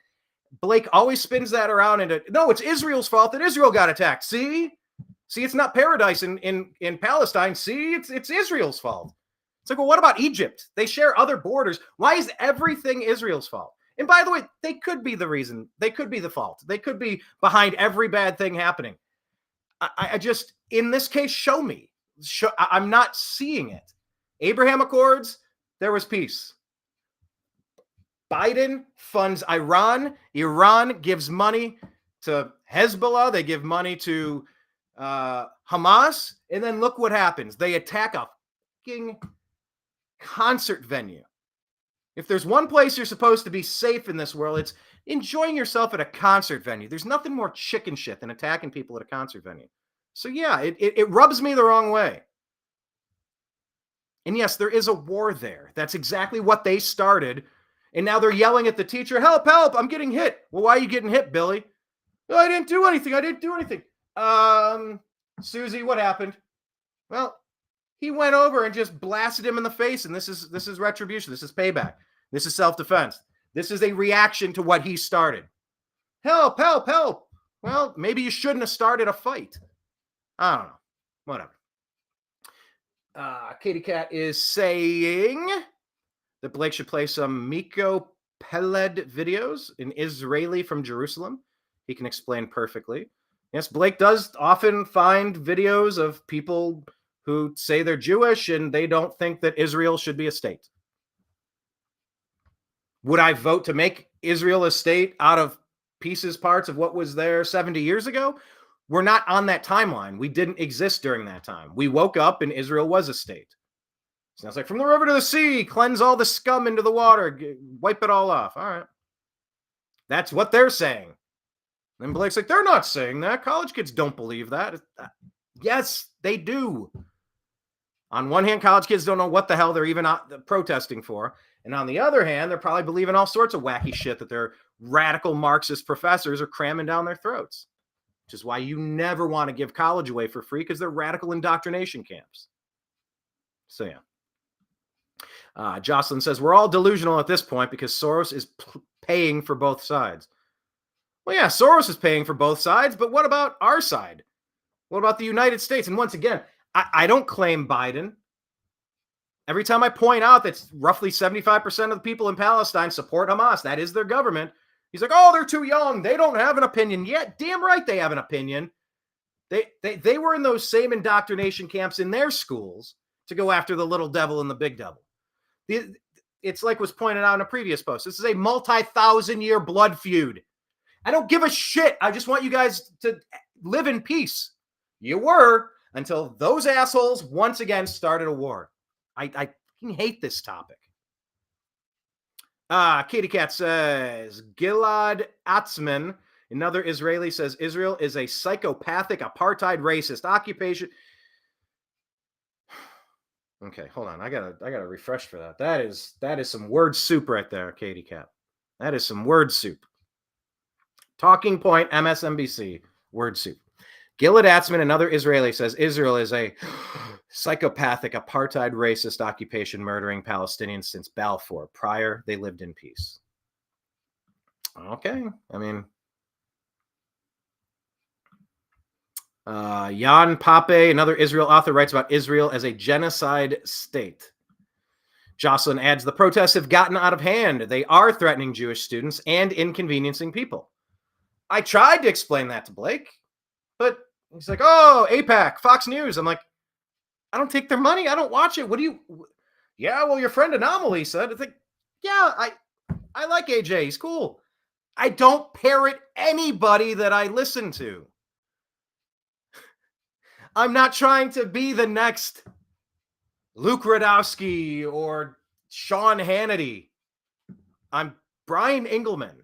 Blake always spins that around into, no, it's Israel's fault that Israel got attacked. See, it's not paradise in Palestine. See, it's Israel's fault. It's like, well, what about Egypt? They share other borders. Why is everything Israel's fault? And by the way, they could be the reason. They could be the fault. They could be behind every bad thing happening. I just, in this case, show me. I'm not seeing it. Abraham Accords, there was peace. Biden funds Iran. Iran gives money to Hezbollah. They give money to Hamas. And then look what happens. They attack a fucking concert venue. If there's one place you're supposed to be safe in this world, it's enjoying yourself at a concert venue. There's nothing more chicken shit than attacking people at a concert venue. So yeah, it rubs me the wrong way. And yes, there is a war there. That's exactly what they started. And now they're yelling at the teacher, help, help, I'm getting hit. Well, why are you getting hit, Billy? Oh, I didn't do anything. Susie, what happened? Well, he went over and just blasted him in the face. And this is retribution. This is payback. This is self-defense. This is a reaction to what he started. Help, help, help. Well, maybe you shouldn't have started a fight. I don't know. Whatever. Katie Cat is saying that Blake should play some Miko Peled videos, an Israeli from Jerusalem. He can explain perfectly. Yes, Blake does often find videos of people who say they're Jewish and they don't think that Israel should be a state. Would I vote to make Israel a state out of parts of what was there 70 years ago? We're not on that timeline. We didn't exist during that time. We woke up and Israel was a state. So it's like, from the river to the sea, cleanse all the scum into the water, wipe it all off. All right. That's what they're saying. And Blake's like, they're not saying that. College kids don't believe that. Yes, they do. On one hand, college kids don't know what the hell they're even protesting for. And on the other hand, they're probably believing all sorts of wacky shit that their radical Marxist professors are cramming down their throats. Which is why you never want to give college away for free, because they're radical indoctrination camps. So yeah. Jocelyn says, we're all delusional at this point because Soros is paying for both sides. Well, yeah, Soros is paying for both sides, but what about our side? What about the United States? And once again, I don't claim Biden. Every time I point out that roughly 75% of the people in Palestine support Hamas, that is their government, he's like, oh, they're too young. They don't have an opinion yet. Damn right they have an opinion. They were in those same indoctrination camps in their schools to go after the little devil and the big devil. It's like was pointed out in a previous post. This is a multi-thousand-year blood feud. I don't give a shit. I just want you guys to live in peace. You were, until those assholes once again started a war. I hate this topic. Katie Cat says, Gilad Atzman, another Israeli, says Israel is a psychopathic, apartheid, racist occupation. Okay, hold on. I gotta refresh for that. That is some word soup right there, Katie Cat. That is some word soup. Talking point, MSNBC, word soup. Gilad Atzmon, another Israeli, says Israel is a psychopathic, apartheid, racist occupation murdering Palestinians since Balfour. Prior, they lived in peace. Okay, I mean, Jan Pape, another Israel author, writes about Israel as a genocide state. Jocelyn adds, the protests have gotten out of hand. They are threatening Jewish students and inconveniencing people. I tried to explain that to Blake, but he's like, oh, AIPAC, Fox News. I'm like, I don't take their money. I don't watch it. What do you? Yeah, well, your friend Anomaly said. It's like, yeah, I like AJ. He's cool. I don't parrot anybody that I listen to. I'm not trying to be the next Luke Radowski or Sean Hannity. I'm Brian Engelman.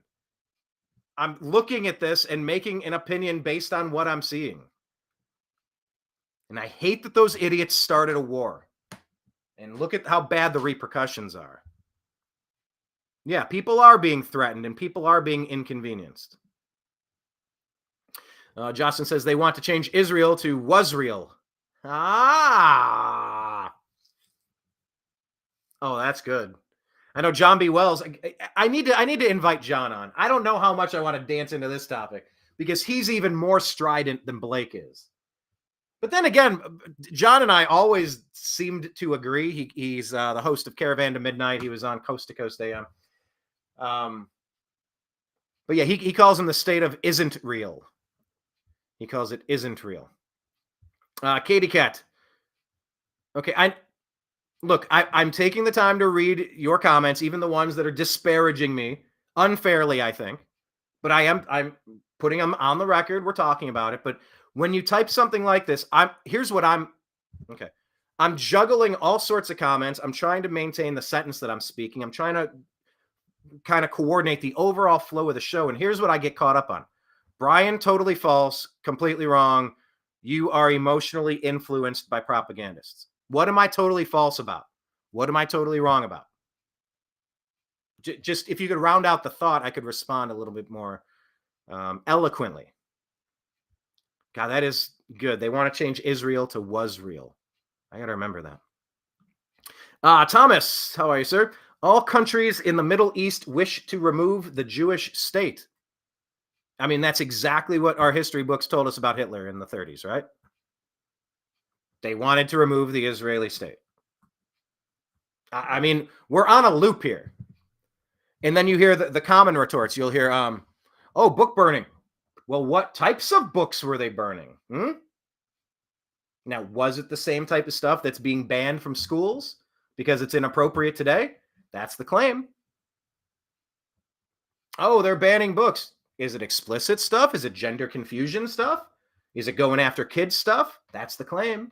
I'm looking at this and making an opinion based on what I'm seeing. And I hate that those idiots started a war. And look at how bad the repercussions are. Yeah, people are being threatened and people are being inconvenienced. Jocelyn says they want to change Israel to was real. Ah. Oh, that's good. I know John B. Wells. I need to invite John on. I don't know how much I want to dance into this topic because he's even more strident than Blake is. But then again, John and I always seemed to agree. He's the host of Caravan to Midnight. He was on Coast to Coast AM. But yeah, he calls him the state of isn't real. He calls it isn't real. Katie Cat. Okay, I'm taking the time to read your comments, even the ones that are disparaging me unfairly, I think. But I'm putting them on the record. We're talking about it. But when you type something like this, I'm juggling all sorts of comments. I'm trying to maintain the sentence that I'm speaking. I'm trying to kind of coordinate the overall flow of the show. And here's what I get caught up on. Brian, totally false, completely wrong. You are emotionally influenced by propagandists. What am I totally false about? What am I totally wrong about? Just if you could round out the thought, I could respond a little bit more eloquently. God, that is good. They want to change Israel to was real. I got to remember that. Thomas, how are you, sir? All countries in the Middle East wish to remove the Jewish state. I mean, that's exactly what our history books told us about Hitler in the 30s, right? They wanted to remove the Israeli state. I mean, we're on a loop here. And then you hear the common retorts. You'll hear, oh, book burning. Well, what types of books were they burning? Now, was it the same type of stuff that's being banned from schools because it's inappropriate today? That's the claim. Oh, they're banning books. Is it explicit stuff? Is it gender confusion stuff? Is it going after kids stuff? That's the claim.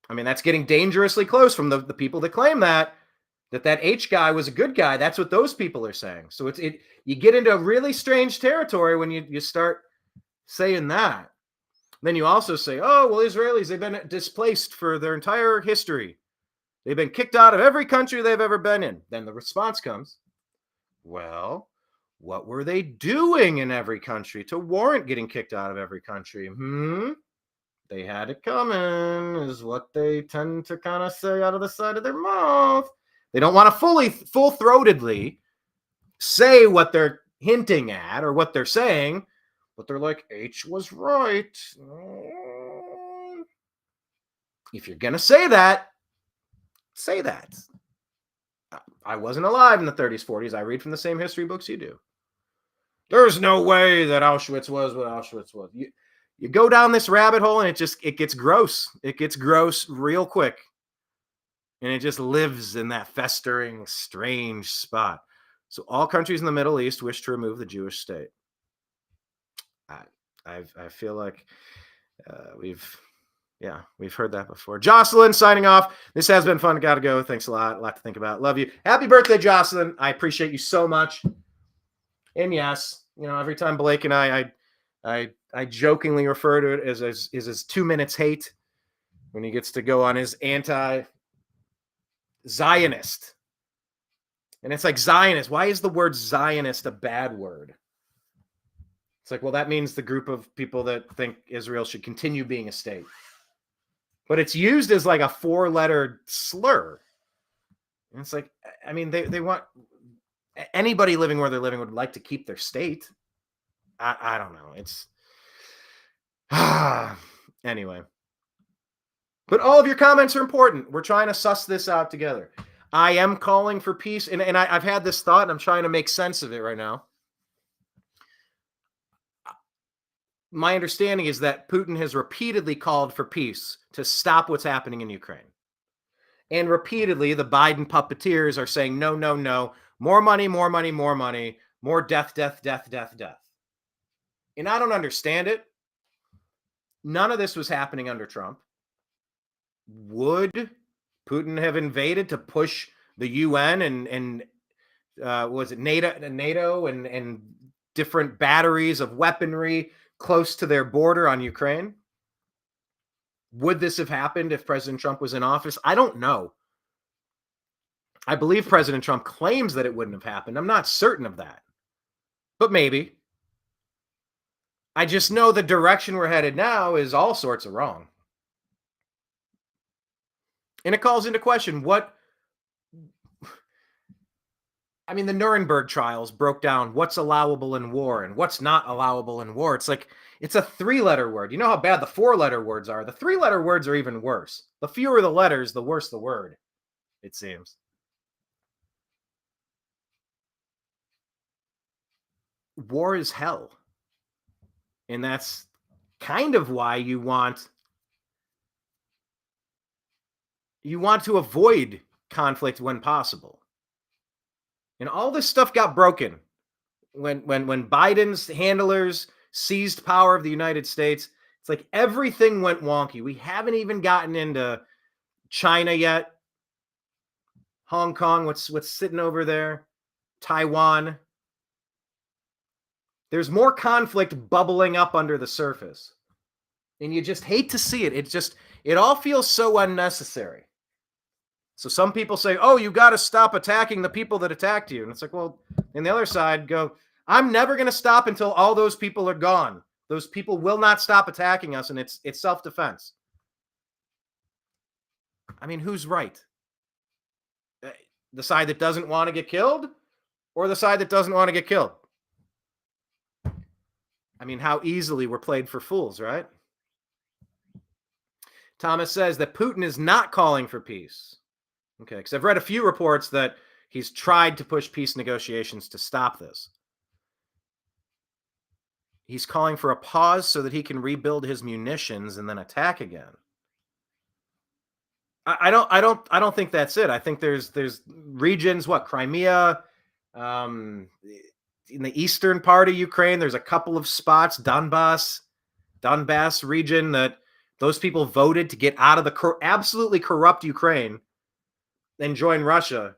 I mean, that's getting dangerously close from the people that claim that H guy was a good guy. That's what those people are saying. So you get into really strange territory when you start saying that. Then you also say, oh, well, Israelis, they've been displaced for their entire history. They've been kicked out of every country they've ever been in. Then the response comes, well, what were they doing in every country to warrant getting kicked out of every country? They had it coming, is what they tend to kind of say out of the side of their mouth. They don't want to full-throatedly say what they're hinting at or what they're saying, but they're like, H was right. If you're going to say that, say that. I wasn't alive in the 30s, 40s. I read from the same history books you do. There's no way that Auschwitz was what Auschwitz was. You go down this rabbit hole and it gets gross. It gets gross real quick. And it just lives in that festering, strange spot. So all countries in the Middle East wish to remove the Jewish state. I feel like we've heard that before. Jocelyn signing off. This has been fun. Gotta go. Thanks a lot. A lot to think about. Love you. Happy birthday, Jocelyn. I appreciate you so much. And yes, every time Blake and I jokingly refer to it as his 2 minutes hate when he gets to go on his anti-Zionist And it's like Zionist. Why is the word Zionist a bad word? It's like, well, that means the group of people that think Israel should continue being a state. But it's used as like a 4-letter slur. And it's like, I mean, they want anybody living where they're living would like to keep their state. I don't know. It's anyway. But all of your comments are important. We're trying to suss this out together. I am calling for peace. And I've had this thought, and I'm trying to make sense of it right now. My understanding is that Putin has repeatedly called for peace to stop what's happening in Ukraine. And repeatedly, the Biden puppeteers are saying, no, no, no, more money, more money, more money, more death, death, death, death, death. And I don't understand it. None of this was happening under Trump. Would Putin have invaded to push the UN and was it NATO and different batteries of weaponry close to their border on Ukraine? Would this have happened if President Trump was in office? I don't know. I believe President Trump claims that it wouldn't have happened. I'm not certain of that, but maybe. I just know the direction we're headed now is all sorts of wrong. And it calls into question the Nuremberg trials broke down what's allowable in war and what's not allowable in war. It's like, it's a 3-letter word. You know how bad the 4-letter words are. The 3-letter words are even worse. The fewer the letters, the worse the word, it seems. War is hell. And that's kind of why you want to avoid conflict when possible. And all this stuff got broken when Biden's handlers seized power of the United States. It's like everything went wonky. We haven't even gotten into China yet. Hong Kong, what's sitting over there? Taiwan. There's more conflict bubbling up under the surface. And you just hate to see it. It all feels so unnecessary. So some people say, oh, you got to stop attacking the people that attacked you. And it's like, well, and the other side go, I'm never going to stop until all those people are gone. Those people will not stop attacking us, and it's self-defense. I mean, who's right? The side that doesn't want to get killed, or the side that doesn't want to get killed? I mean, how easily we're played for fools, right? Thomas says that Putin is not calling for peace. Okay, because I've read a few reports that he's tried to push peace negotiations to stop this. He's calling for a pause so that he can rebuild his munitions and then attack again. I don't think that's it. I think there's regions, Crimea, in the eastern part of Ukraine, there's a couple of spots, Donbass region, that those people voted to get out of the absolutely corrupt Ukraine and join Russia.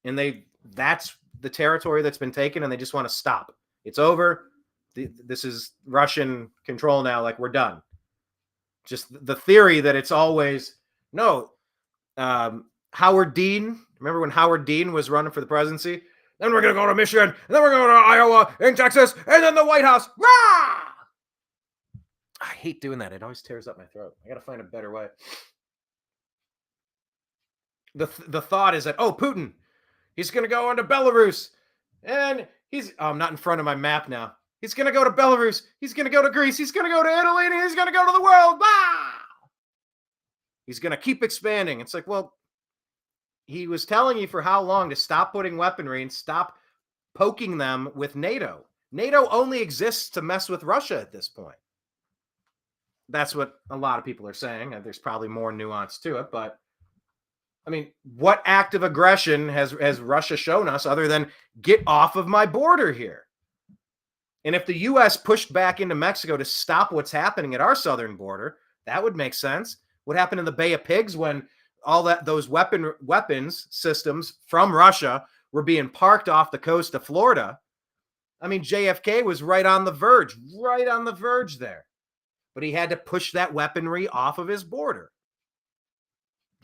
And that's the territory that's been taken, and they just want to stop. It's over. This is Russian control now. Like, we're done. Just the theory that it's always, no. Howard Dean, remember when Howard Dean was running for the presidency? Then we're going to go to Michigan, and then we're going to Iowa, and Texas, and then the White House. Rah! I hate doing that. It always tears up my throat. I got to find a better way. The thought is that, Putin, he's going to go into Belarus, and I'm not in front of my map now. He's going to go to Belarus. He's going to go to Greece. He's going to go to Italy, and he's going to go to the world. Bah! He's going to keep expanding. It's like, well, he was telling you for how long to stop putting weaponry and stop poking them with NATO. NATO only exists to mess with Russia at this point. That's what a lot of people are saying. There's probably more nuance to it, but I mean, what act of aggression has Russia shown us other than get off of my border here? And if the U.S. pushed back into Mexico to stop what's happening at our southern border, that would make sense. What happened in the Bay of Pigs when all those weapons systems from Russia were being parked off the coast of Florida? I mean, JFK was right on the verge there. But he had to push that weaponry off of his border.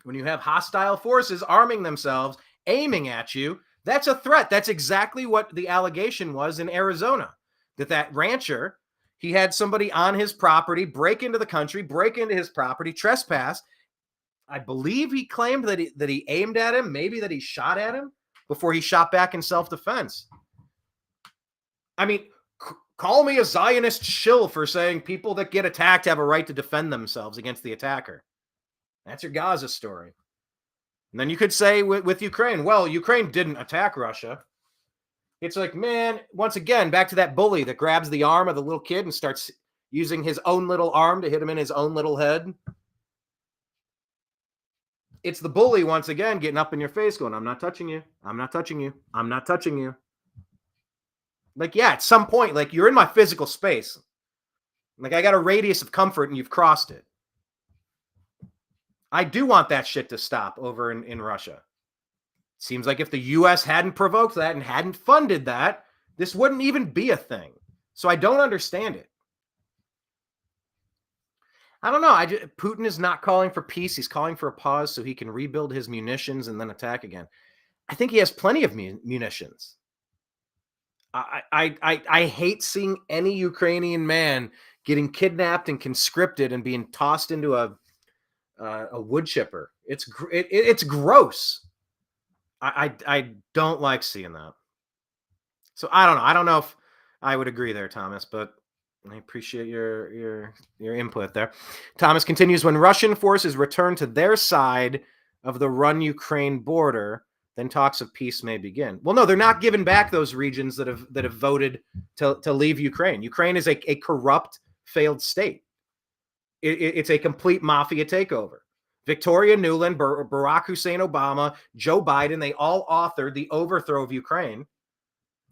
When you have hostile forces arming themselves, aiming at you, That's a threat. That's exactly what the allegation was in Arizona, that rancher, he had somebody on his property break into the country, break into his property, trespass. I believe he claimed that he aimed at him, maybe that he shot at him before he shot back in self-defense. I mean, call me a Zionist shill for saying people that get attacked have a right to defend themselves against the attacker. That's your Gaza story. And then you could say with Ukraine, well, Ukraine didn't attack Russia. It's like, man, once again, back to that bully that grabs the arm of the little kid and starts using his own little arm to hit him in his own little head. It's the bully, once again, getting up in your face going, I'm not touching you. I'm not touching you. I'm not touching you. Like, yeah, at some point, like, you're in my physical space. Like, I got a radius of comfort and you've crossed it. I do want that shit to stop over in Russia. Seems like if the U.S. hadn't provoked that and hadn't funded that, this wouldn't even be a thing. So I don't understand it. I don't know. Putin is not calling for peace. He's calling for a pause so he can rebuild his munitions and then attack again. I think he has plenty of munitions. I hate seeing any Ukrainian man getting kidnapped and conscripted and being tossed into a wood chipper. It's gross. I don't like seeing that. So I don't know. I don't know if I would agree there, Thomas, but I appreciate your input there. Thomas continues, when Russian forces return to their side of the run Ukraine border, then talks of peace may begin. Well, no, they're not giving back those regions that have voted to leave Ukraine. Ukraine is a corrupt, failed state. It's a complete mafia takeover. Victoria Nuland, Barack Hussein Obama, Joe Biden, they all authored the overthrow of Ukraine.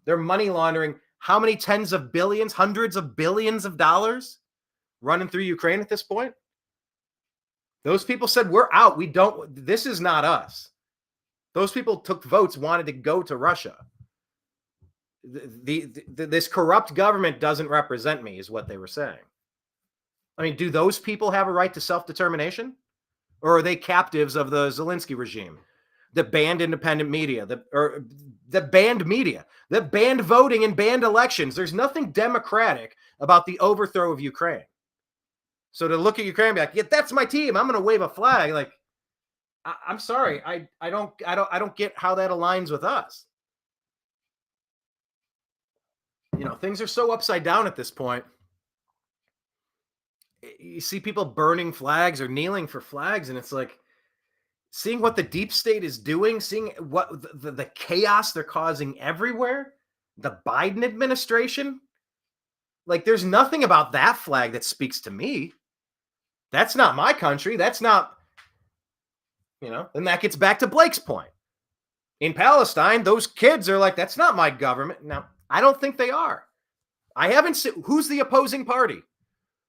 They're money laundering how many tens of billions, hundreds of billions of dollars running through Ukraine at this point? Those people said, we're out. This is not us. Those people took votes, wanted to go to Russia. This corrupt government doesn't represent me, is what they were saying. I mean, do those people have a right to self-determination? Or are they captives of the Zelensky regime that banned independent media, that banned media, that banned voting and banned elections? There's nothing democratic about the overthrow of Ukraine. So to look at Ukraine and be like, yeah, that's my team, I'm going to wave a flag. Like, I'm sorry, I don't get how that aligns with us. You know, things are so upside down at this point. You see people burning flags or kneeling for flags, and it's like seeing what the deep state is doing, seeing what the chaos they're causing everywhere, the Biden administration. Like, there's nothing about that flag that speaks to me. That's not my country. That's not, and that gets back to Blake's point. In Palestine, those kids are like, that's not my government. Now, I don't think they are. I haven't seen, who's the opposing party?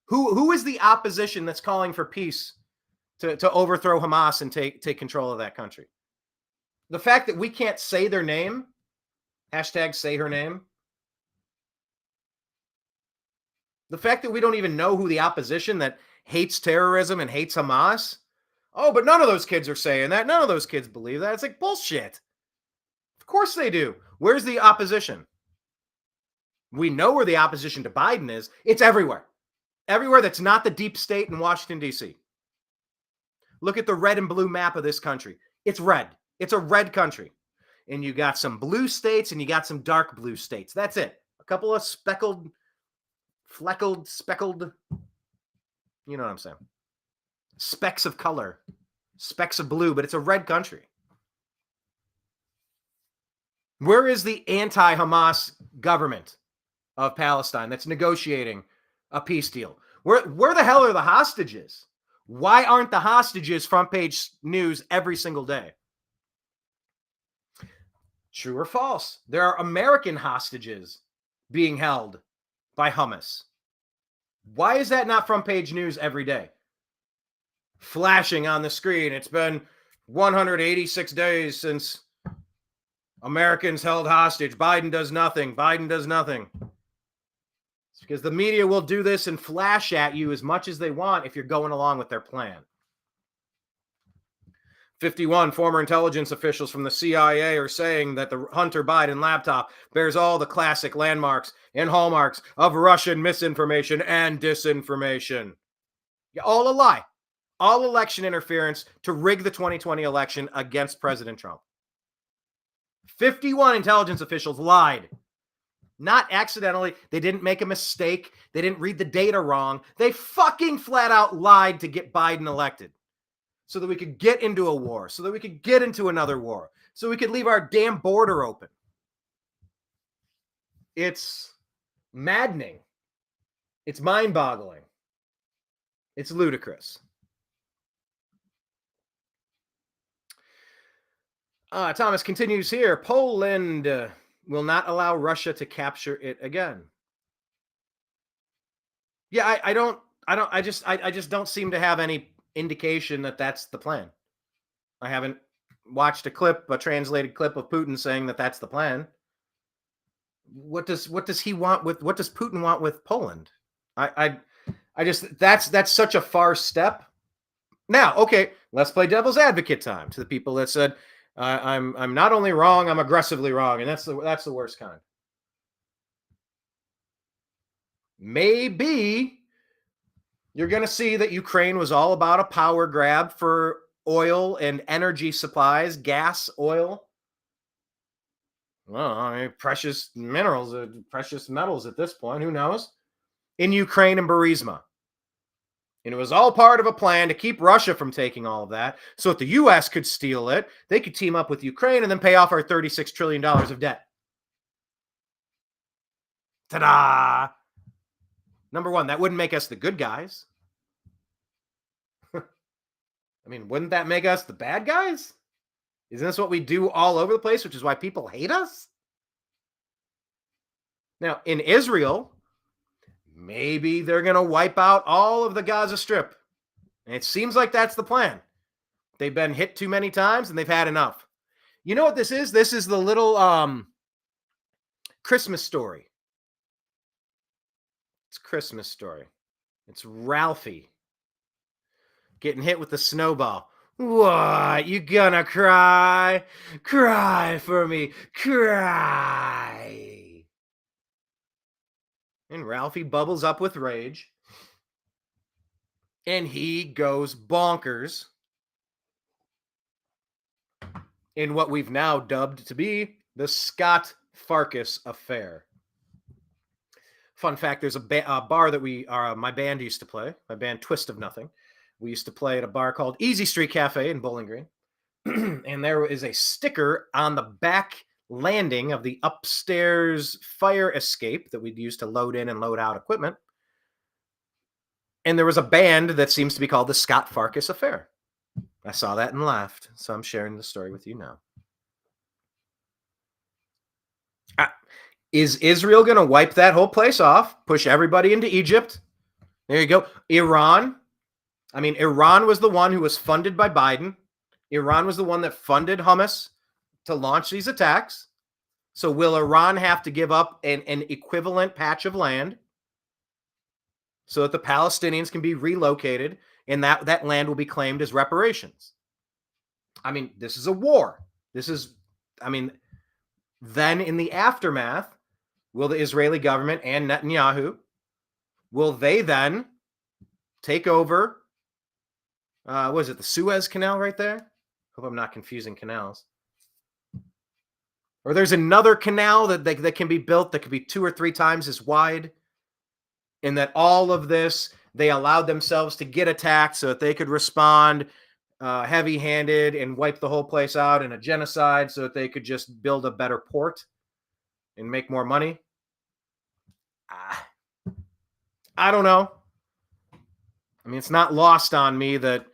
Who is the opposition that's calling for peace to overthrow Hamas and take control of that country? The fact that we can't say their name, hashtag say her name. The fact that we don't even know who the opposition that hates terrorism and hates Hamas. Oh, but none of those kids are saying that. None of those kids believe that. It's like bullshit. Of course they do. Where's the opposition? We know where the opposition to Biden is. It's everywhere. Everywhere that's not the deep state in Washington, D.C. Look at the red and blue map of this country. It's red. It's a red country. And you got some blue states and you got some dark blue states. That's it. A couple of speckled, you know what I'm saying? Specks of color, specks of blue, but it's a red country. Where is the anti-Hamas government of Palestine that's negotiating a peace deal? Where the hell are the hostages? Why aren't the hostages front page news every single day? True or false? There are American hostages being held by Hamas. Why is that not front page news every day? Flashing on the screen. It's been 186 days since Americans held hostage. Biden does nothing. Biden does nothing. It's because the media will do this and flash at you as much as they want if you're going along with their plan. 51 former intelligence officials from the CIA are saying that the Hunter Biden laptop bears all the classic landmarks and hallmarks of Russian misinformation and disinformation. All a lie. All election interference to rig the 2020 election against President Trump. 51 intelligence officials lied. Not accidentally. They didn't make a mistake. They didn't read the data wrong. They fucking flat out lied to get Biden elected so that we could get into a war, so that we could get into another war, so we could leave our damn border open. It's maddening. It's mind-boggling. It's ludicrous. Thomas continues here. Poland will not allow Russia to capture it again. Yeah, I just don't seem to have any indication that that's the plan. I haven't watched a translated clip of Putin saying that that's the plan. What does Putin want with Poland? That's such a far step. Now, okay, let's play devil's advocate time to the people that said, I'm not only wrong, I'm aggressively wrong, and that's the worst kind. Maybe you're going to see that Ukraine was all about a power grab for oil and energy supplies, gas, oil. Well, I mean, precious minerals, precious metals at this point, who knows? In Ukraine and Burisma. And it was all part of a plan to keep Russia from taking all of that so that the U.S. could steal it. They could team up with Ukraine and then pay off our $36 trillion of debt. Ta-da! Number one, that wouldn't make us the good guys. I mean, wouldn't that make us the bad guys? Isn't this what we do all over the place, which is why people hate us? Now, in Israel, maybe they're going to wipe out all of the Gaza Strip. And it seems like that's the plan. They've been hit too many times and they've had enough. You know what this is? This is the little Christmas story. It's Christmas story. It's Ralphie getting hit with the snowball. What? You gonna cry? Cry for me. Cry. And Ralphie bubbles up with rage. And he goes bonkers in what we've now dubbed to be the Scott Farkas affair. Fun fact, there's a bar that my band used to play, my band Twist of Nothing. We used to play at a bar called Easy Street Cafe in Bowling Green. And there is a sticker on the back landing of the upstairs fire escape that we'd use to load in and load out equipment. And there was a band that seems to be called the Scott Farkas Affair. I saw that and laughed, so I'm sharing the story with you now. Is Israel going to wipe that whole place off, push everybody into Egypt? There you go. Iran was the one who was funded by Biden. Iran was the one that funded Hamas to launch these attacks. So will Iran have to give up an equivalent patch of land so that the Palestinians can be relocated and that land will be claimed as reparations? I mean, this is a war. Then in the aftermath, will the Israeli government and Netanyahu, will they then take over, what is it, the Suez Canal right there? Hope I'm not confusing canals. Or there's another canal that can be built that could be 2 or 3 times as wide. And that all of this, they allowed themselves to get attacked so that they could respond heavy-handed and wipe the whole place out in a genocide so that they could just build a better port and make more money. I don't know. I mean, it's not lost on me that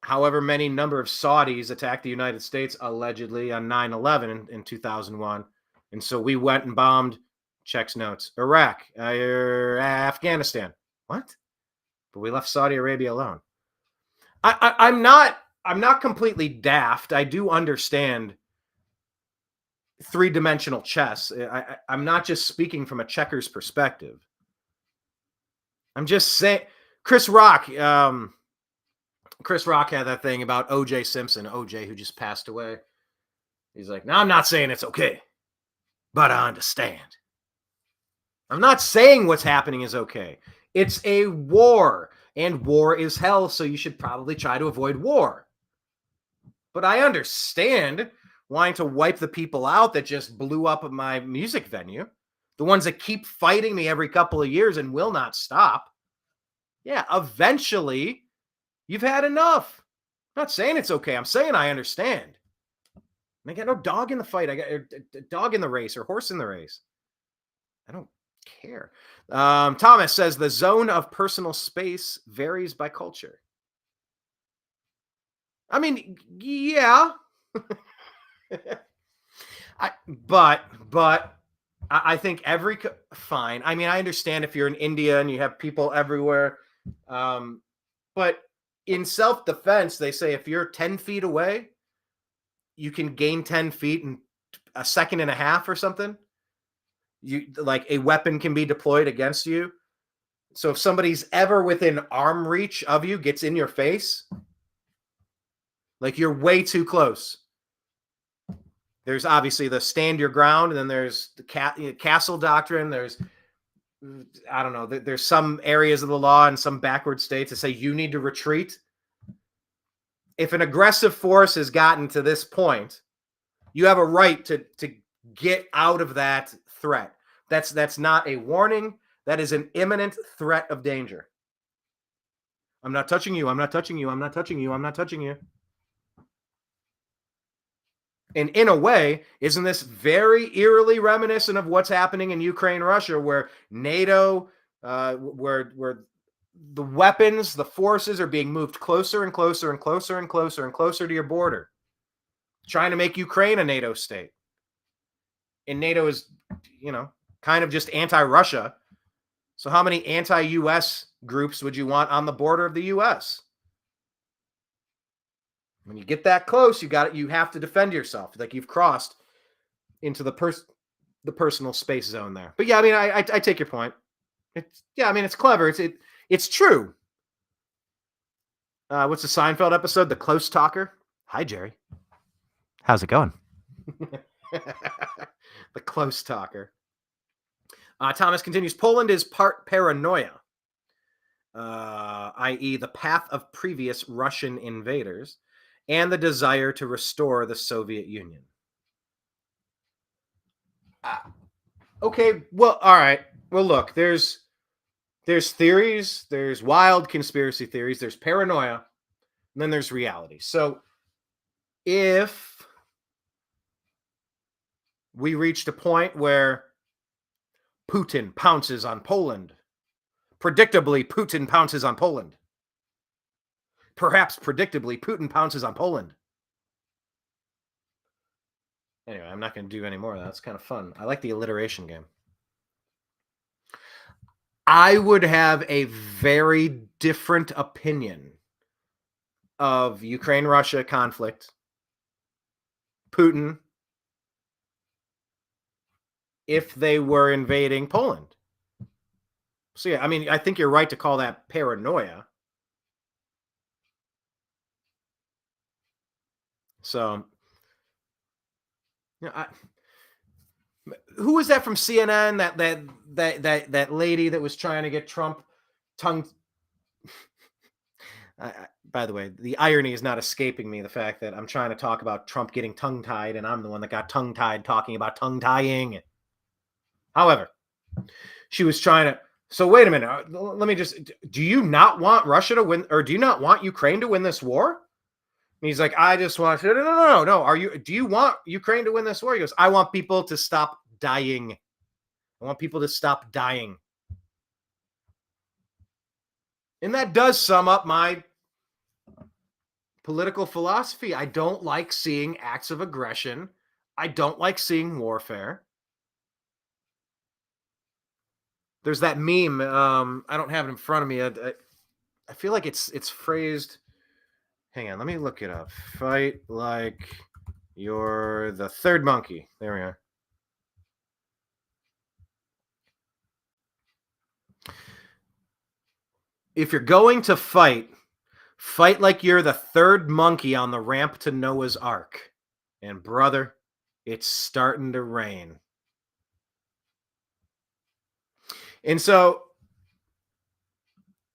however many number of Saudis attacked the United States allegedly on 9/11 in 2001. And so we went and bombed, checks notes, Iraq, Afghanistan. What? But we left Saudi Arabia alone. I'm not completely daft. I do understand three-dimensional chess. I'm not just speaking from a checker's perspective. I'm just saying, Chris Rock, Chris Rock had that thing about O.J. Simpson, O.J. who just passed away. He's like, now I'm not saying it's okay, but I understand. I'm not saying what's happening is okay. It's a war, and war is hell, so you should probably try to avoid war. But I understand wanting to wipe the people out that just blew up at my music venue, the ones that keep fighting me every couple of years and will not stop. Yeah, eventually, you've had enough. I'm not saying it's okay. I'm saying I understand. I got no dog in the fight. I got a dog in the race or horse in the race. I don't care. Thomas says the zone of personal space varies by culture. I mean, yeah. But I think fine. I mean, I understand if you're in India and you have people everywhere. But in self-defense, they say if you're 10 feet away, you can gain 10 feet in a second and a half or something. Like a weapon can be deployed against you. So if somebody's ever within arm reach of you, gets in your face, like you're way too close. There's obviously the stand your ground, and then there's the castle doctrine. There's, I don't know, there's some areas of the law in some backward states that say you need to retreat. If an aggressive force has gotten to this point, you have a right to get out of that threat. That's not a warning. That is an imminent threat of danger. I'm not touching you. I'm not touching you. I'm not touching you. I'm not touching you. And in a way, isn't this very eerily reminiscent of what's happening in Ukraine, Russia, where NATO, where the weapons, the forces are being moved closer and closer and closer and closer and closer to your border, trying to make Ukraine a NATO state. And NATO is, kind of just anti-Russia. So how many anti-US groups would you want on the border of the US? When you get that close, you have to defend yourself. Like you've crossed into the personal space zone there. But yeah, I mean, I take your point. It's clever. It's true. What's the Seinfeld episode? The Close Talker. Hi, Jerry. How's it going? The Close Talker. Thomas continues, Poland is part paranoia, i.e. the path of previous Russian invaders, and the desire to restore the Soviet Union. Okay, well, all right. Well, look, there's theories, there's wild conspiracy theories, there's paranoia, and then there's reality. So if we reached a point where Putin pounces on Poland, predictably, Putin pounces on Poland. Perhaps predictably, Putin pounces on Poland. Anyway, I'm not going to do any more of that. It's kind of fun. I like the alliteration game. I would have a very different opinion of Ukraine-Russia conflict, Putin, if they were invading Poland. So yeah, I mean, I think you're right to call that paranoia. So, who was that from CNN? That lady that was trying to get Trump tongue. By the way, the irony is not escaping me. The fact that I'm trying to talk about Trump getting tongue-tied, and I'm the one that got tongue-tied talking about tongue-tying. However, she was trying to. So wait a minute. Let me just. Do you not want Russia to win, or do you not want Ukraine to win this war? And he's like, I just want. No. Do you want Ukraine to win this war? He goes, I want people to stop dying. I want people to stop dying. And that does sum up my political philosophy. I don't like seeing acts of aggression. I don't like seeing warfare. There's that meme. I don't have it in front of me. I feel like it's phrased. Hang on, let me look it up. Fight like you're the third monkey. There we are. If you're going to fight Fight like you're the third monkey on the ramp to Noah's Ark. And brother, it's starting to rain. And so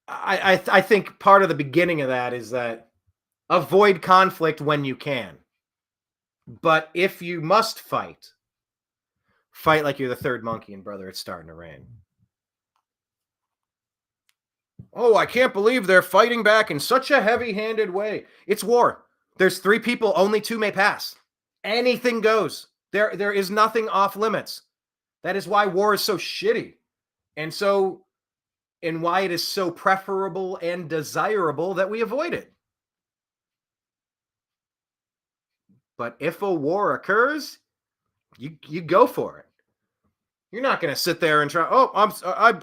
I think part of the beginning of that is that avoid conflict when you can. But if you must fight, fight like you're the third monkey and brother, it's starting to rain. Oh, I can't believe they're fighting back in such a heavy-handed way. It's war. There's 3 people, only 2 may pass. Anything goes. There is nothing off limits. That is why war is so shitty. And why it is so preferable and desirable that we avoid it. But if a war occurs, you go for it. You're not going to sit there and try, oh,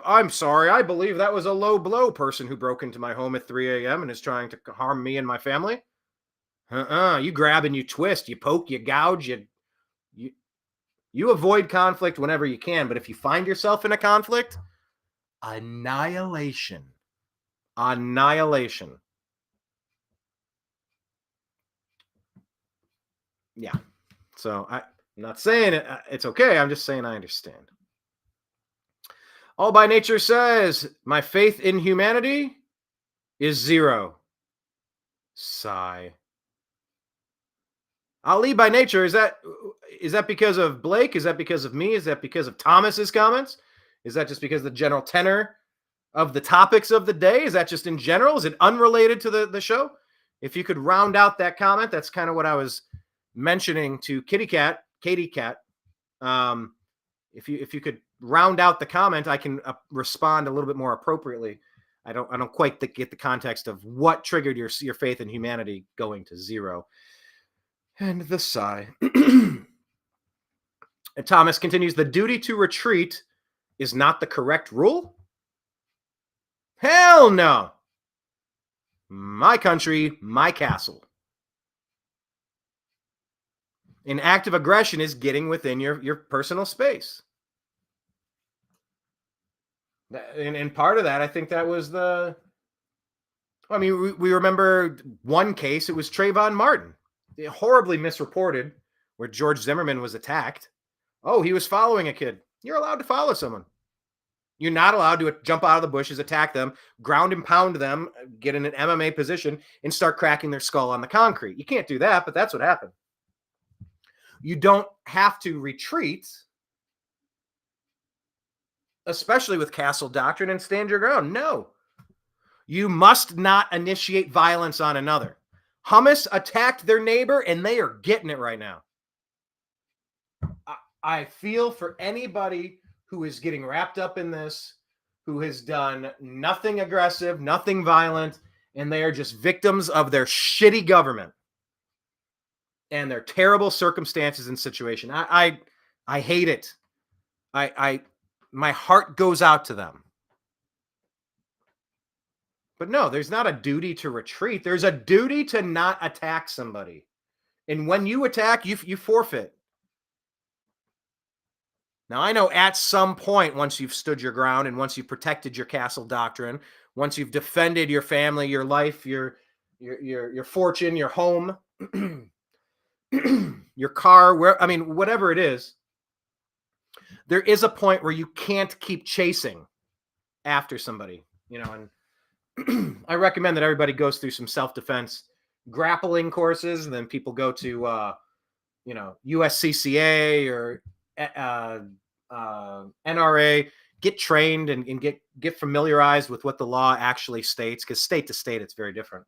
I'm sorry. I believe that was a low blow person who broke into my home at 3 a.m. and is trying to harm me and my family. You grab and you twist, you poke, you gouge, you avoid conflict whenever you can. But if you find yourself in a conflict, annihilation. Yeah. So I'm not saying it's okay. I'm just saying I understand. All by Nature says, my faith in humanity is 0. Sigh. Ali by Nature, is that because of Blake? Is that because of me? Is that because of Thomas's comments? Is that just because of the general tenor of the topics of the day? Is that just in general? Is it unrelated to the show? If you could round out that comment, that's kind of what I was mentioning to Katie Cat. If you could round out the comment, I can respond a little bit more appropriately. I don't quite get the context of what triggered your faith in humanity going to 0. And the sigh. And Thomas continues, the duty to retreat is not the correct rule? Hell no. My country, my castle. An act of aggression is getting within your personal space. And part of that, I think that was we remember one case, it was Trayvon Martin. Horribly misreported, where George Zimmerman was attacked. Oh, he was following a kid. You're allowed to follow someone. You're not allowed to jump out of the bushes, attack them, ground and pound them, get in an MMA position, and start cracking their skull on the concrete. You can't do that, but that's what happened. You don't have to retreat, especially with castle doctrine, and stand your ground. No. You must not initiate violence on another. Hamas attacked their neighbor, and they are getting it right now. I feel for anybody who is getting wrapped up in this, who has done nothing aggressive, nothing violent, and they are just victims of their shitty government and their terrible circumstances and situation. I hate it. My heart goes out to them. But no, there's not a duty to retreat. There's a duty to not attack somebody. And when you attack, you forfeit. Now, I know at some point, once you've stood your ground and once you've protected your castle doctrine, once you've defended your family, your life, your fortune, your home, your car, whatever it is, there is a point where you can't keep chasing after somebody, and I recommend that everybody goes through some self-defense grappling courses, and then people go to, USCCA or NRA, get trained and get familiarized with what the law actually states, because state to state, it's very different.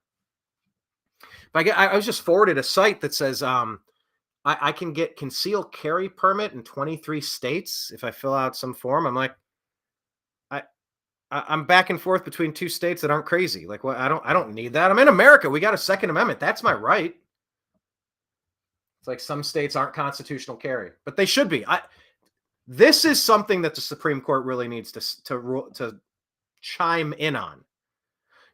But I was just forwarded a site that says I can get concealed carry permit in 23 states if I fill out some form. I'm like, I'm back and forth between 2 states that aren't crazy. Like, well, I don't need that. I'm in America. We got a Second Amendment. That's my right. It's like some states aren't constitutional carry, but they should be. This is something that the Supreme Court really needs to chime in on.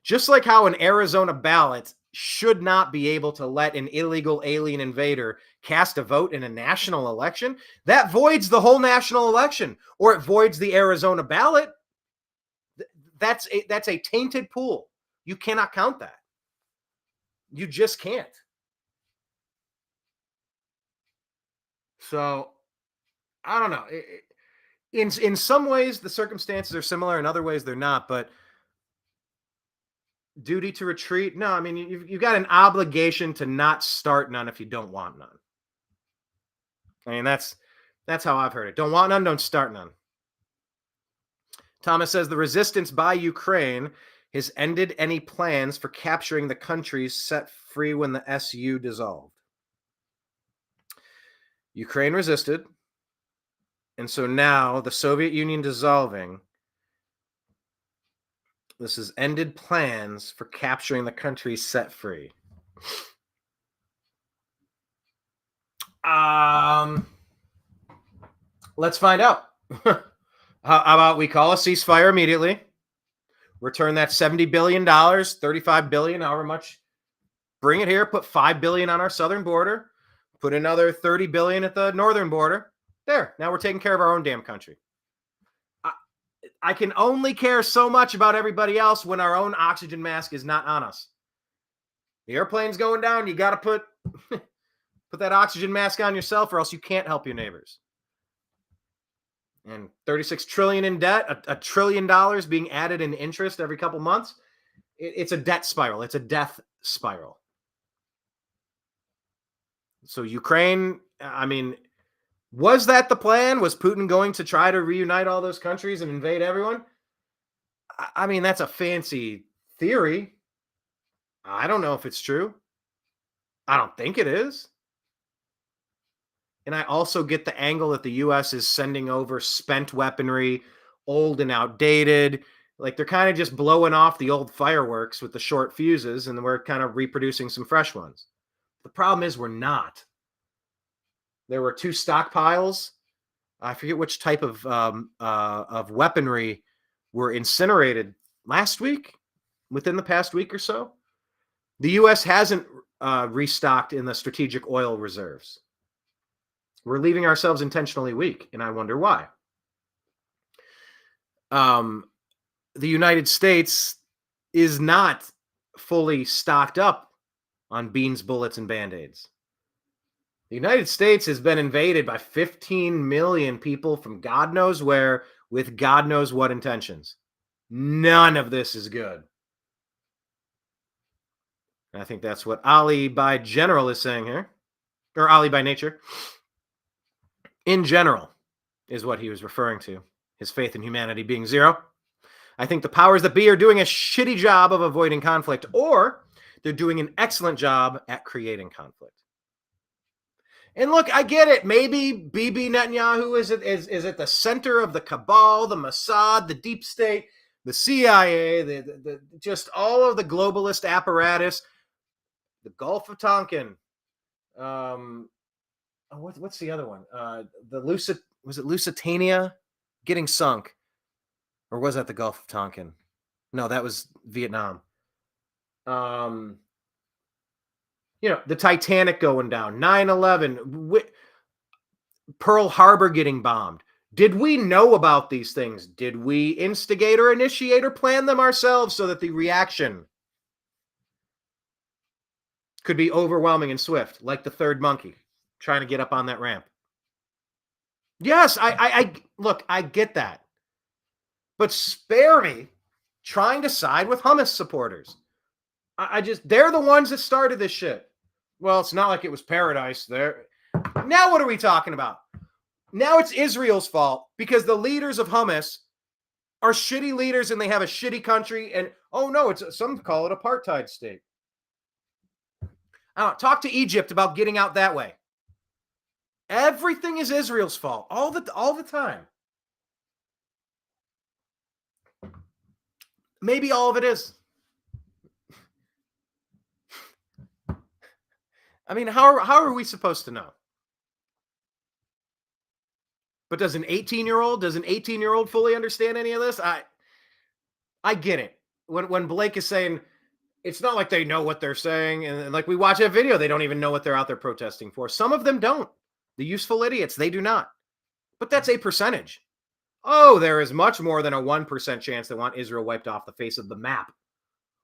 Just like how an Arizona ballot should not be able to let an illegal alien invader cast a vote in a national election, that voids the whole national election, or it voids the Arizona ballot. That's a tainted pool. You cannot count that. You just can't. So, I don't know. In some ways, the circumstances are similar. In other ways, they're not. But duty to retreat? No, I mean, you've got an obligation to not start none if you don't want none. I mean, that's how I've heard it. Don't want none, don't start none. Thomas says the resistance by Ukraine has ended any plans for capturing the countries set free when the SU dissolved. Ukraine resisted, and so now the Soviet Union dissolving, this has ended plans for capturing the countries set free. Let's find out. How about we call a ceasefire immediately? Return that $70 billion, $35 billion, however much. Bring it here. Put $5 billion on our southern border. Put another $30 billion at the northern border. There. Now we're taking care of our own damn country. I can only care so much about everybody else when our own oxygen mask is not on us. The airplane's going down. You got to put that oxygen mask on yourself, or else you can't help your neighbors. And $36 trillion in debt, $1 trillion being added in interest every couple months. It's a debt spiral. It's a death spiral. So Ukraine, I mean, was that the plan? Was Putin going to try to reunite all those countries and invade everyone? I mean, that's a fancy theory. I don't know if it's true. I don't think it is. And I also get the angle that the U.S. is sending over spent weaponry, old and outdated. Like they're kind of just blowing off the old fireworks with the short fuses, and we're kind of reproducing some fresh ones. The problem is we're not. There were 2 stockpiles. I forget which type of weaponry were incinerated last week, within the past week or so. The U.S. hasn't restocked in the strategic oil reserves. We're leaving ourselves intentionally weak, and I wonder why. The United States is not fully stocked up on beans, bullets, and Band-Aids. The United States has been invaded by 15 million people from God knows where with God knows what intentions. None of this is good. And I think that's what Ali by general is saying here, or Ali by nature. In general is what he was referring to, his faith in humanity being zero. I think the powers that be are doing a shitty job of avoiding conflict, or they're doing an excellent job at creating conflict. And look, I get it. Maybe Bibi Netanyahu is at the center of the cabal, the Mossad, the deep state, the CIA, the just all of the globalist apparatus, the Gulf of Tonkin. What's the other one? Was it Lusitania getting sunk? Or was that the Gulf of Tonkin? No, that was Vietnam. The Titanic going down, 9/11, Pearl Harbor getting bombed. Did we know about these things? Did we instigate or initiate or plan them ourselves so that the reaction could be overwhelming and swift, like the third monkey trying to get up on that ramp? Yes, I look, I get that. But spare me trying to side with Hamas supporters. They're the ones that started this shit. Well, it's not like it was paradise there. Now what are we talking about? Now it's Israel's fault because the leaders of Hamas are shitty leaders and they have a shitty country. And oh no, some call it apartheid state. I don't know, talk to Egypt about getting out that way. Everything is Israel's fault all the time. Maybe all of it is. I mean, how are we supposed to know? But does an 18-year-old fully understand any of this? I get it. When Blake is saying it's not like they know what they're saying, and like we watch that video, they don't even know what they're out there protesting for. Some of them don't. The useful idiots, they do not. But that's a percentage. Oh, there is much more than a 1% chance they want Israel wiped off the face of the map.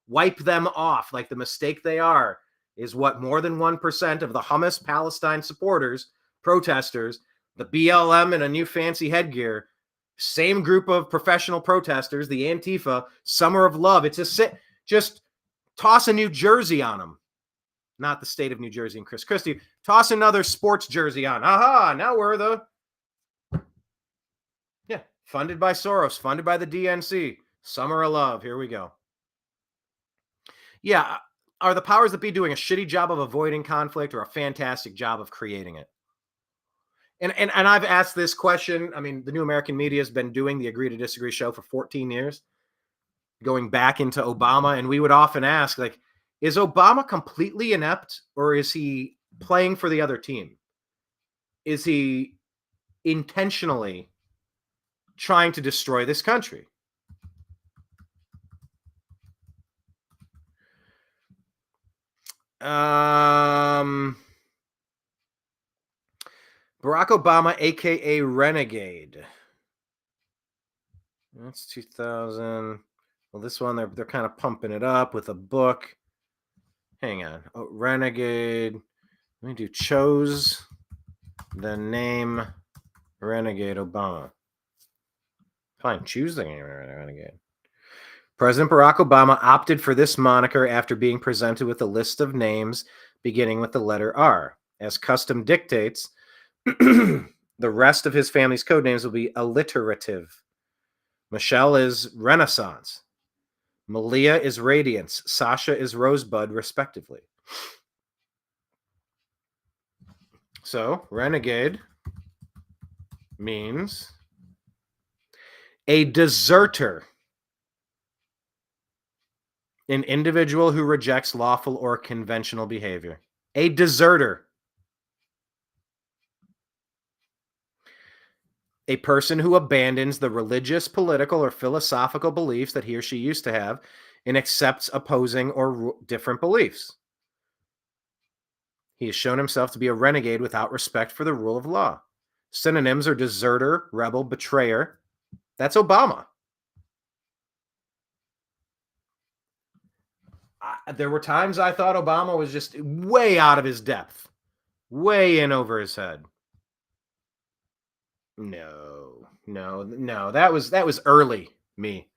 Wipe them off like the mistake they are is what more than 1% of the Hamas Palestine supporters, protesters, the BLM in a new fancy headgear, same group of professional protesters, the Antifa, Summer of Love. It's just toss a New Jersey on them. Not the state of New Jersey and Chris Christie. Toss another sports jersey on. Aha, now we're the... Yeah, funded by Soros, funded by the DNC. Summer of Love, here we go. Yeah, are the powers that be doing a shitty job of avoiding conflict or a fantastic job of creating it? And I've asked this question. I mean, the New American Media has been doing the Agree to Disagree show for 14 years, going back into Obama, and we would often ask, like, is Obama completely inept, or is he playing for the other team? Is he intentionally trying to destroy this country? Barack Obama, aka Renegade. That's 2000. Well, this one they're kind of pumping it up with a book. Hang on. Oh, Renegade. Let me do chose the name Renegade Obama. Fine, choose the name Renegade. President Barack Obama opted for this moniker after being presented with a list of names beginning with the letter R. As custom dictates, the rest of his family's code names will be alliterative. Michelle is Renaissance. Malia is Radiance. Sasha is Rosebud, respectively. So, renegade means a deserter, an individual who rejects lawful or conventional behavior. A deserter. A person who abandons the religious, political, or philosophical beliefs that he or she used to have and accepts opposing or different beliefs. He has shown himself to be a renegade without respect for the rule of law. Synonyms are deserter, rebel, betrayer. That's Obama. There were times I thought Obama was just way out of his depth, way in over his head. No. That was early me.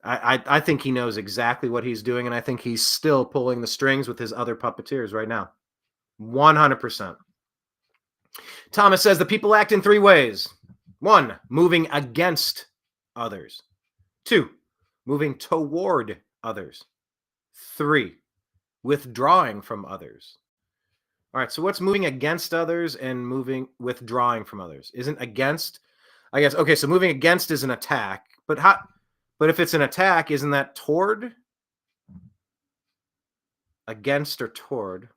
I think he knows exactly what he's doing, and I think he's still pulling the strings with his other puppeteers right now. 100%. Thomas says the people act in three ways. 1, moving against others. 2, moving toward others. 3, withdrawing from others. All right, so what's moving against others and withdrawing from others? Isn't against, I guess, okay, so moving against is an attack, but if it's an attack, isn't that toward? Against or toward?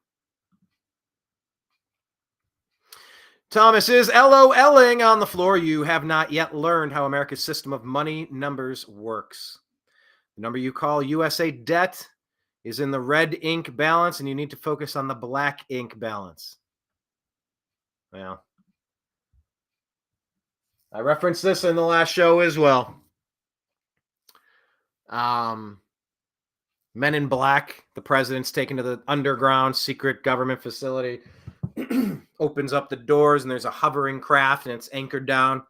Thomas is LOLing on the floor. You have not yet learned how America's system of money numbers works. The number you call USA debt is in the red ink balance, and you need to focus on the black ink balance. Well, I referenced this in the last show as well. Men in Black, the president's taken to the underground secret government facility, opens up the doors, and there's a hovering craft, and it's anchored down.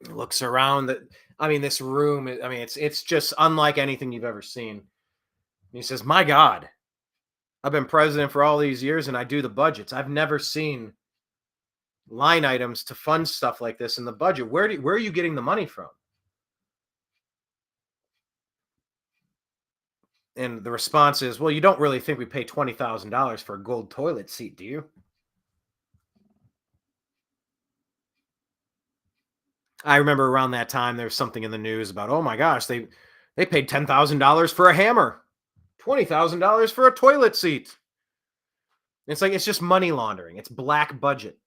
Looks around. This room, it's just unlike anything you've ever seen. He says, my God, I've been president for all these years and I do the budgets. I've never seen line items to fund stuff like this in the budget. Where are you getting the money from? And the response is, well, you don't really think we pay $20,000 for a gold toilet seat, do you? I remember around that time, there was something in the news about, oh my gosh, they paid $10,000 for a hammer. $20,000 for a toilet seat. It's like, it's just money laundering. It's black budget.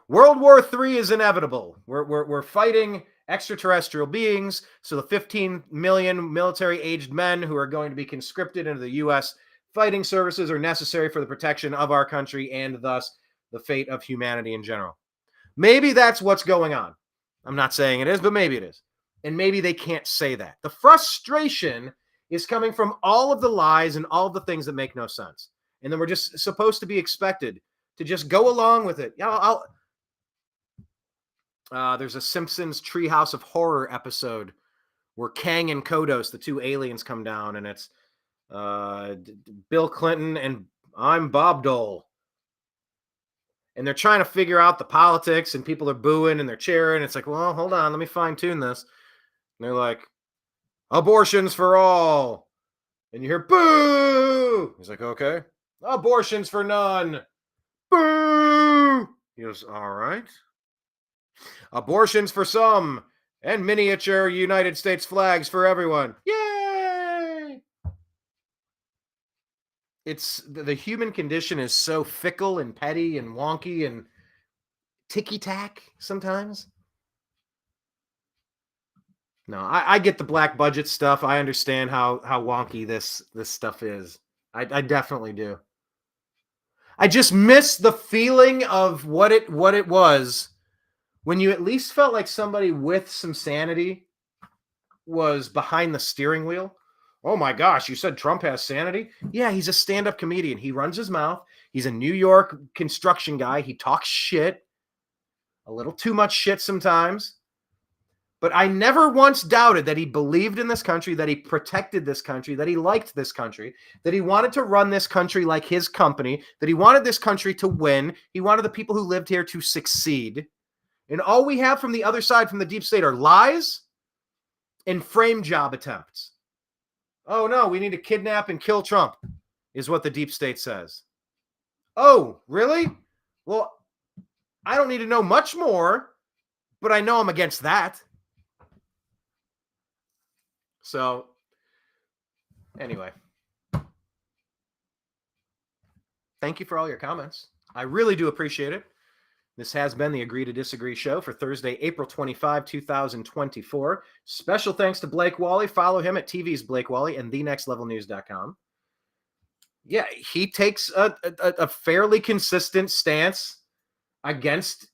World War III is inevitable. We're fighting extraterrestrial beings. So the 15 million military-aged men who are going to be conscripted into the U.S. fighting services are necessary for the protection of our country and thus the fate of humanity in general. Maybe that's what's going on. I'm not saying it is, but maybe it is. And maybe they can't say that. The frustration is coming from all of the lies and all of the things that make no sense. And then we're just supposed to be expected to just go along with it. Yeah, there's a Simpsons Treehouse of Horror episode where Kang and Kodos, the two aliens, come down, and it's Bill Clinton and I'm Bob Dole. And they're trying to figure out the politics, and people are booing and they're cheering. It's like, well, hold on, let me fine tune this. And they're like, abortions for all. And you hear, boo! He's like, okay. Abortions for none. Boo! He goes, all right. Abortions for some. And miniature United States flags for everyone. Yay! It's the human condition is so fickle and petty and wonky and ticky-tack sometimes. No, I get the black budget stuff. I understand how wonky this stuff is. I definitely do. I just miss the feeling of what it was when you at least felt like somebody with some sanity was behind the steering wheel. Oh my gosh, you said Trump has sanity? Yeah, he's a stand-up comedian. He runs his mouth. He's a New York construction guy. He talks shit. A little too much shit sometimes. But I never once doubted that he believed in this country, that he protected this country, that he liked this country, that he wanted to run this country like his company, that he wanted this country to win. He wanted the people who lived here to succeed. And all we have from the other side, from the deep state, are lies and frame job attempts. Oh, no, we need to kidnap and kill Trump, is what the deep state says. Oh, really? Well, I don't need to know much more, but I know I'm against that. So, anyway, thank you for all your comments. I really do appreciate it. This has been the Agree to Disagree show for Thursday, April 25, 2024. Special thanks to Blake Wally. Follow him at TV's Blake Wally and thenextlevelnews.com. Yeah, he takes a fairly consistent stance against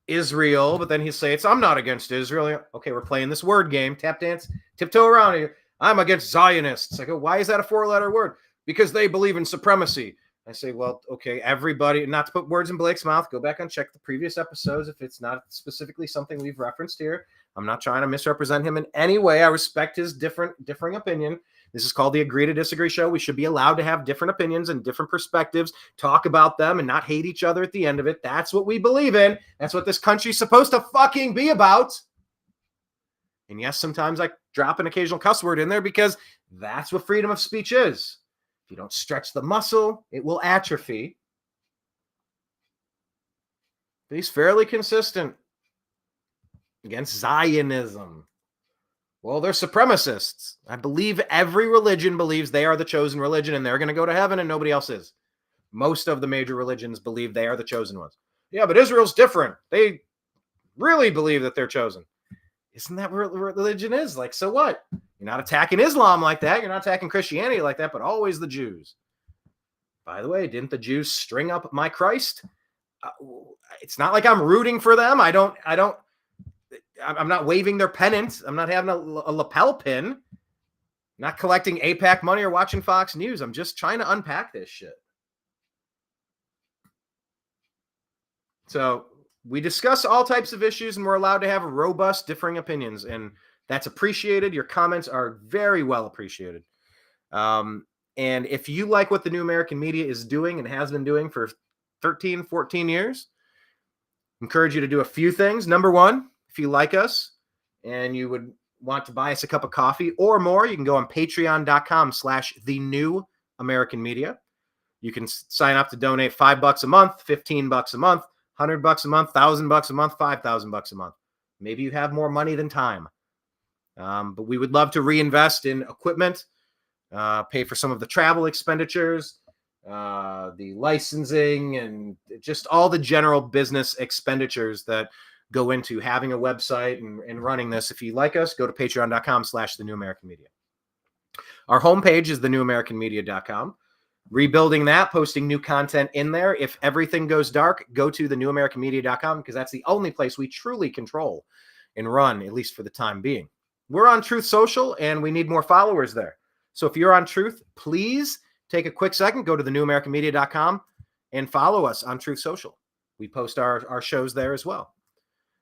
Israel, but then he'll say, I'm not against Israel. Okay, we're playing this word game. Tap dance, tiptoe around here. I'm against Zionists. I go, why is that a 4-letter word? Because they believe in supremacy. I say, well, okay, everybody, not to put words in Blake's mouth, go back and check the previous episodes if it's not specifically something we've referenced here. I'm not trying to misrepresent him in any way. I respect his differing opinion. This is called the Agree to Disagree show. We should be allowed to have different opinions and different perspectives, talk about them and not hate each other at the end of it. That's what we believe in. That's what this country's supposed to fucking be about. And yes, sometimes I drop an occasional cuss word in there because that's what freedom of speech is. If you don't stretch the muscle, it will atrophy. But he's fairly consistent against Zionism. Well, they're supremacists. I believe every religion believes they are the chosen religion and they're going to go to heaven and nobody else is. Most of the major religions believe they are the chosen ones. Yeah, but Israel's different. They really believe that they're chosen. Isn't that what religion is? Like, so what? You're not attacking Islam like that. You're not attacking Christianity like that, but always the Jews. By the way, didn't the Jews string up my Christ? It's not like I'm rooting for them. I'm not waving their pennant. I'm not having a lapel pin. I'm not collecting AIPAC money or watching Fox News. I'm just trying to unpack this shit. So we discuss all types of issues and we're allowed to have robust differing opinions, and that's appreciated. Your comments are very well appreciated. And if you like what the New American Media is doing and has been doing for 13, 14 years, I encourage you to do a few things. Number one, if you like us and you would want to buy us a cup of coffee or more, you can go on patreon.com/the New American Media. You can sign up to donate $5 a month, $15 a month, $100 a month, $1,000 a month, $5,000 a month. Maybe you have more money than time. But we would love to reinvest in equipment, pay for some of the travel expenditures, the licensing, and just all the general business expenditures that go into having a website and running this. If you like us, go to patreon.com/the New American Media. Our homepage is thenewamericanmedia.com. Rebuilding that, posting new content in there. If everything goes dark, go to thenewamericanmedia.com because that's the only place we truly control and run, at least for the time being. We're on Truth Social, and we need more followers there. So if you're on Truth, please take a quick second, go to thenewamericanmedia.com and follow us on Truth Social. We post our shows there as well.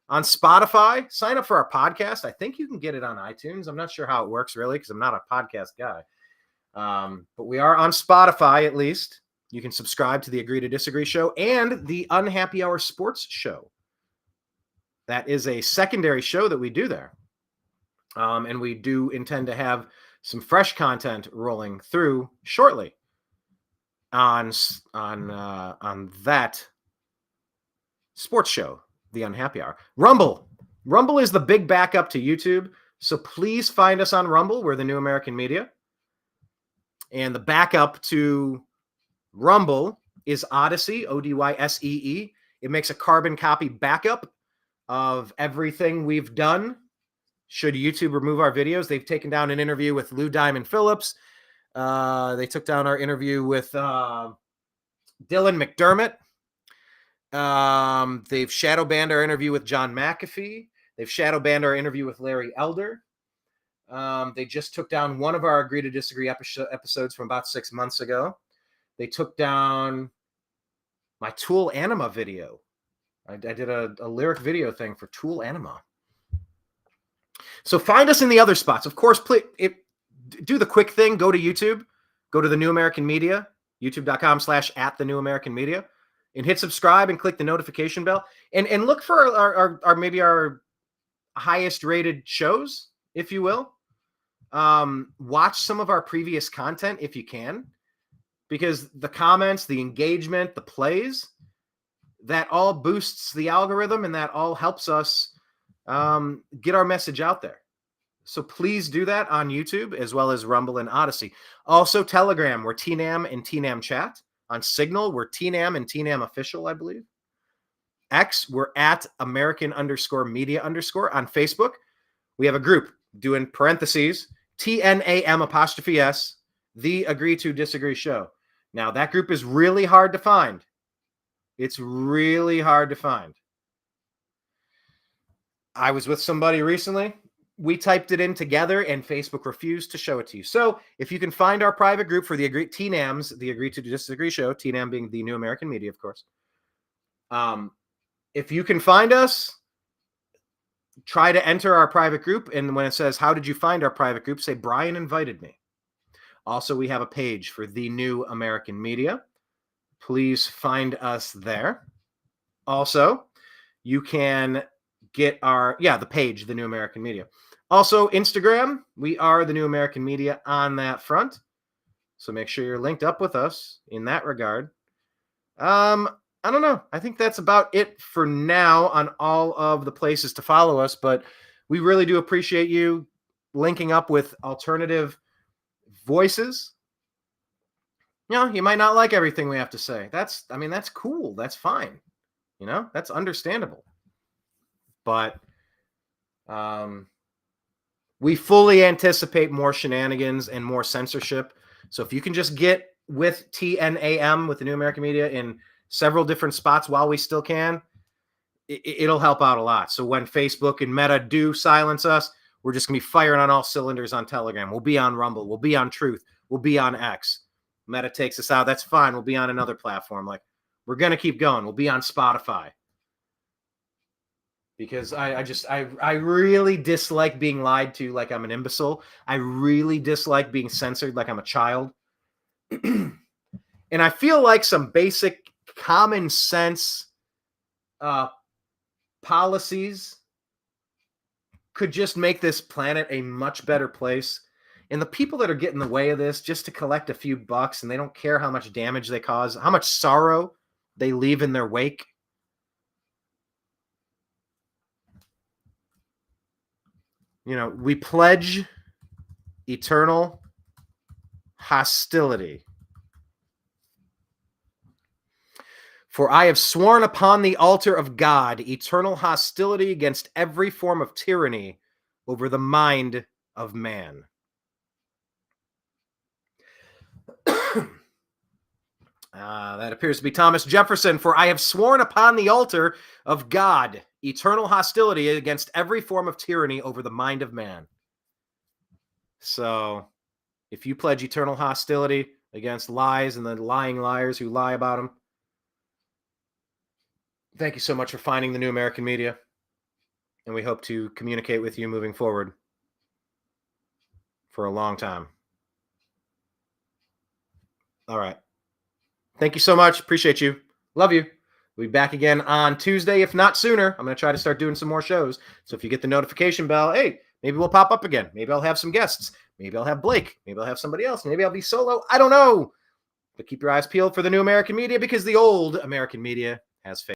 On Spotify, sign up for our podcast. I think you can get it on iTunes. I'm not sure how it works really because I'm not a podcast guy. But we are on Spotify at least. You can subscribe to the Agree to Disagree show and the Unhappy Hour Sports show. That is a secondary show that we do there. And we do intend to have some fresh content rolling through shortly on that sports show, the Unhappy Hour. Rumble is the big backup to YouTube, so please find us on Rumble. We're the New American Media, and the backup to Rumble is Odyssey, Odyssee. It makes a carbon copy backup of everything we've done. Should YouTube remove our videos, they've taken down an interview with Lou Diamond Phillips. They took down our interview with Dylan McDermott. They've shadow banned our interview with John McAfee. They've shadow banned our interview with Larry Elder. They just took down one of our Agree to Disagree episodes from about 6 months ago. They took down my Tool Anima video. I did a lyric video thing for Tool Anima. So find us in the other spots. Of course, do the quick thing. Go to YouTube. Go to the New American Media, youtube.com/@thenewamericanmedia, and hit subscribe and click the notification bell. And look for our maybe our highest rated shows, if you will. Watch some of our previous content if you can, because the comments, the engagement, the plays, that all boosts the algorithm and that all helps us get our message out there. So please do that on YouTube as well as Rumble and Odyssey. Also Telegram, we're TNAM and TNAM Chat. On Signal, we're TNAM and TNAM Official, I believe. X, we're @American_media_. On Facebook, we have a group doing parentheses, TNAM''S, the Agree to Disagree show. Now that group is really hard to find. It's really hard to find. I was with somebody recently. We typed it in together and Facebook refused to show it to you. So if you can find our private group for the TNAMs, the Agree to Disagree show, TNAM being the New American Media, of course. If you can find us, try to enter our private group. And when it says, how did you find our private group? Say, Brian invited me. Also, we have a page for the New American Media. Please find us there. Also, you can get the page, the New American Media. Also, Instagram, we are the New American Media on that front. So make sure you're linked up with us in that regard. I don't know. I think that's about it for now on all of the places to follow us, but we really do appreciate you linking up with alternative voices. You know, you might not like everything we have to say. That's cool. That's fine. You know, that's understandable. But we fully anticipate more shenanigans and more censorship. So if you can just get with TNAM, with the New American Media, in several different spots while we still can, it'll help out a lot. So when Facebook and Meta do silence us, we're just going to be firing on all cylinders on Telegram. We'll be on Rumble. We'll be on Truth. We'll be on X. Meta takes us out. That's fine. We'll be on another platform. Like, we're going to keep going. We'll be on Spotify. Because I really dislike being lied to like I'm an imbecile. I really dislike being censored like I'm a child. And I feel like some basic common sense policies could just make this planet a much better place. And the people that are getting in the way of this just to collect a few bucks, and they don't care how much damage they cause, how much sorrow they leave in their wake. You know, we pledge eternal hostility. For I have sworn upon the altar of God eternal hostility against every form of tyranny over the mind of man. That appears to be Thomas Jefferson. For I have sworn upon the altar of God eternal hostility against every form of tyranny over the mind of man. So if you pledge eternal hostility against lies and the lying liars who lie about them, thank you so much for finding the New American Media. And we hope to communicate with you moving forward for a long time. All right. Thank you so much. Appreciate you. Love you. We'll be back again on Tuesday, if not sooner. I'm going to try to start doing some more shows. So if you get the notification bell, hey, maybe we'll pop up again. Maybe I'll have some guests. Maybe I'll have Blake. Maybe I'll have somebody else. Maybe I'll be solo. I don't know. But keep your eyes peeled for the New American Media, because the old American media has failed.